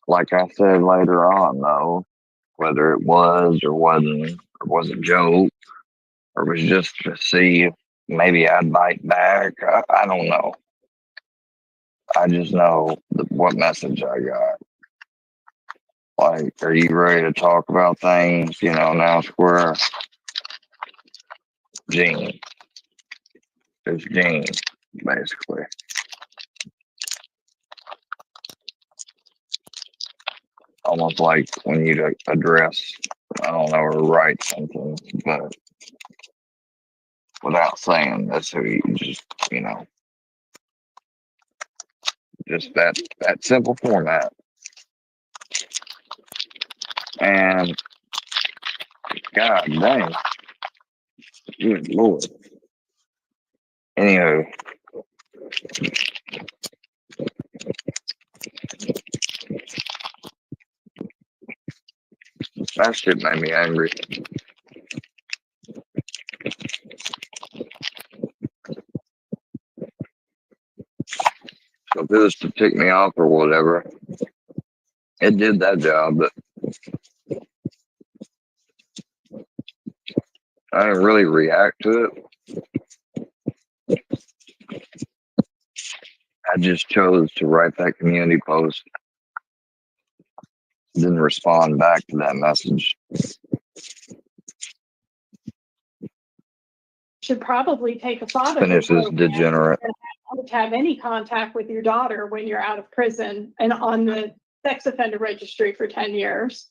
like I said later on, though, whether it was or wasn't, or was a joke, or was just to see if maybe I'd bite back, I don't know. I just know what message I got. Like, are you ready to talk about things, now square? Gene. It's Gene, basically. Almost like when you address, I don't know, or write something, but without saying that's who you just, Just that simple format. And God dang. Good Lord. Anywho. That shit made me angry. So if it was to tick me off or whatever, it did that job, but I didn't really react to it. I just chose to write that community post, then respond back to that message. Should probably take a father Finish this degenerate. to have any contact with your daughter when you're out of prison and on the sex offender registry for 10 years.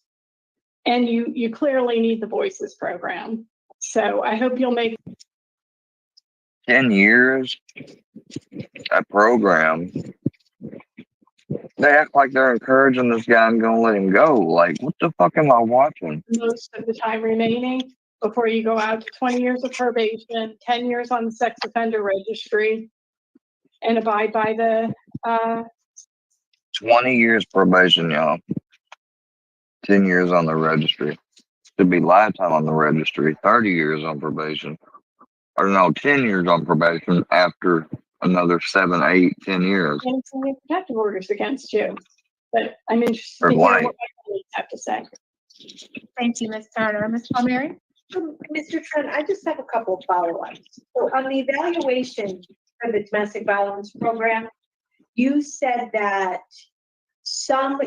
And you clearly need the Voices program. So I hope you'll make 10 years, that program. They act like they're encouraging this guy and gonna let him go. Like, what the fuck am I watching? most of the time remaining before you go out to 20 years of probation, 10 years on the sex offender registry, and abide by the 20 years probation, y'all. 10 years on the registry. Should be lifetime on the registry. 30 years on probation. Or no, 10 years on probation after another 7, 8, 10 years. and some protective orders against you. But I'm interested Or to hear life. what my colleagues have to say. Thank you, Ms. Turner. Ms. Palmieri? Mr. Trent, I just have a couple of follow-ups. So on the evaluation for the domestic violence program, you said that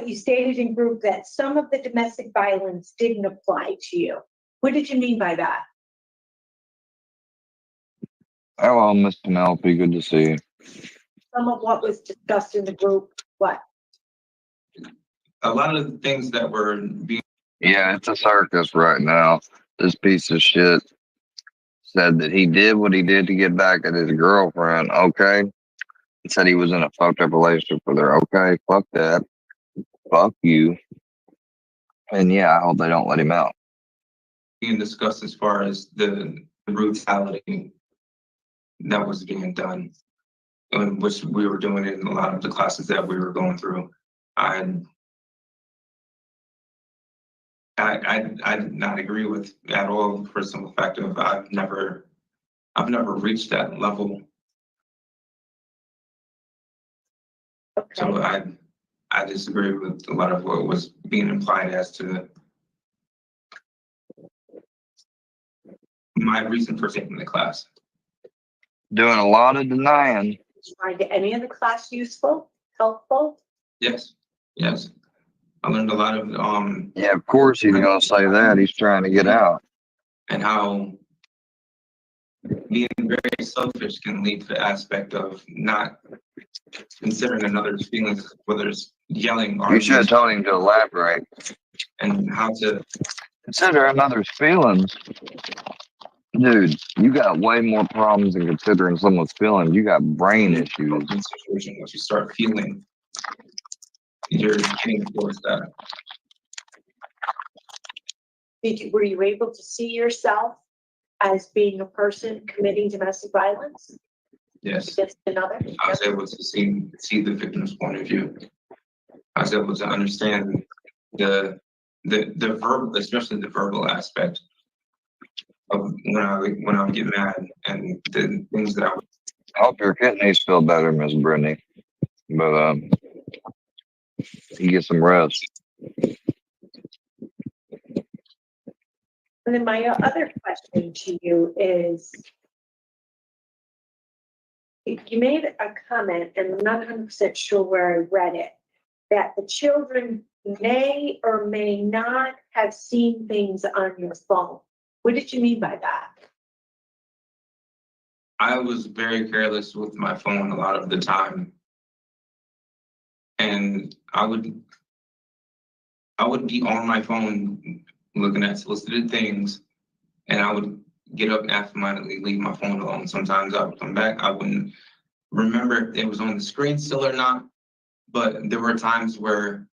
you stated in group that some of the domestic violence didn't apply to you. What did you mean by that? Hello, Miss Penelope. Good to see you. Some of what was discussed in the group, what? A lot of the things that were being. Yeah, it's a circus right now. This piece of shit said that he did what he did to get back at his girlfriend, okay? He said he was in a fucked up relationship with her, okay? Fuck that. Fuck you. And yeah, I hope they don't let him out. Being discussed as far as the brutality that was being done, which we were doing in a lot of the classes that we were going through. I did not agree with at all for the simple fact of I've never reached that level. Okay. So I disagree with a lot of what was being implied as to my reason for taking the class. Doing a lot of denying. Did you find any of the class useful, helpful? Yes. I learned a lot of Yeah, of course he's gonna say that. He's trying to get out. and how being very selfish can lead to the aspect of not considering another's feelings, whether it's yelling or You should have told him to elaborate. and how to Consider another's feelings. Dude, you got way more problems than considering someone's feelings. You got brain issues. situation once you start feeling you're getting towards that. Were you able to see yourself as being a person committing domestic violence Yes. against another? I was able to see the victim's point of view. I was able to understand the verbal, especially the verbal aspect of when I would get mad and the things that I would. I hope your kidneys feel better, Miss Brittany. But you get some rest. And then my other question to you is, you made a comment, and I'm not 100% sure where I read it, that the children may or may not have seen things on your phone. What did you mean by that? I was very careless with my phone a lot of the time. And I would be on my phone looking at solicited things, and I would get up and absentmindedly leave my phone alone. Sometimes I would come back, I wouldn't remember if it was on the screen still or not. But there were times where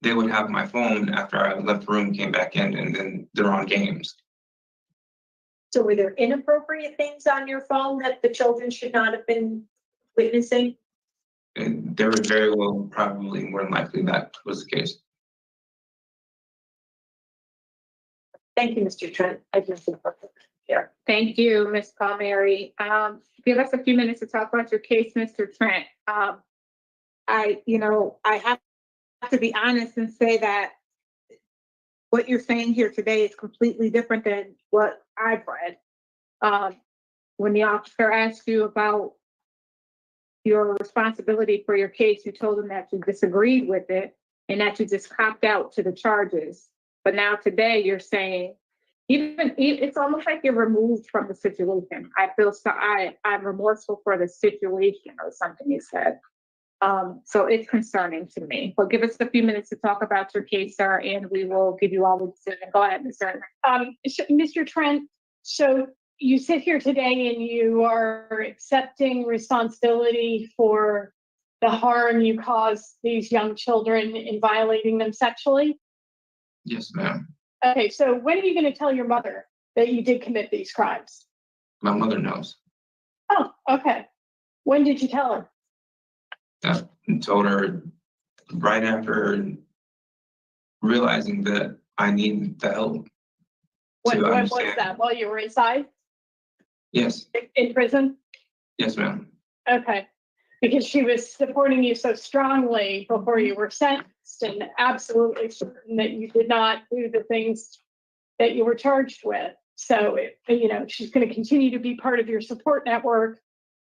they would have my phone after I left the room, came back in, and then they're on games. So were there inappropriate things on your phone that the children should not have been witnessing? And there was very well, probably more than likely that was the case. Thank you, Mr. Trent. I just here. Thank you, Ms. Palmieri. Give us a few minutes to talk about your case, Mr. Trent. I have to be honest and say that what you're saying here today is completely different than what I've read. When the officer asked you about your responsibility for your case, you told him that you disagreed with it and that you just copped out to the charges. But now today you're saying, even it's almost like you're removed from the situation. I feel so I'm remorseful for the situation or something you said. So it's concerning to me. But give us a few minutes to talk about your case, sir, and we will give you all the decision. Go ahead, Mr. Mr. Trent, so you sit here today and you are accepting responsibility for the harm you caused these young children in violating them sexually? Yes, ma'am. Okay, so when are you going to tell your mother that you did commit these crimes? My mother knows. Oh, okay. When did you tell her? I told her right after realizing that I needed the help. What was that? While you were inside? Yes. In prison? Yes, ma'am. Okay. Because she was supporting you so strongly before you were sentenced and absolutely certain that you did not do the things that you were charged with. So, she's going to continue to be part of your support network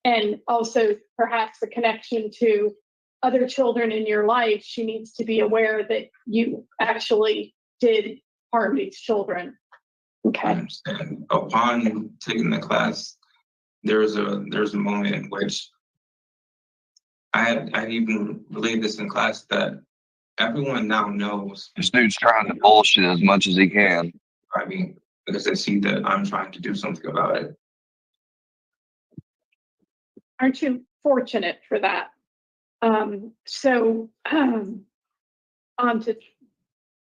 and also perhaps the connection to other children in your life. She needs to be aware that you actually did harm these children. Okay. I understand. Upon taking the class, there's a moment in which I even relayed this in class that everyone now knows. This dude's trying to bullshit as much as he can. I mean, because they see that I'm trying to do something about it. Aren't you fortunate for that? On to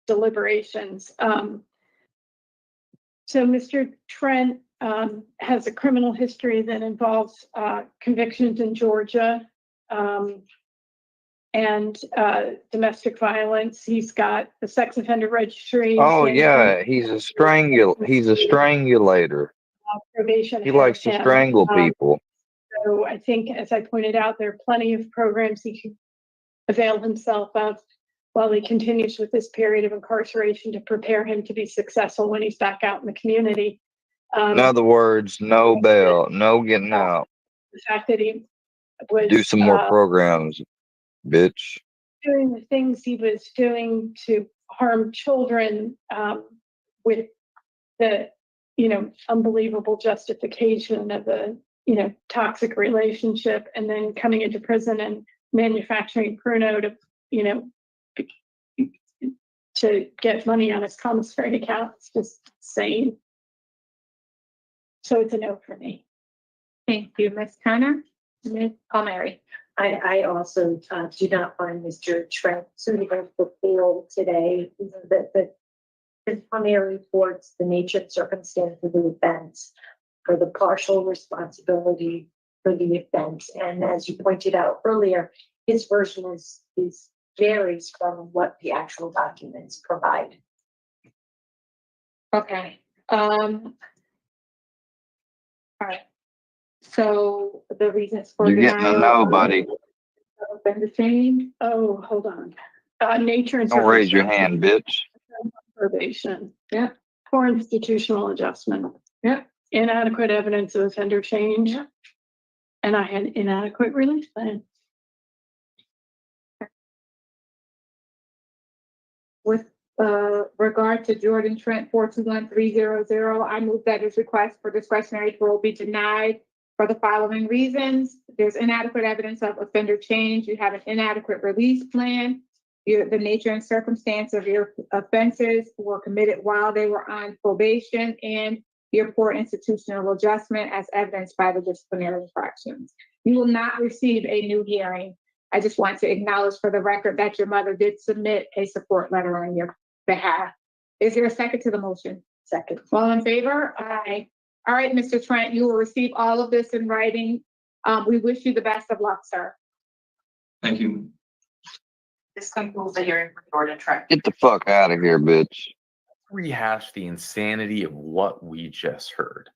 deliberations. So Mr. Trent has a criminal history that involves convictions in Georgia and domestic violence. He's got the sex offender registration. Oh yeah, he's a strangulator. Probation. He likes to strangle people. So I think, as I pointed out, there are plenty of programs he can avail himself of while he continues with this period of incarceration to prepare him to be successful when he's back out in the community. In other words, no bail, no getting out. The fact that he was Do some more programs, bitch. doing the things he was doing to harm children with the, unbelievable justification of a, toxic relationship, and then coming into prison and manufacturing Pruno to get money on his commissary account. It's just insane. So it's a no for me. Thank you, Ms. Turner. Ms. Palmieri. I also do not find Mr. Trent suitable for bail today. The Palmieri reports the nature and circumstance of the offense for the partial responsibility for the offense. And as you pointed out earlier, his version is varies from what the actual documents provide. Okay. All right. So the reasons for You're getting to know, buddy. Offender change. Oh, hold on. Nature and Don't raise your hand, bitch. Probation. Yeah. Poor institutional adjustment. Yeah. Inadequate evidence of offender change. Yeah. And I had inadequate release plan. With regard to Jordan Trent 421300, I move that his request for discretionary parole be denied for the following reasons. There's inadequate evidence of offender change. You have an inadequate release plan. The nature and circumstance of your offenses were committed while they were on probation, and your poor institutional adjustment as evidenced by the disciplinary infractions. You will not receive a new hearing. I just want to acknowledge for the record that your mother did submit a support letter on your behalf. Is there a second to the motion? Second. All in favor? Aye. All right, Mr. Trent, you will receive all of this in writing. We wish you the best of luck, sir. Thank you. This concludes the hearing for Jordan Trent. Get the fuck out of here, bitch. Rehash the insanity of what we just heard.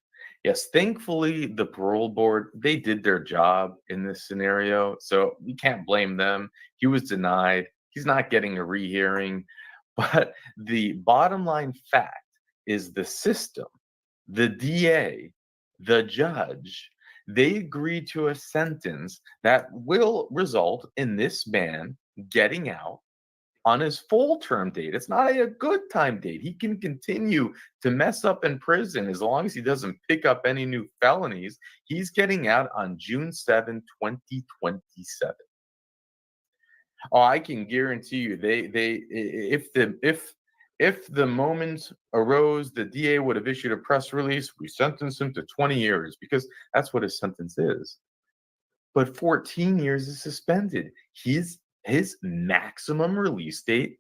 Yes, thankfully, the parole board, they did their job in this scenario, so we can't blame them. He was denied. He's not getting a rehearing. But the bottom line fact is the system, the DA, the judge, they agreed to a sentence that will result in this man getting out on his full term date. It's not a good time date. He can continue to mess up in prison as long as he doesn't pick up any new felonies. He's getting out on June 7, 2027. Oh, I can guarantee you if the moment arose, the DA would have issued a press release. We sentenced him to 20 years because that's what his sentence is. But 14 years is suspended. His maximum release date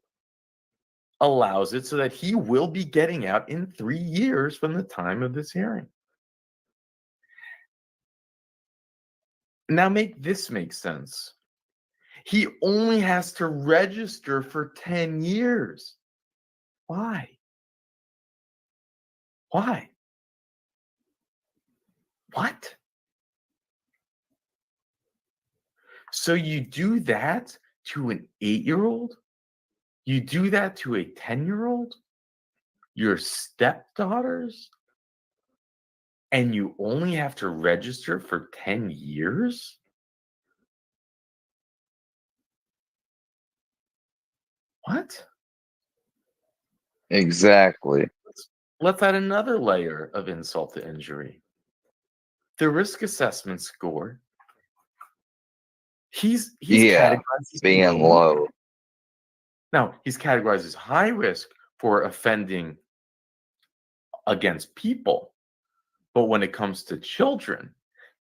allows it so that he will be getting out in 3 years from the time of this hearing. Now make this make sense. He only has to register for 10 years. Why? Why? What? So you do that to an 8-year-old? You do that to a 10-year-old? Your stepdaughters? And you only have to register for 10 years? What? Exactly. Let's add another layer of insult to injury. The risk assessment score. He's categorized as being low. Now, he's categorized as high risk for offending against people. But when it comes to children,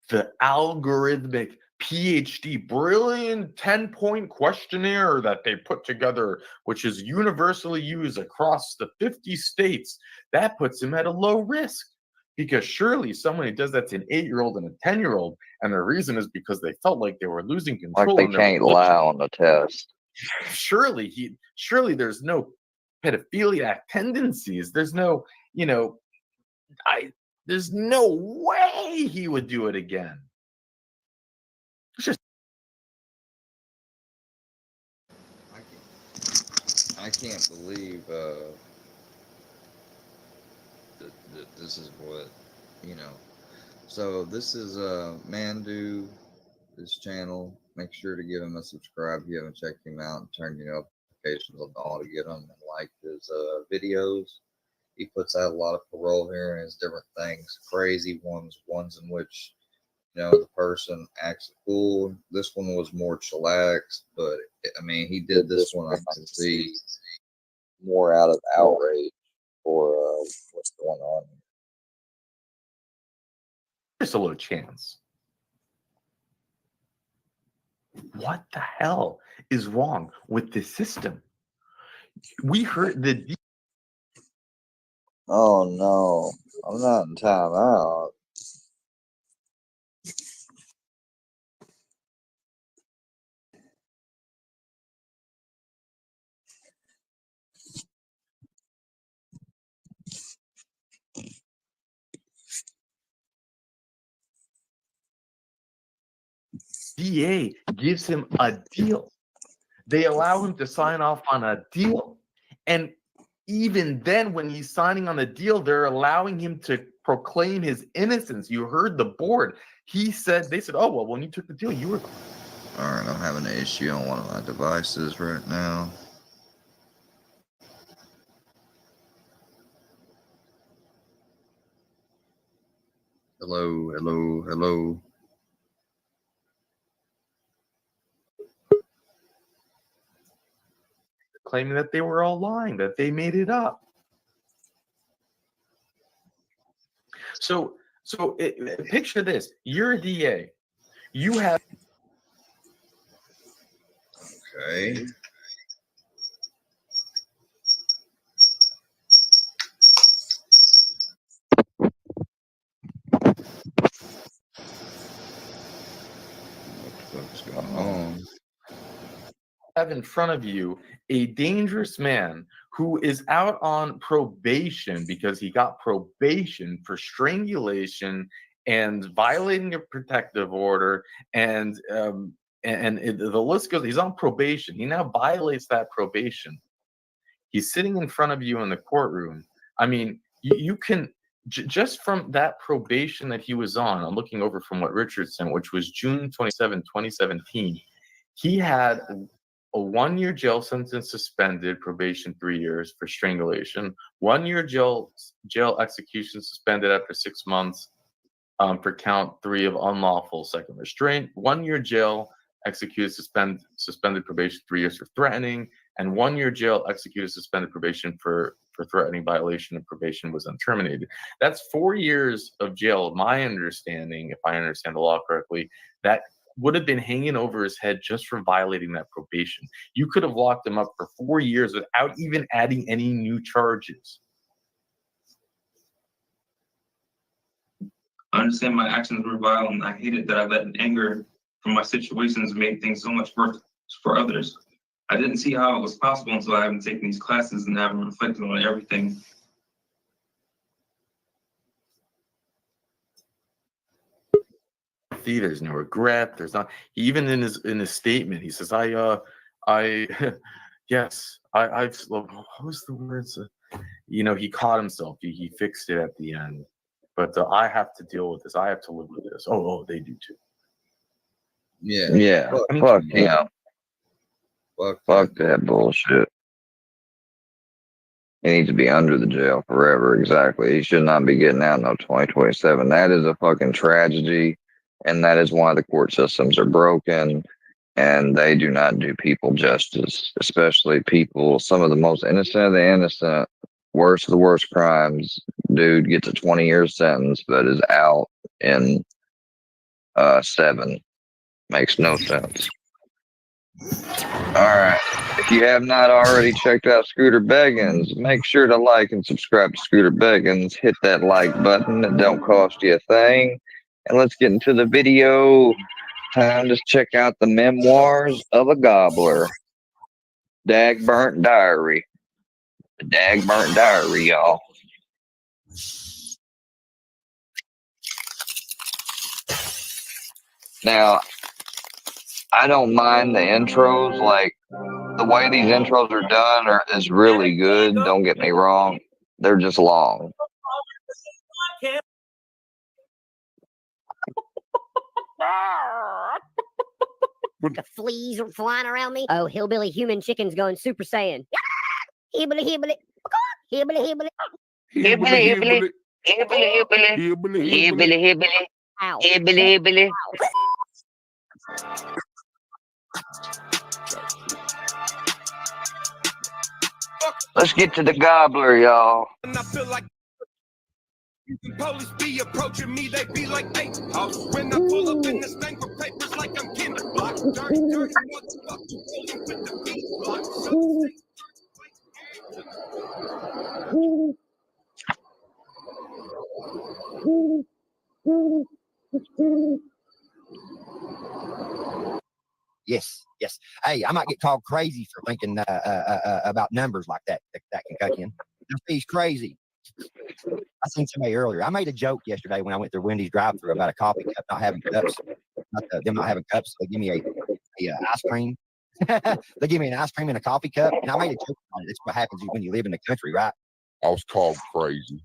the algorithmic PhD, brilliant 10-point questionnaire that they put together, which is universally used across the 50 states, that puts him at a low risk. Because surely someone who does that to an 8-year-old and a 10-year-old, and the reason is because they felt like they were losing control. Like they can't lie on the test. Surely there's no pedophiliac tendencies. There's no, there's no way he would do it again. It's just I can't believe that this is what, So this is Mandu, this channel. Make sure to give him a subscribe if you haven't checked him out, and turn your notifications on all to get them, and like his videos. He puts out a lot of parole hearings, different things, crazy ones in which the person acts a fool. This one was more chillaxed, but he did this one, I can see, more out of outrage for what's going on. just a little chance. What the hell is wrong with this system? We heard the. Oh no, I'm not in timeout. DA gives him a deal. They allow him to sign off on a deal. And even then, when he's signing on the deal, they're allowing him to proclaim his innocence. You heard the board. They said, oh, well, when you took the deal, you were. All right, I'm having an issue on one of my devices right now. Hello. Claiming that they were all lying, that they made it up. So picture this. You're a DA. You have Okay. What's going on? Have in front of you a dangerous man who is out on probation because he got probation for strangulation and violating a protective order, and the list goes. He's on probation. He now violates that probation. He's sitting in front of you in the courtroom. I mean, you can just from that probation that he was on. I'm looking over from what Richard sent, which was June 27, 2017. He had a 1-year jail sentence, suspended, probation 3 years for strangulation, 1 year jail execution, suspended after 6 months for count 3 of unlawful second restraint, 1 year jail executed, suspended probation 3 years for threatening, and 1 year jail executed, suspended probation for threatening violation of probation was then terminated. That's 4 years of jail, my understanding, if I understand the law correctly, that would have been hanging over his head just for violating that probation. You could have locked him up for 4 years without even adding any new charges. I understand my actions were vile, and I hated that I let anger from my situations make things so much worse for others. I didn't see how it was possible until I haven't taken these classes and haven't reflected on everything. There's no regret. There's not. Even in his statement, he says, yes, I've. What was the words? He caught himself. He fixed it at the end. But I have to deal with this. I have to live with this. Oh, they do too. Yeah. Fuck him. Fuck that bullshit. He needs to be under the jail forever. Exactly. He should not be getting out until 2027. That is a fucking tragedy. And that is why the court systems are broken. And they do not do people justice, especially people, some of the most innocent of the innocent, worst of the worst crimes. Dude gets a 20-year sentence, but is out in 7. Makes no sense. All right. If you have not already checked out Scooter Beggins, make sure to like and subscribe to Scooter Beggins. Hit that like button. It don't cost you a thing. And let's get into the video. Time to check out the memoirs of a gobbler. Dagburnt Diary. The Dagburnt Diary, y'all. Now, I don't mind the intros. Like, the way these intros are done is really good. Don't get me wrong. They're just long. The fleas are flying around me. Oh, hillbilly human chicken's going Super Saiyan. Hibbly, hibbly, hibbly, hibbly. Hibbly, hibbly. Hibbly, hibbly. Hibbly, hibbly. Ow. Hibbly, hibbly. Let's get to the gobbler, y'all. And I feel like police be approaching me, they be like, hey, when I pull up in this thing for papers like I'm Kinder Block. Dirty, motherfucker, rolling with the beat block. Yes. Hey, I might get called crazy for thinking about numbers like that. That Kentuckian. He's crazy. I seen somebody earlier. I made a joke yesterday when I went through Wendy's drive-through about a coffee cup not having cups. Them not having cups. They give me a ice cream. They give me an ice cream in a coffee cup, and I made a joke about it. That's what happens when you live in the country, right? I was called crazy.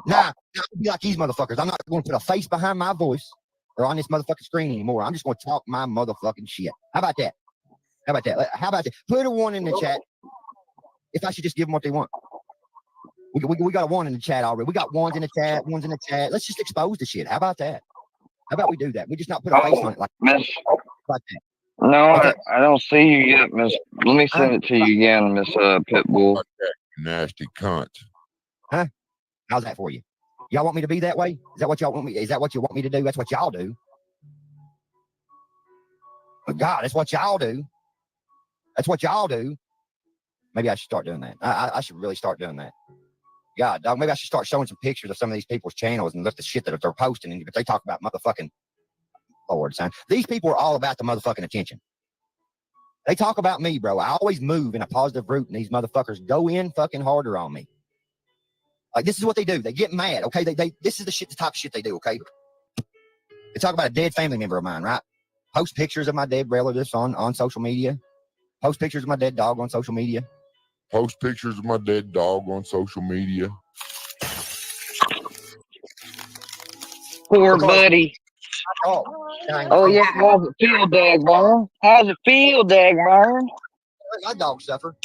Nah, be like these motherfuckers. I'm not going to put a face behind my voice or on this motherfucking screen anymore. I'm just going to talk my motherfucking shit. How about that? How about that? Put a 1 in the chat if I should just give them what they want. We got a 1 in the chat already. We got 1s in the chat, 1s in the chat. Let's just expose the shit. How about that? How about we do that? We just not put a face on it like Miss. Like that. No, okay. I don't see you yet, Miss. Let me send it to you again, Miss Pitbull. Nasty cunt. Huh? How's that for you? Y'all want me to be that way? Is that what y'all want me? Is that what you want me to do? That's what y'all do. But God, that's what y'all do. That's what y'all do. Maybe I should start doing that. I should really start doing that. God, dog, maybe I should start showing some pictures of some of these people's channels and look at the shit that they're posting. But they talk about motherfucking Lord, son. These people are all about the motherfucking attention. They talk about me, bro. I always move in a positive route, and these motherfuckers go in fucking harder on me. Like, this is what they do. They get mad, okay? This is the type of shit they do, okay? They talk about a dead family member of mine, right? Post pictures of my dead relatives on social media. Post pictures of my dead dog on social media. Post pictures of my dead dog on social media. Poor buddy. Oh yeah, how's it feel, Dagmar? How's it feel, Dagmar? My dogs suffer.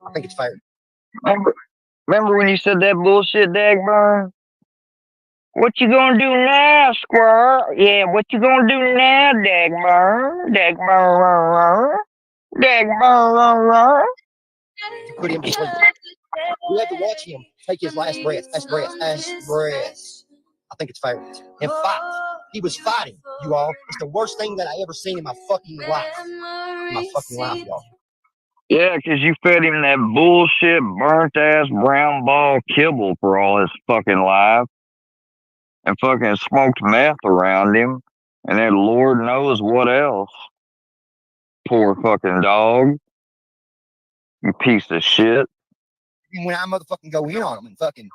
I think it's fair. Remember when you said that bullshit, Dagmar? What you gonna do now, Squirrel? Yeah, what you gonna do now, Dagmar? Dagmar, Dagmar. Put him to sleep. You have to watch him take his last breath. Last breath. I think it's fair. And fight. He was fighting, you all. It's the worst thing that I ever seen in my fucking life. Y'all. Yeah, 'cause you fed him that bullshit, burnt-ass brown ball kibble for all his fucking life. And fucking smoked meth around him. And then Lord knows what else. Poor fucking dog. You piece of shit. When I motherfucking go in on them and fucking,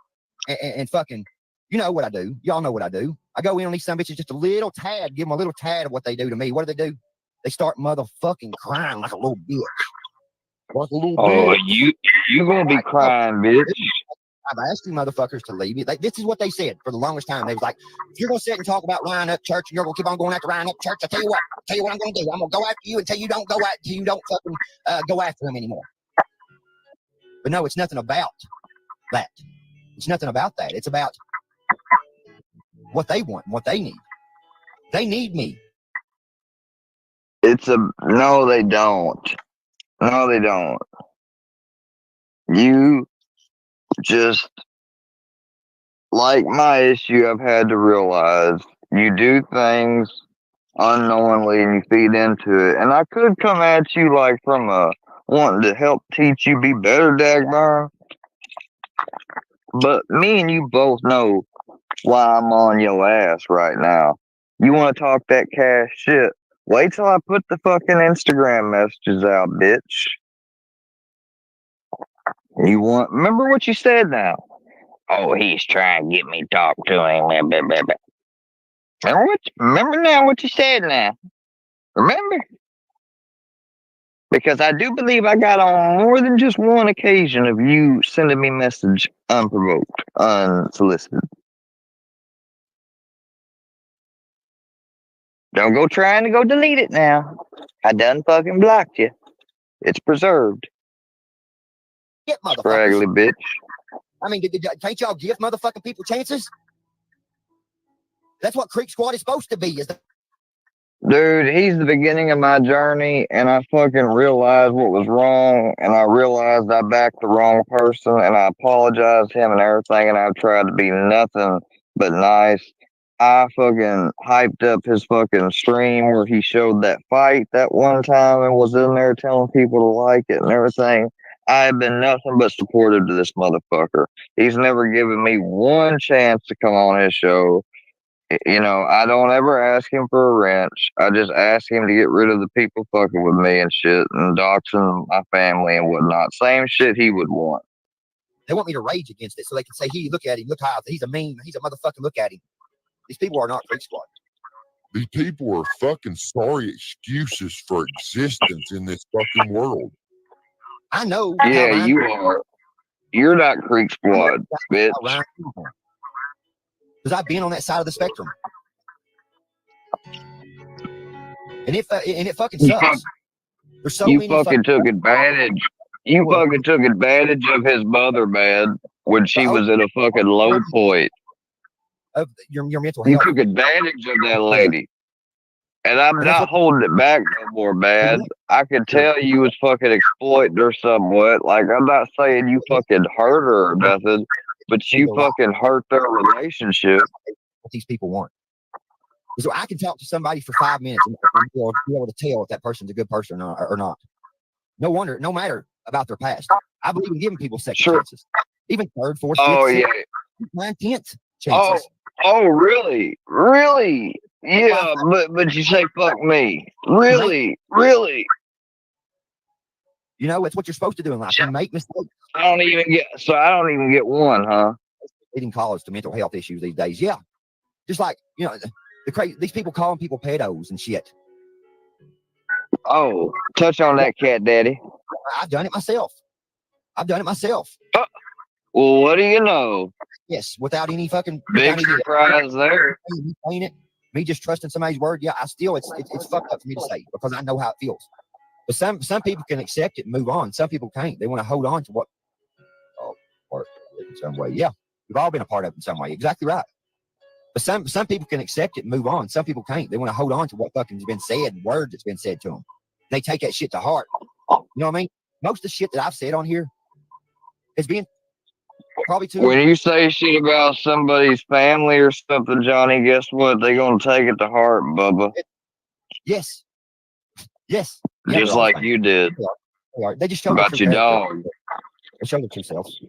and fucking, you know what I do. Y'all know what I do. I go in on these some bitches just a little tad, give them a little tad of what they do to me. What do? They start motherfucking crying like a little bitch. Like a little bitch. bitch. You gonna be crying, bitch. I've asked you motherfuckers to leave me. Like, this is what they said for the longest time. They was like, if you're gonna sit and talk about Ryan Up Church and you're gonna keep on going after Ryan Up Church, I'll tell you what I'm gonna do. I'm gonna go after you until you don't fucking go after him anymore. But no, it's nothing about that. It's nothing about that. It's about what they want, what they need. They need me. No, they don't. No, they don't. You just, like my issue, I've had to realize you do things unknowingly and you feed into it. And I could come at you like from wanting to help teach you be better, Dagmar. But me and you both know why I'm on your ass right now. You want to talk that cash shit? Wait till I put the fucking Instagram messages out, bitch. Remember what you said now? Oh, he's trying to get me to talk to him. Remember now what you said now? Remember? Because I do believe I got on more than just one occasion of you sending me message unprovoked, unsolicited. Don't go trying to go delete it now. I done fucking blocked you. It's preserved. Get motherfuckers. Scraggly bitch. I mean, can't y'all give motherfucking people chances? That's what Creek Squad is supposed to be. Dude, he's the beginning of my journey, and I fucking realized what was wrong, and I realized I backed the wrong person, and I apologized to him and everything, and I've tried to be nothing but nice. I fucking hyped up his fucking stream where he showed that fight that one time and was in there telling people to like it and everything. I have been nothing but supportive to this motherfucker. He's never given me one chance to come on his show. You know, I don't ever ask him for a wrench. I just ask him to get rid of the people fucking with me and shit and doxing my family and whatnot. Same shit he would want. They want me to rage against it so they can say, "He, look at him, look how he's a motherfucking look at him." These people are not Creek Squad. These people are fucking sorry excuses for existence in this fucking world. I know. Yeah, you are. You're not Creek Squad, bitch. Because I've been on that side of the spectrum. And it fucking sucks. There's so many fucking took advantage. You fucking took advantage of his mother, man, when she was at a fucking low point. Of your mental health. You took advantage of that lady. And I'm not holding it back no more, man. I could tell you was fucking exploiting her somewhat. Like, I'm not saying you fucking hurt her or nothing, but you fucking hurt their relationship. What these people want. So I can talk to somebody for 5 minutes and be able to tell if that person's a good person or not. No wonder, no matter about their past. I believe in giving people second chances, even third, fourth, fifth, sixth, ninth, 10th chances. Oh, really? Really? Yeah, but you say fuck me. Really? Really? You know, it's what you're supposed to do in life. You make mistakes. I don't even get one, huh? Leading cause to mental health issues these days. Yeah. Just like, you know, these people calling people pedos and shit. Oh, touch on that, cat daddy. I've done it myself. Well, what do you know? Yes, without any fucking big surprise there. Me just trusting somebody's word. Yeah, it's fucked up for me to say because I know how it feels. But some people can accept it and move on. Some people can't. They want to hold on to what or in some way. Yeah, we've all been a part of it in some way. Exactly right. But some people can accept it and move on. Some people can't. They want to hold on to what fucking has been said and words that's been said to them. They take that shit to heart. You know what I mean? Most of the shit that I've said on here has been probably too. When you say shit about somebody's family or something, Johnny, guess what? They're gonna take it to heart, Bubba. Yes. Just like you did. They just show about your dog. They show their true selves.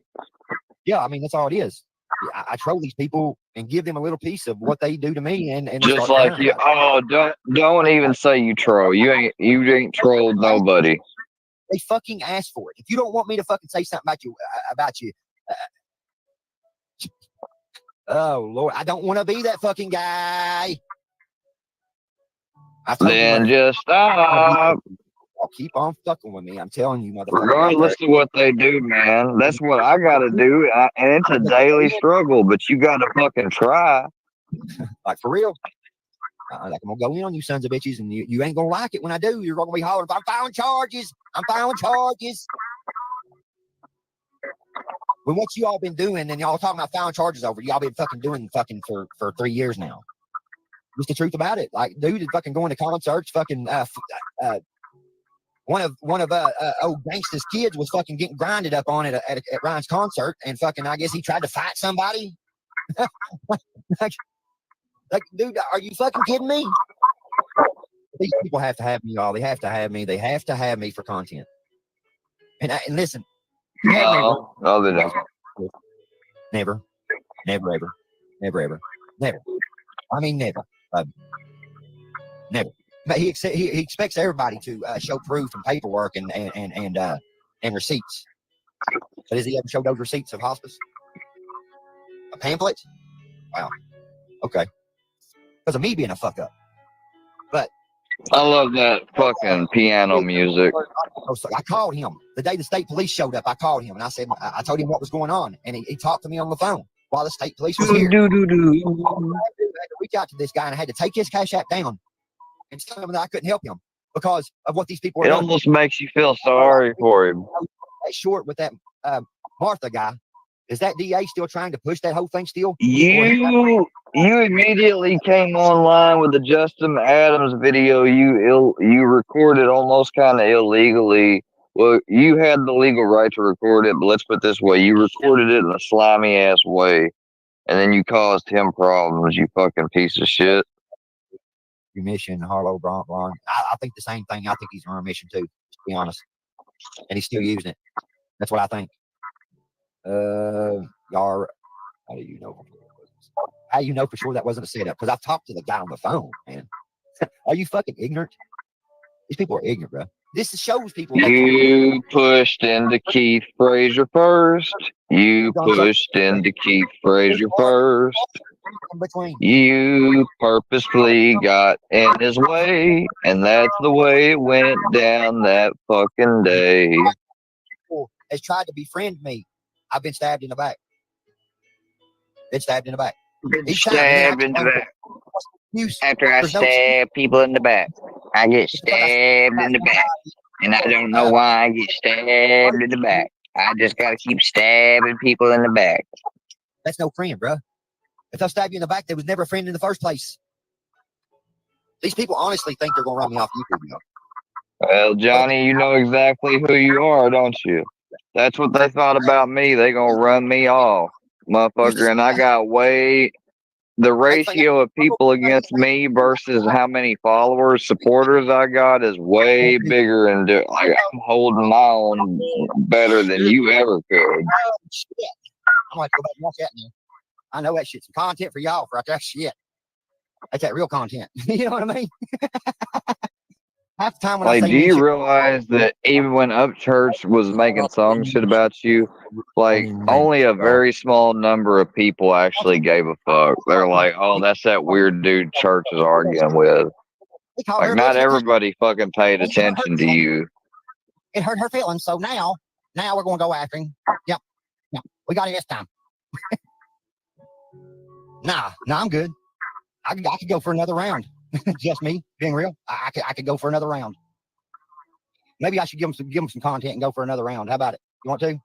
Yeah, I mean that's all it is. I troll these people and give them a little piece of what they do to me, and just like you. Oh, don't even say you troll. You ain't trolled nobody. They fucking asked for it. If you don't want me to fucking say something about you, oh Lord, I don't want to be that fucking guy. Then just stop. I'll keep on fucking with me. I'm telling you, motherfucker. Regardless of what they do, man, that's what I gotta do, and it's a daily struggle. But you gotta fucking try. Like for real. Like I'm gonna go in on you sons of bitches, and you ain't gonna like it when I do. You're gonna be hollering, I'm filing charges. When what you all been doing, and y'all talking about filing charges over, y'all been fucking doing for 3 years now. What's the truth about it? Like, dude is fucking going to concerts, fucking one of old gangsta's kids was fucking getting grinded up on it at Ryan's concert, and fucking I guess he tried to fight somebody. like, dude, are you fucking kidding me? These people have to have me, y'all. They have to have me. They have to have me for content. And listen. No, they don't. Never, ever. I mean, never. Never. But he expects everybody to show proof and paperwork and receipts. But has he ever showed those receipts of hospice? A pamphlet? Wow. Okay. Because of me being a fuck up. But I love that fucking piano music. I called him the day the state police showed up. I called him and I said, I told him what was going on, and he talked to me on the phone while the state police was here. I had to reach out to this guy, and I had to take his Cash App down and tell him that I couldn't help him because of what these people are doing. It almost makes you feel sorry for him. That short with that Martha guy. Is that DA still trying to push that whole thing still? You immediately came online with the Justin Adams video you recorded almost kind of illegally. Well, you had the legal right to record it, but let's put it this way. You recorded it in a slimy ass way, and then you caused him problems, you fucking piece of shit. Remission, Harlow Blonde. I think the same thing. I think he's on remission too, to be honest. And he's still using it. That's what I think. How do you know? How do you know for sure that wasn't a setup? Because I've talked to the guy on the phone, man. Are you fucking ignorant? These people are ignorant, bro. This shows people. You pushed into Keith Frazier first. You pushed into Keith Frazier first. You purposefully got in his way, and that's the way it went down that fucking day. Has tried to befriend me. I've been stabbed in the back. Stabbed in the back. After I stab people in the back, I get stabbed in the back. And I don't know why I get stabbed in the back. I just got to keep stabbing people in the back. That's no friend, bro. If they'll stab you in the back, they was never a friend in the first place. These people honestly think they're going to run me off YouTube. Well, Johnny, you know exactly who you are, don't you? That's what they thought about me. They going to run me off, motherfucker. And I got way the ratio of people against me versus how many followers, supporters I got is way bigger, and like I'm holding my own better than you ever could. Oh, shit. I'm gonna have to go back and watch that now. I know that shit's some content for y'all for that shit. That's that real content. You know what I mean? Half the time when I Like, say do you shit, realize that even when Upchurch was making songs shit about you, like only a very small number of people actually gave a fuck. They're like, oh, that's that weird dude Church is arguing with. Like, not everybody fucking paid attention to you. it hurt her feelings. So now we're gonna go after him. Yep. We got it this time. Nah, I'm good. I could go for another round. Just me being real. I could go for another round. Maybe I should give them some content and go for another round. How about it? You want to?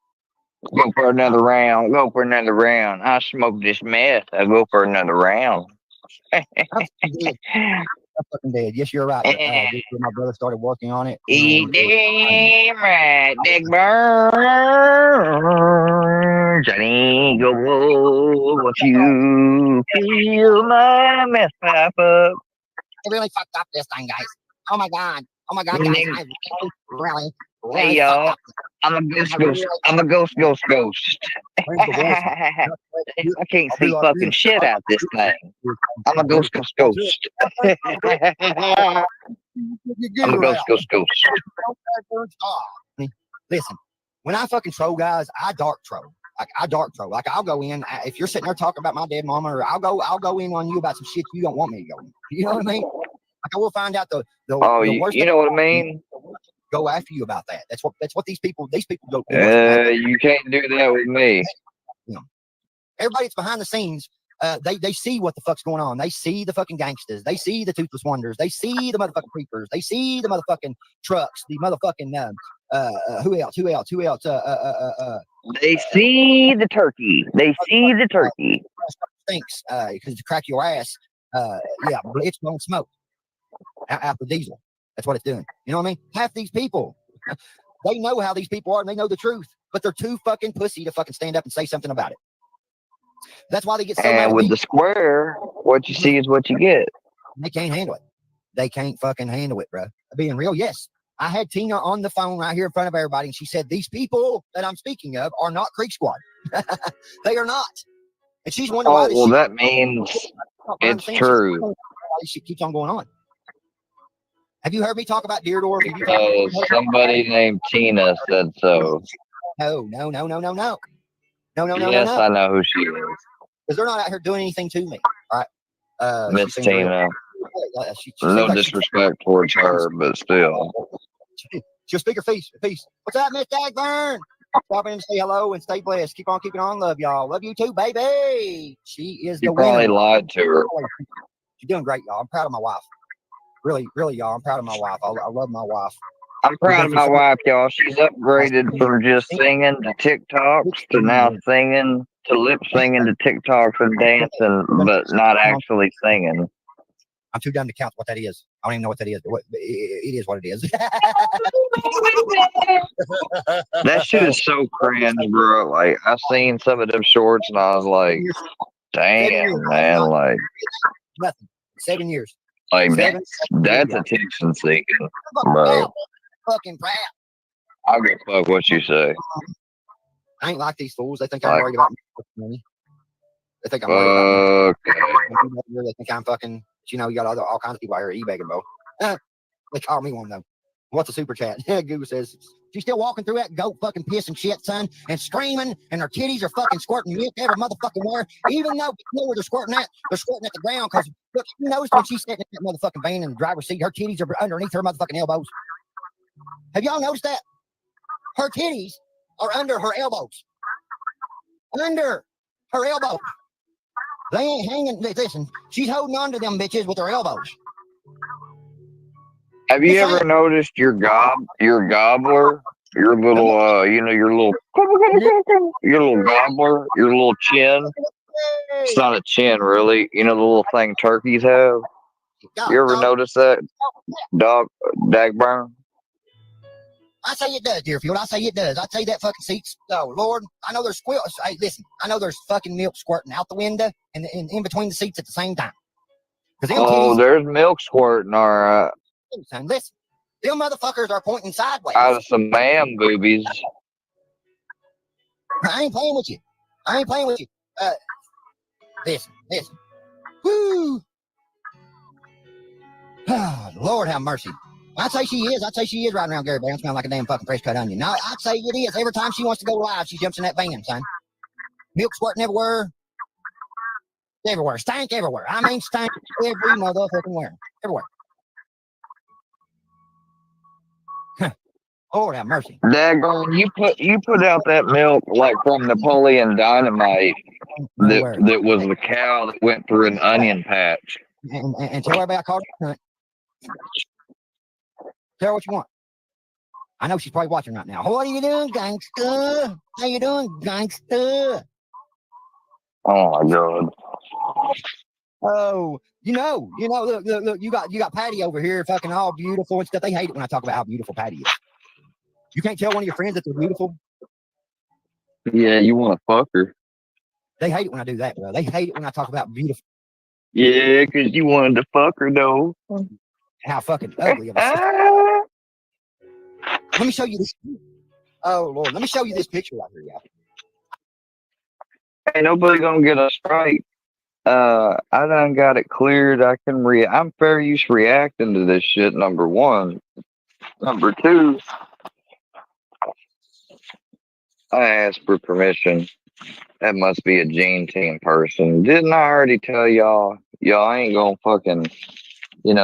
Go for another round. Go for another round. I smoke this meth. I go for another round. I'm fucking dead. Yes, you're right. My brother started working on it. Damn right, Dick Burn. Johnny, go, won't you feel my meth pipe up? I really fucked up this thing, guys. Oh my god, guys, I really Hey y'all, I'm a ghost. I'm a ghost. I can't see fucking shit out this thing. I'm a ghost. I'm a ghost. Listen, when I fucking troll, guys, I dark troll. Like I'll go in if you're sitting there talking about my dead mama, or I'll go in on you about some shit you don't want me to go in. You know what I mean? Like I will find out the worst. You know what I mean? Go after you about that. That's what these people go. You can't do that with me. You know, everybody that's behind the scenes, they see what the fuck's going on. They see the fucking gangsters. They see the toothless wonders. They see the motherfucking creepers. They see the motherfucking trucks. The motherfucking who else? They see the turkey. Stinks because to crack your ass. Yeah, it's gonna smoke after diesel. That's what it's doing. You know what I mean? Half these people, they know how these people are and they know the truth, but they're too fucking pussy to fucking stand up and say something about it. That's why they get so mad. And with the square, what you see is what you get. They can't handle it. They can't fucking handle it, bro. Being real, yes. I had Tina on the phone right here in front of everybody, and she said, these people that I'm speaking of are not Creek Squad. They are not. And she's wondering why this well, shit, that means it's true. This shit keeps on going on. Have you heard me talk about Deerdorf? Somebody named Tina said so. No. Yes, I know who she is. Because they're not out here doing anything to me. All right. Miss Tina. No disrespect towards her, but still. She'll speak her peace. What's up, Miss Dagburn? Stop in and say hello and stay blessed. Keep on keeping on. Love y'all. Love you too, baby. She is the You probably winner. lied to her. She's doing great, y'all. I'm proud of my wife. Really, y'all. I'm proud of my wife. I love my wife. I'm proud of my wife, y'all. She's upgraded from just singing to TikToks to now singing to lip singing to TikToks and dancing, but not actually singing. I'm too dumb to count what that is. I don't even know what that is, but it is what it is. That shit is so cringe, bro. Like, I seen some of them shorts and I was like, damn, man. Like, nothing. 7 years. Like, that's attention seeking, bro. Fucking crap. I'll give a fuck what you say. I ain't like these fools. They think I'm worried about money. They think I'm worried about money. They think I'm fucking, you know, you got all kinds of people out here e-begging, bro. They call me one, though. What's a super chat? Google says, she's still walking through that goat fucking piss and shit, son, and screaming, and her titties are fucking squirting milk every motherfucking where. Even though you know where they're squirting at the ground, because look, you notice when she's sitting in that motherfucking van in the driver's seat, her titties are underneath her motherfucking elbows. Have y'all noticed that? Her titties are under her elbows. Under her elbows. They ain't hanging. Listen, she's holding on to them bitches with her elbows. Have you ever noticed your gobbler, your little, your little gobbler, your little chin? It's not a chin, really. You know the little thing turkeys have? You ever notice that, Dagburn? I say it does, Deerfield. I say it does. I tell you that fucking seats. Oh, Lord. I know there's squirrels. Hey, listen. I know there's fucking milk squirting out the window and in between the seats at the same time. Oh, there's milk squirting, all right. Son, listen. Them motherfuckers are pointing sideways. Out of some man boobies. I ain't playing with you. I ain't playing with you. Listen. Woo. Lord have mercy. I'd say she is. I'd say she is riding around Gary Brown smelling like a damn fucking fresh cut onion. No, I'd say it is. Every time she wants to go live, she jumps in that van, son. Milk squirting everywhere. Everywhere. Stank everywhere. I mean, stank every motherfucking where. Everywhere. Lord have mercy. Daggone, you put out that milk like from Napoleon Dynamite that was the cow that went through an onion patch. And tell everybody I called her a cunt. Tell her what you want. I know she's probably watching right now. What are you doing, gangster? How you doing, gangster? Oh my God. Oh, look, you got Patty over here, fucking all beautiful and stuff. They hate it when I talk about how beautiful Patty is. You can't tell one of your friends that they're beautiful. Yeah, you want to fuck her. They hate it when I do that, bro. They hate it when I talk about beautiful. Yeah, because you wanted to fuck her, though. How fucking ugly of a Let me show you this. Oh, Lord. Let me show you this picture right here, y'all. Ain't nobody gonna get a strike. I done got it cleared. I'm fair use reacting to this shit, number one. Number two, I asked for permission. That must be a Gene Team person. Didn't I already tell y'all? Y'all ain't gonna fucking,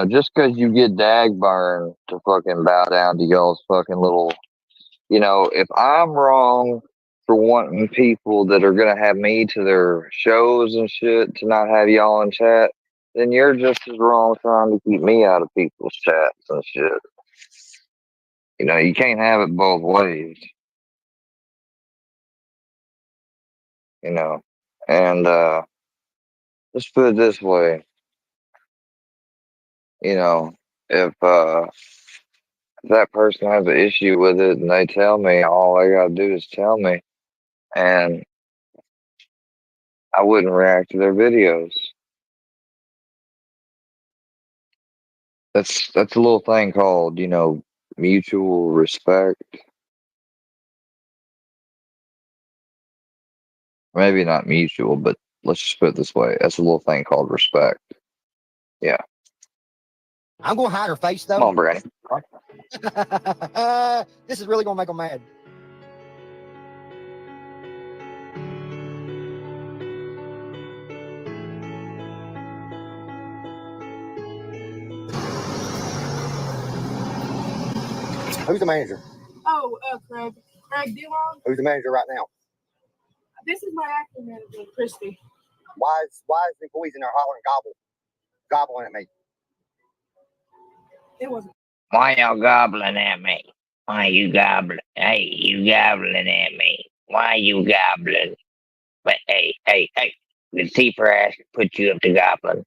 just because you get dag burned to fucking bow down to y'all's fucking little, if I'm wrong for wanting people that are gonna have me to their shows and shit to not have y'all in chat, then you're just as wrong trying to keep me out of people's chats and shit. You can't have it both ways. And let's put it this way. If that person has an issue with it and they tell me, all they gotta do is tell me, and I wouldn't react to their videos. That's a little thing called, mutual respect. Maybe not mutual, but let's just put it this way. That's a little thing called respect. Yeah. I'm gonna hide her face though. Come on, Brady. This is really gonna make them mad. Who's the manager? Oh, Craig. Craig Dillon. Who's the manager right now? This is my acting manager, Christy. Why is the employees in there hollering gobbling at me? It wasn't. Why y'all gobbling at me? Why you gobbling? Hey, you gobbling at me. Why you gobbling? But hey, the keeper asked to put you up to gobbling.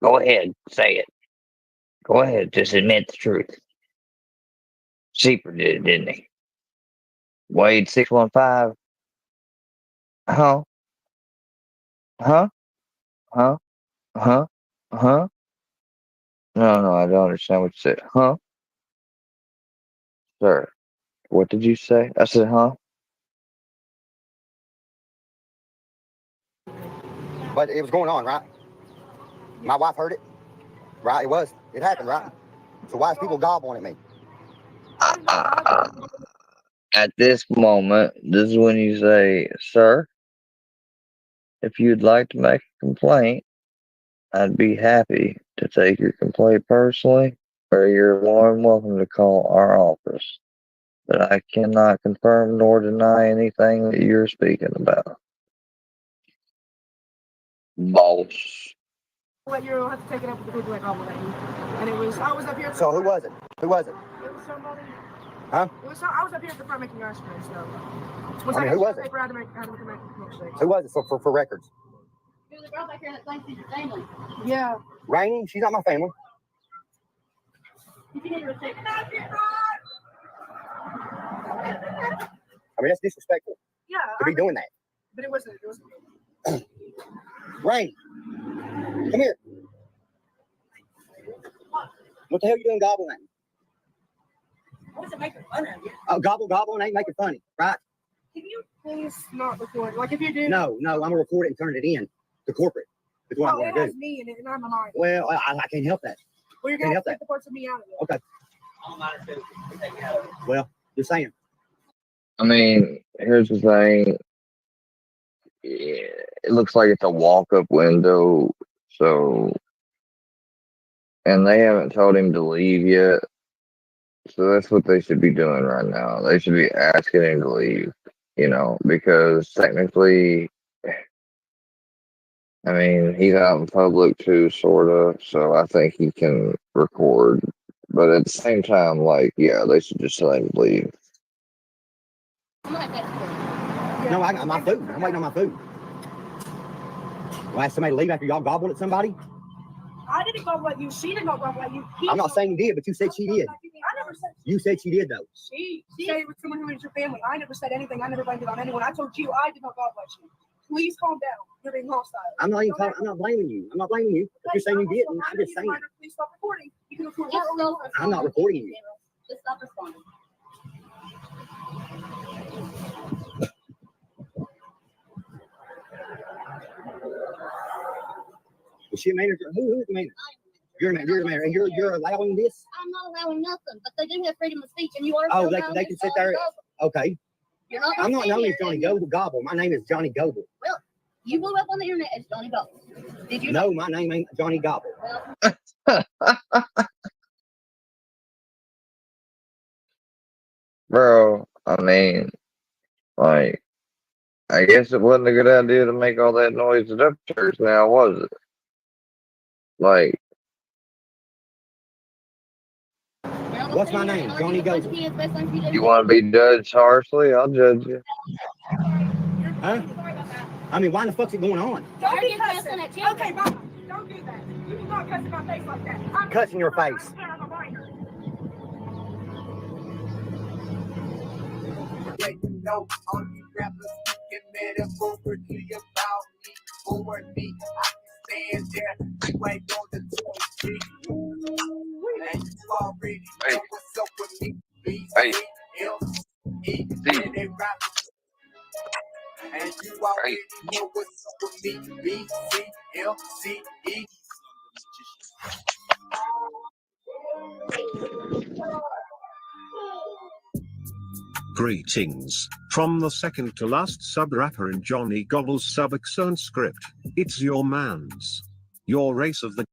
Go ahead, say it. Go ahead, just admit the truth. Sheeper did it, didn't he? Wade 615. Huh? Huh? Huh? Huh? Huh? No, I don't understand what you said. Huh? Sir, what did you say? I said, huh? But it was going on, right? My wife heard it, right? It happened, right? So why is people gobbling at me? At this moment, this is when you say, sir, if you'd like to make a complaint, I'd be happy to take your complaint personally, or you're more than welcome to call our office. But I cannot confirm nor deny anything that you're speaking about. Boss. Well, you'll have to take it up with the people that gobbled at you. And I was up here. So who was it? Who was it? It was somebody. Huh? I was up here at the front making ice cream, so. Who was it? I had to make milkshakes. Who was it for records? It was a girl back here that thinks she's your family. Yeah. Rainy? She's not my family. You can either take I mean, that's disrespectful Yeah. to be doing that. But it wasn't. Rain, come here. What the hell are you doing gobbling at me? What is it making fun of you? Oh, gobbling ain't making funny, right? Can you please not record? Like if you do. No, I'm gonna record it and turn it in to corporate. That's what I'm it gonna has do. me in it, and I'm a minor. Well, I can't help that. Well, you're Can't gonna help take that. the parts of me out of it. Okay. I'm a minor too. Well, just saying. I mean, here's the thing. Yeah, it looks like it's a walk-up window, so, and they haven't told him to leave yet. So that's what they should be doing right now. They should be asking him to leave, because technically, I mean, he's out in public too, sort of. So I think he can record. But at the same time, like, yeah, they should just let him leave. No, I got my food. I'm waiting on my food. Will I ask somebody to leave after y'all gobbled at somebody? I didn't gobble at you. She didn't gobble at you. I'm not saying you did, but you said she did. I never said. You said she did, though. She said it was someone who is your family. I never said anything. I never blamed it on anyone. I told you I did not gobble at you. Please calm down. You're being hostile. I'm not blaming you. I'm not blaming you. If you're saying you didn't, I'm just saying. Please stop recording. You can record. I'm not recording you. Just stop responding. Is she a manager? Who's the manager? You're the manager, and you're allowing this? I'm not allowing nothing, but they do have freedom of speech, and you are. Oh, they can sit there. Okay. I'm not known as Johnny Gobble. My name is Johnny Gobble. Well, you blew up on the internet as Johnny Gobble. Did you? No, my name ain't Johnny Gobble. Bro, I mean, like, I guess it wasn't a good idea to make all that noise at church now, was it? Like, what's my name? Johnny Gobble. you want to be judged harshly? I'll judge you. Huh? I mean, why the fuck's it going on? Don't be cussing at children. Okay, bye. Don't do that. You do not cuss in my face like that. I'm cussing your face. I'm a minor. Yeah, you know, all you rappers get metaphorically about me, for me. I can stand there, you ain't on the 23. And you already know what's up with me. B-C-L-E, and they rap. And you already know what's up with me. B-C-L-C-E. Greetings from the second to last sub rapper in Johnny Gobble's Suboxone script. It's your man's, your race of the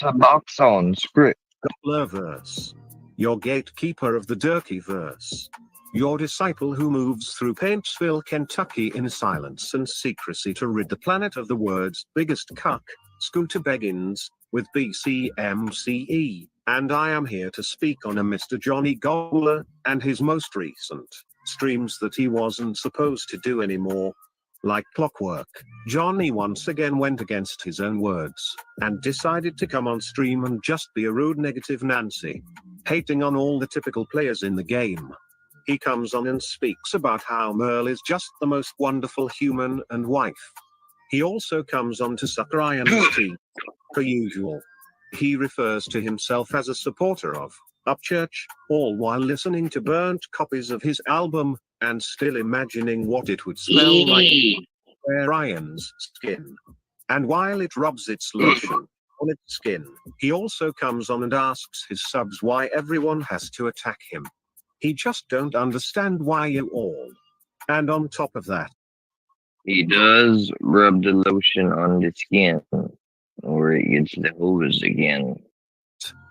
Suboxone script. Gobblerverse, your gatekeeper of the Durkee verse, your disciple who moves through Paintsville, Kentucky in silence and secrecy to rid the planet of the world's biggest cuck, Scooter Beggins, with BCMCE. And I am here to speak on a Mr. Johnny Gobbler and his most recent streams that he wasn't supposed to do anymore. Like clockwork, Johnny once again went against his own words and decided to come on stream and just be a rude negative Nancy, hating on all the typical players in the game. He comes on and speaks about how Merle is just the most wonderful human and wife. He also comes on to suck Ryan's teeth, per usual. He refers to himself as a supporter of Upchurch, all while listening to burnt copies of his album, and still imagining what it would smell like on Ryan's skin. And while it rubs its lotion on its skin, he also comes on and asks his subs why everyone has to attack him. He just don't understand why you all. And on top of that, he does rub the lotion on the skin, or it gets the hose again.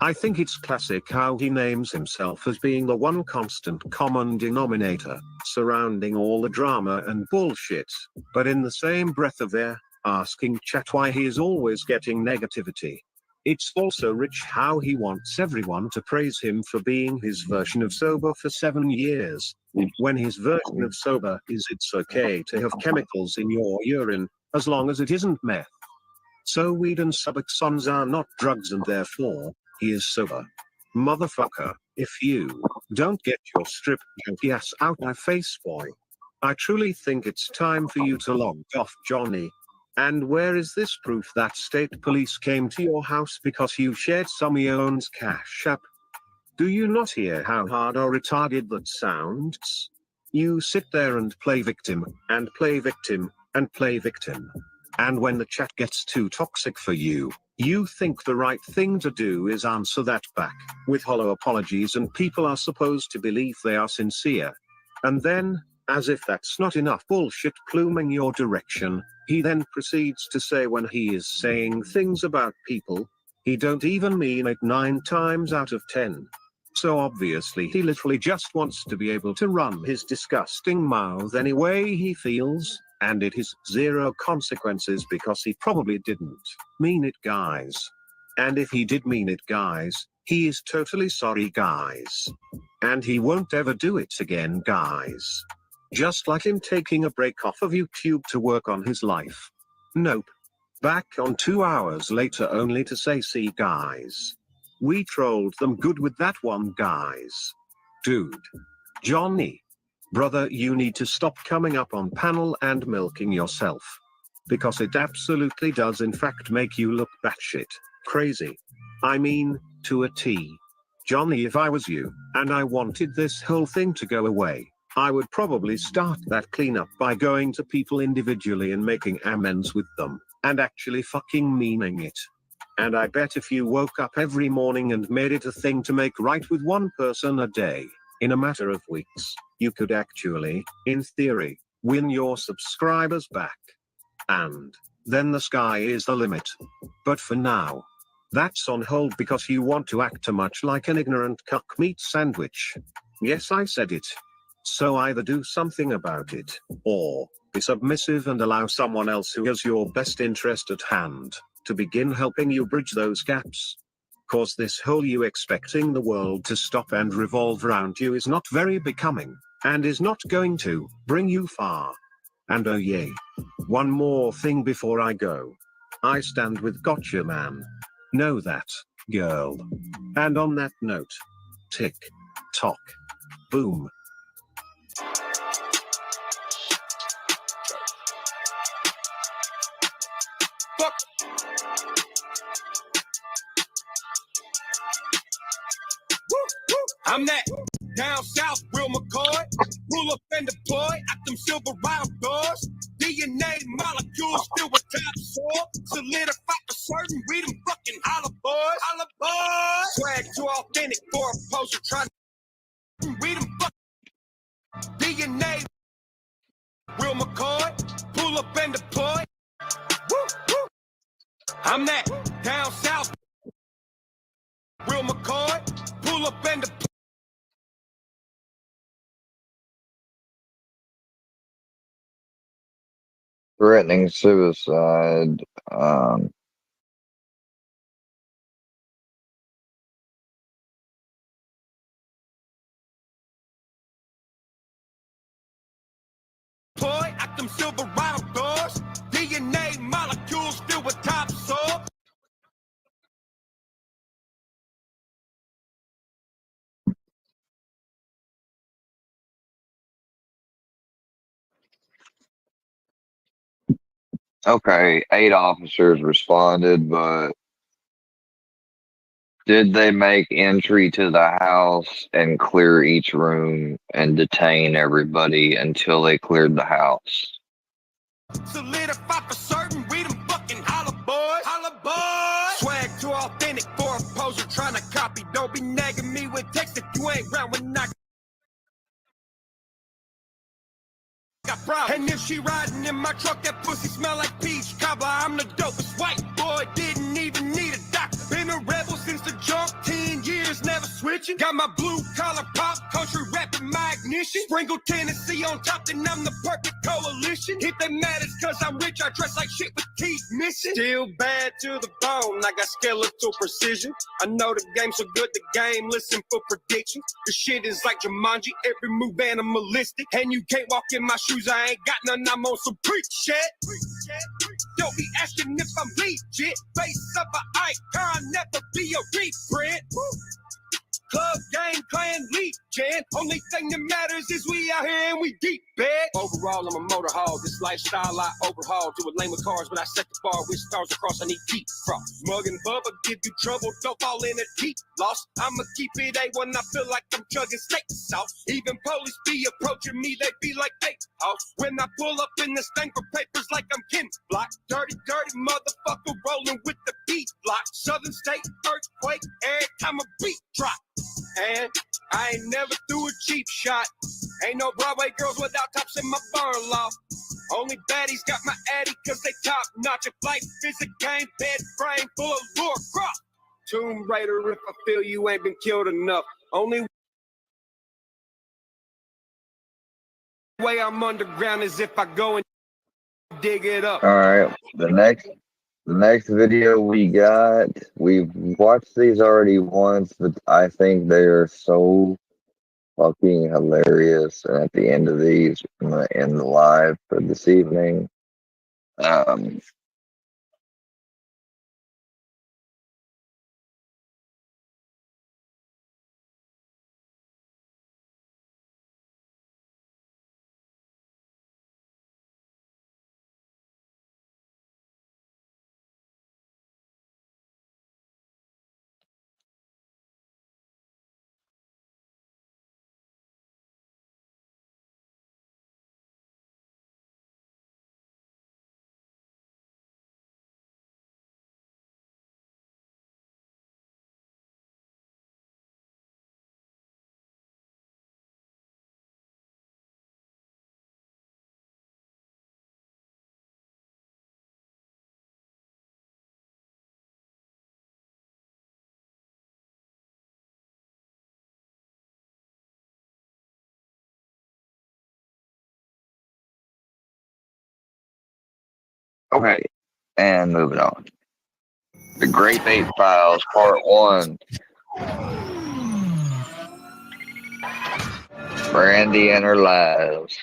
I think it's classic how he names himself as being the one constant common denominator surrounding all the drama and bullshit, but in the same breath of air, asking chat why he is always getting negativity. It's also rich how he wants everyone to praise him for being his version of sober for 7 years, when his version of sober is it's okay to have chemicals in your urine, as long as it isn't meth. So weed and Suboxones are not drugs and therefore, he is sober. Motherfucker, if you Don't get your strip junkie ass out my face, boy. I truly think it's time for you to log off, Johnny. And where is this proof that state police came to your house because you shared some of your own cash app? Do you not hear how hard or retarded that sounds? You sit there and play victim, and play victim, and play victim. And when the chat gets too toxic for you, you think the right thing to do is answer that back, with hollow apologies, and people are supposed to believe they are sincere. And then, as if that's not enough bullshit pluming your direction, he then proceeds to say when he is saying things about people, he don't even mean it 9 times out of 10. So obviously he literally just wants to be able to run his disgusting mouth any way he feels, and it is 0 consequences because he probably didn't mean it, guys. And if he did mean it, guys, he is totally sorry, guys. And he won't ever do it again, guys. Just like him taking a break off of YouTube to work on his life. Nope. Back on 2 hours later only to say, see guys. We trolled them good with that one, guys. Dude. Johnny. Brother, you need to stop coming up on panel and milking yourself. Because it absolutely does in fact make you look batshit crazy. I mean, to a T. Johnny, if I was you, and I wanted this whole thing to go away, I would probably start that cleanup by going to people individually and making amends with them, and actually fucking meaning it. And I bet if you woke up every morning and made it a thing to make right with one person a day, in a matter of weeks, you could actually, in theory, win your subscribers back. And then the sky is the limit. But for now, that's on hold because you want to act too much like an ignorant cuck meat sandwich. Yes, I said it. So either do something about it, or be submissive and allow someone else who has your best interest at hand to begin helping you bridge those gaps. Cause this whole you expecting the world to stop and revolve around you is not very becoming, and is not going to bring you far. And oh yay. One more thing before I go. I stand with Gotcha Man. Know that, girl. And on that note, tick, tock, boom. I'm that down south, Will McCoy. Pull up and deploy at them Silverado doors. DNA molecules filled with topsoil. Solidify for certain, read them fucking holla boys. Holla boys. Swag too authentic for a poser trying to read them fucking DNA. Will McCoy. Pull up and deploy. Woo, woo. I'm that down south, Will McCoy. Pull up and deploy. Threatening suicide. Boy, at them Silverado doors, DNA molecules filled with topsoil. Okay, 8 officers responded, but did they make entry to the house and clear each room and detain everybody until they cleared the house? Solidify for certain, read them fucking holla boys. Holla boys. Swag too authentic for a poser trying to copy. Don't be nagging me with text if you ain't round when I got problems. And if she riding in my truck, that pussy smell like peach cobbler. I'm the dopest white boy, didn't even need a doctor. Been a rebel since the jump, 10 years, never switching. Got my blue collar pop, country rapping my ignition. Sprinkle Tennessee on top, then I'm the perfect coalition. If they mad, it's cause I'm rich, I dress like shit with teeth missing. Still bad to the bone, I got skeletal precision. I know the game so good, the game listen for predictions. The shit is like Jumanji, every move animalistic. And you can't walk in my shoes, I ain't got none, I'm on some preach shit. Don't be asking if I'm legit. Face of an icon, never be a reprint. club, gang, clan, lead, Jan. Only thing that matters is we out here and we deep, bad. Overall, I'm a motor hog. This lifestyle I overhaul. Do it lame with cars, but I set the bar with stars across. I need deep frost. Mug and Bubba give you trouble. Don't fall in a deep loss. I'ma keep it A1. I feel like I'm chugging steak sauce. Even police be approaching me. They be like, hey, house. When I pull up in the stank for papers like I'm Ken Block. Dirty, dirty motherfucker rolling with the beat block. Southern state earthquake every time a beat drop. And I ain't never threw a cheap shot. Ain't no Broadway girls without tops in my barn loft. Only baddies got my addy cause they top notch. If life is a game, bed frame full of lure cross. Tomb Raider, if I feel you ain't been killed enough. Only way I'm underground is if I go and dig it up. All right, the next video we've watched these already once, but I think they are so fucking hilarious. And at the end of these, I'm gonna end the live for this evening. Okay, and moving on. The Great Ape Files, Part 1. Brandy and her lives.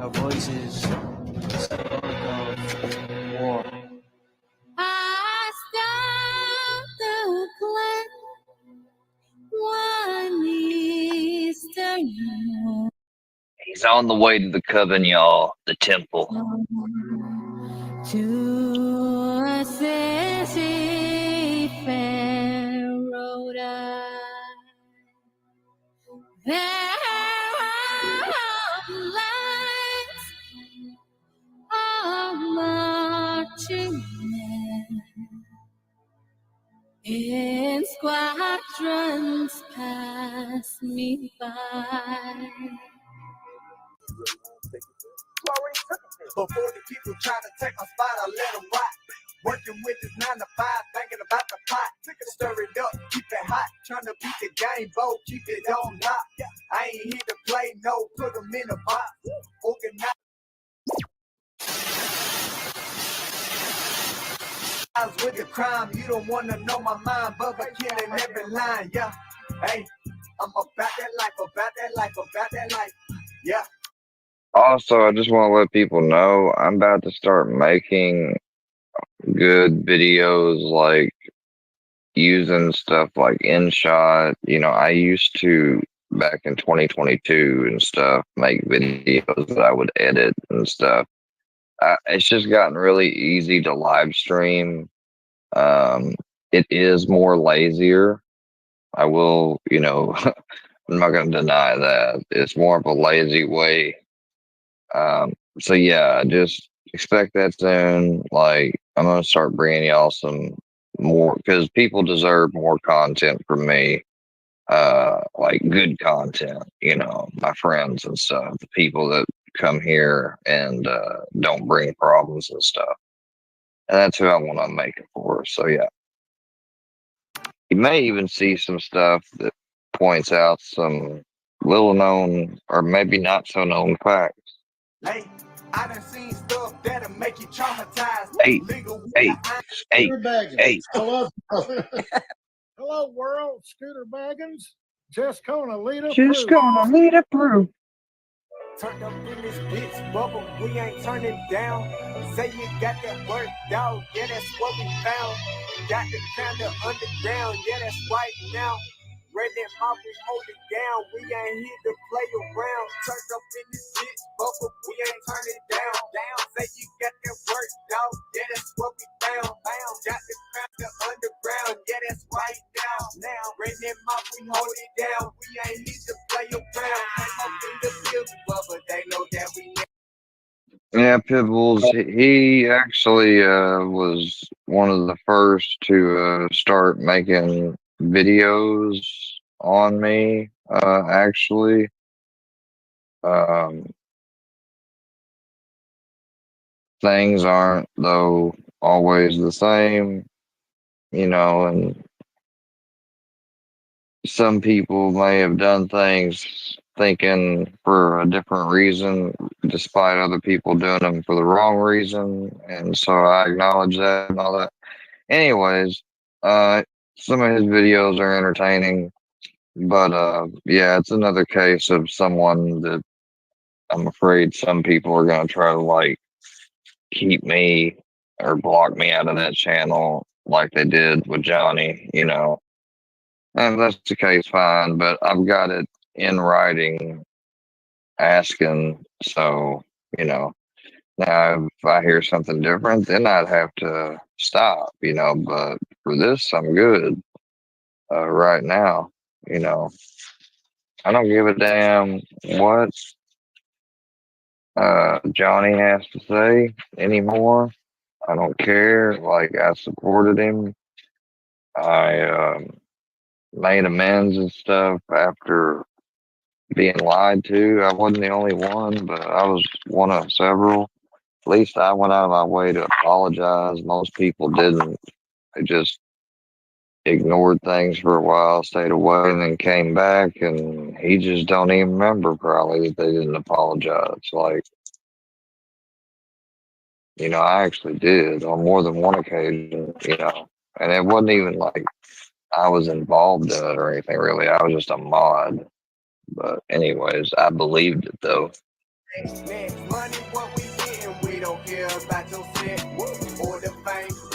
Our voices symbolic of war. I stopped the clock one Easter morn He's on the way to the coven, y'all. The temple. to a city fair road. There are lights of marching men in squadrons pass me by. Before the people try to take my spot, I let them rock. Working with this 9 to 5, thinking about the pot. Stir it up, keep it hot. Trying to beat the game, boat, keep it on lock. I ain't here to play, no, put them in a box. Organize with the crime, you don't want to know my mind, but by killing every line, yeah. Hey, I'm about that life, about that life, about that life, yeah. Also, I just want to let people know I'm about to start making good videos, like using stuff like InShot. You know, I used to, back in 2022 and stuff, make videos that I would edit and stuff. It's just gotten really easy to live stream. It is more lazier. I will, you know, I'm not going to deny that. It's more of a lazy way. So yeah, just expect that soon. Like, I'm going to start bringing y'all some more, because people deserve more content from me. Like good content, you know, my friends and stuff, the people that come here and don't bring problems and stuff. And that's who I want to make it for. So yeah. You may even see some stuff that points out some little known or maybe not so known facts. Hey, I done seen stuff that'll make you traumatized. Hey, Hello. Hello, world. Scooter Baggins. Just gonna lead a proof. Turned up in this bitch bubble, we ain't turning down. Say you got that work, dog, yeah, that's what we found. Got the kind of underground, yeah, that's right now. Red that mouth, we hold it down, we ain't here to play around. Turned up in this bitch bubble, we ain't turning down. Say you got that work, dog, yeah, that's what we found. Got the kind of underground, yeah, that's right now. Red that mouth, we hold it down, we ain't here to play around. Came up in the building, but they know that we. Yeah, Pitbulls. He actually was one of the first to start making videos on me. Actually, things aren't though always the same, and some people may have done things thinking for a different reason, despite other people doing them for the wrong reason. And so I acknowledge that and all that. Anyways, some of his videos are entertaining, but yeah, it's another case of someone that I'm afraid some people are going to try to like keep me or block me out of that channel like they did with Johnny, And if that's the case, fine, but I've got it in writing asking, so, now if I hear something different, then I'd have to stop, but for this, I'm good right now, I don't give a damn what Johnny has to say anymore. I don't care. Like, I supported him. I made amends and stuff after being lied to. I wasn't the only one, but I was one of several. At least I went out of my way to apologize. Most people didn't. They just ignored things for a while, stayed away, and then came back, and he just don't even remember probably that they didn't apologize. Like, I actually did on more than one occasion, and it wasn't even like I was involved in it or anything really. I was just a mod. But anyways, I believed it though. Next money, what we getting? We don't care about your set or the fame.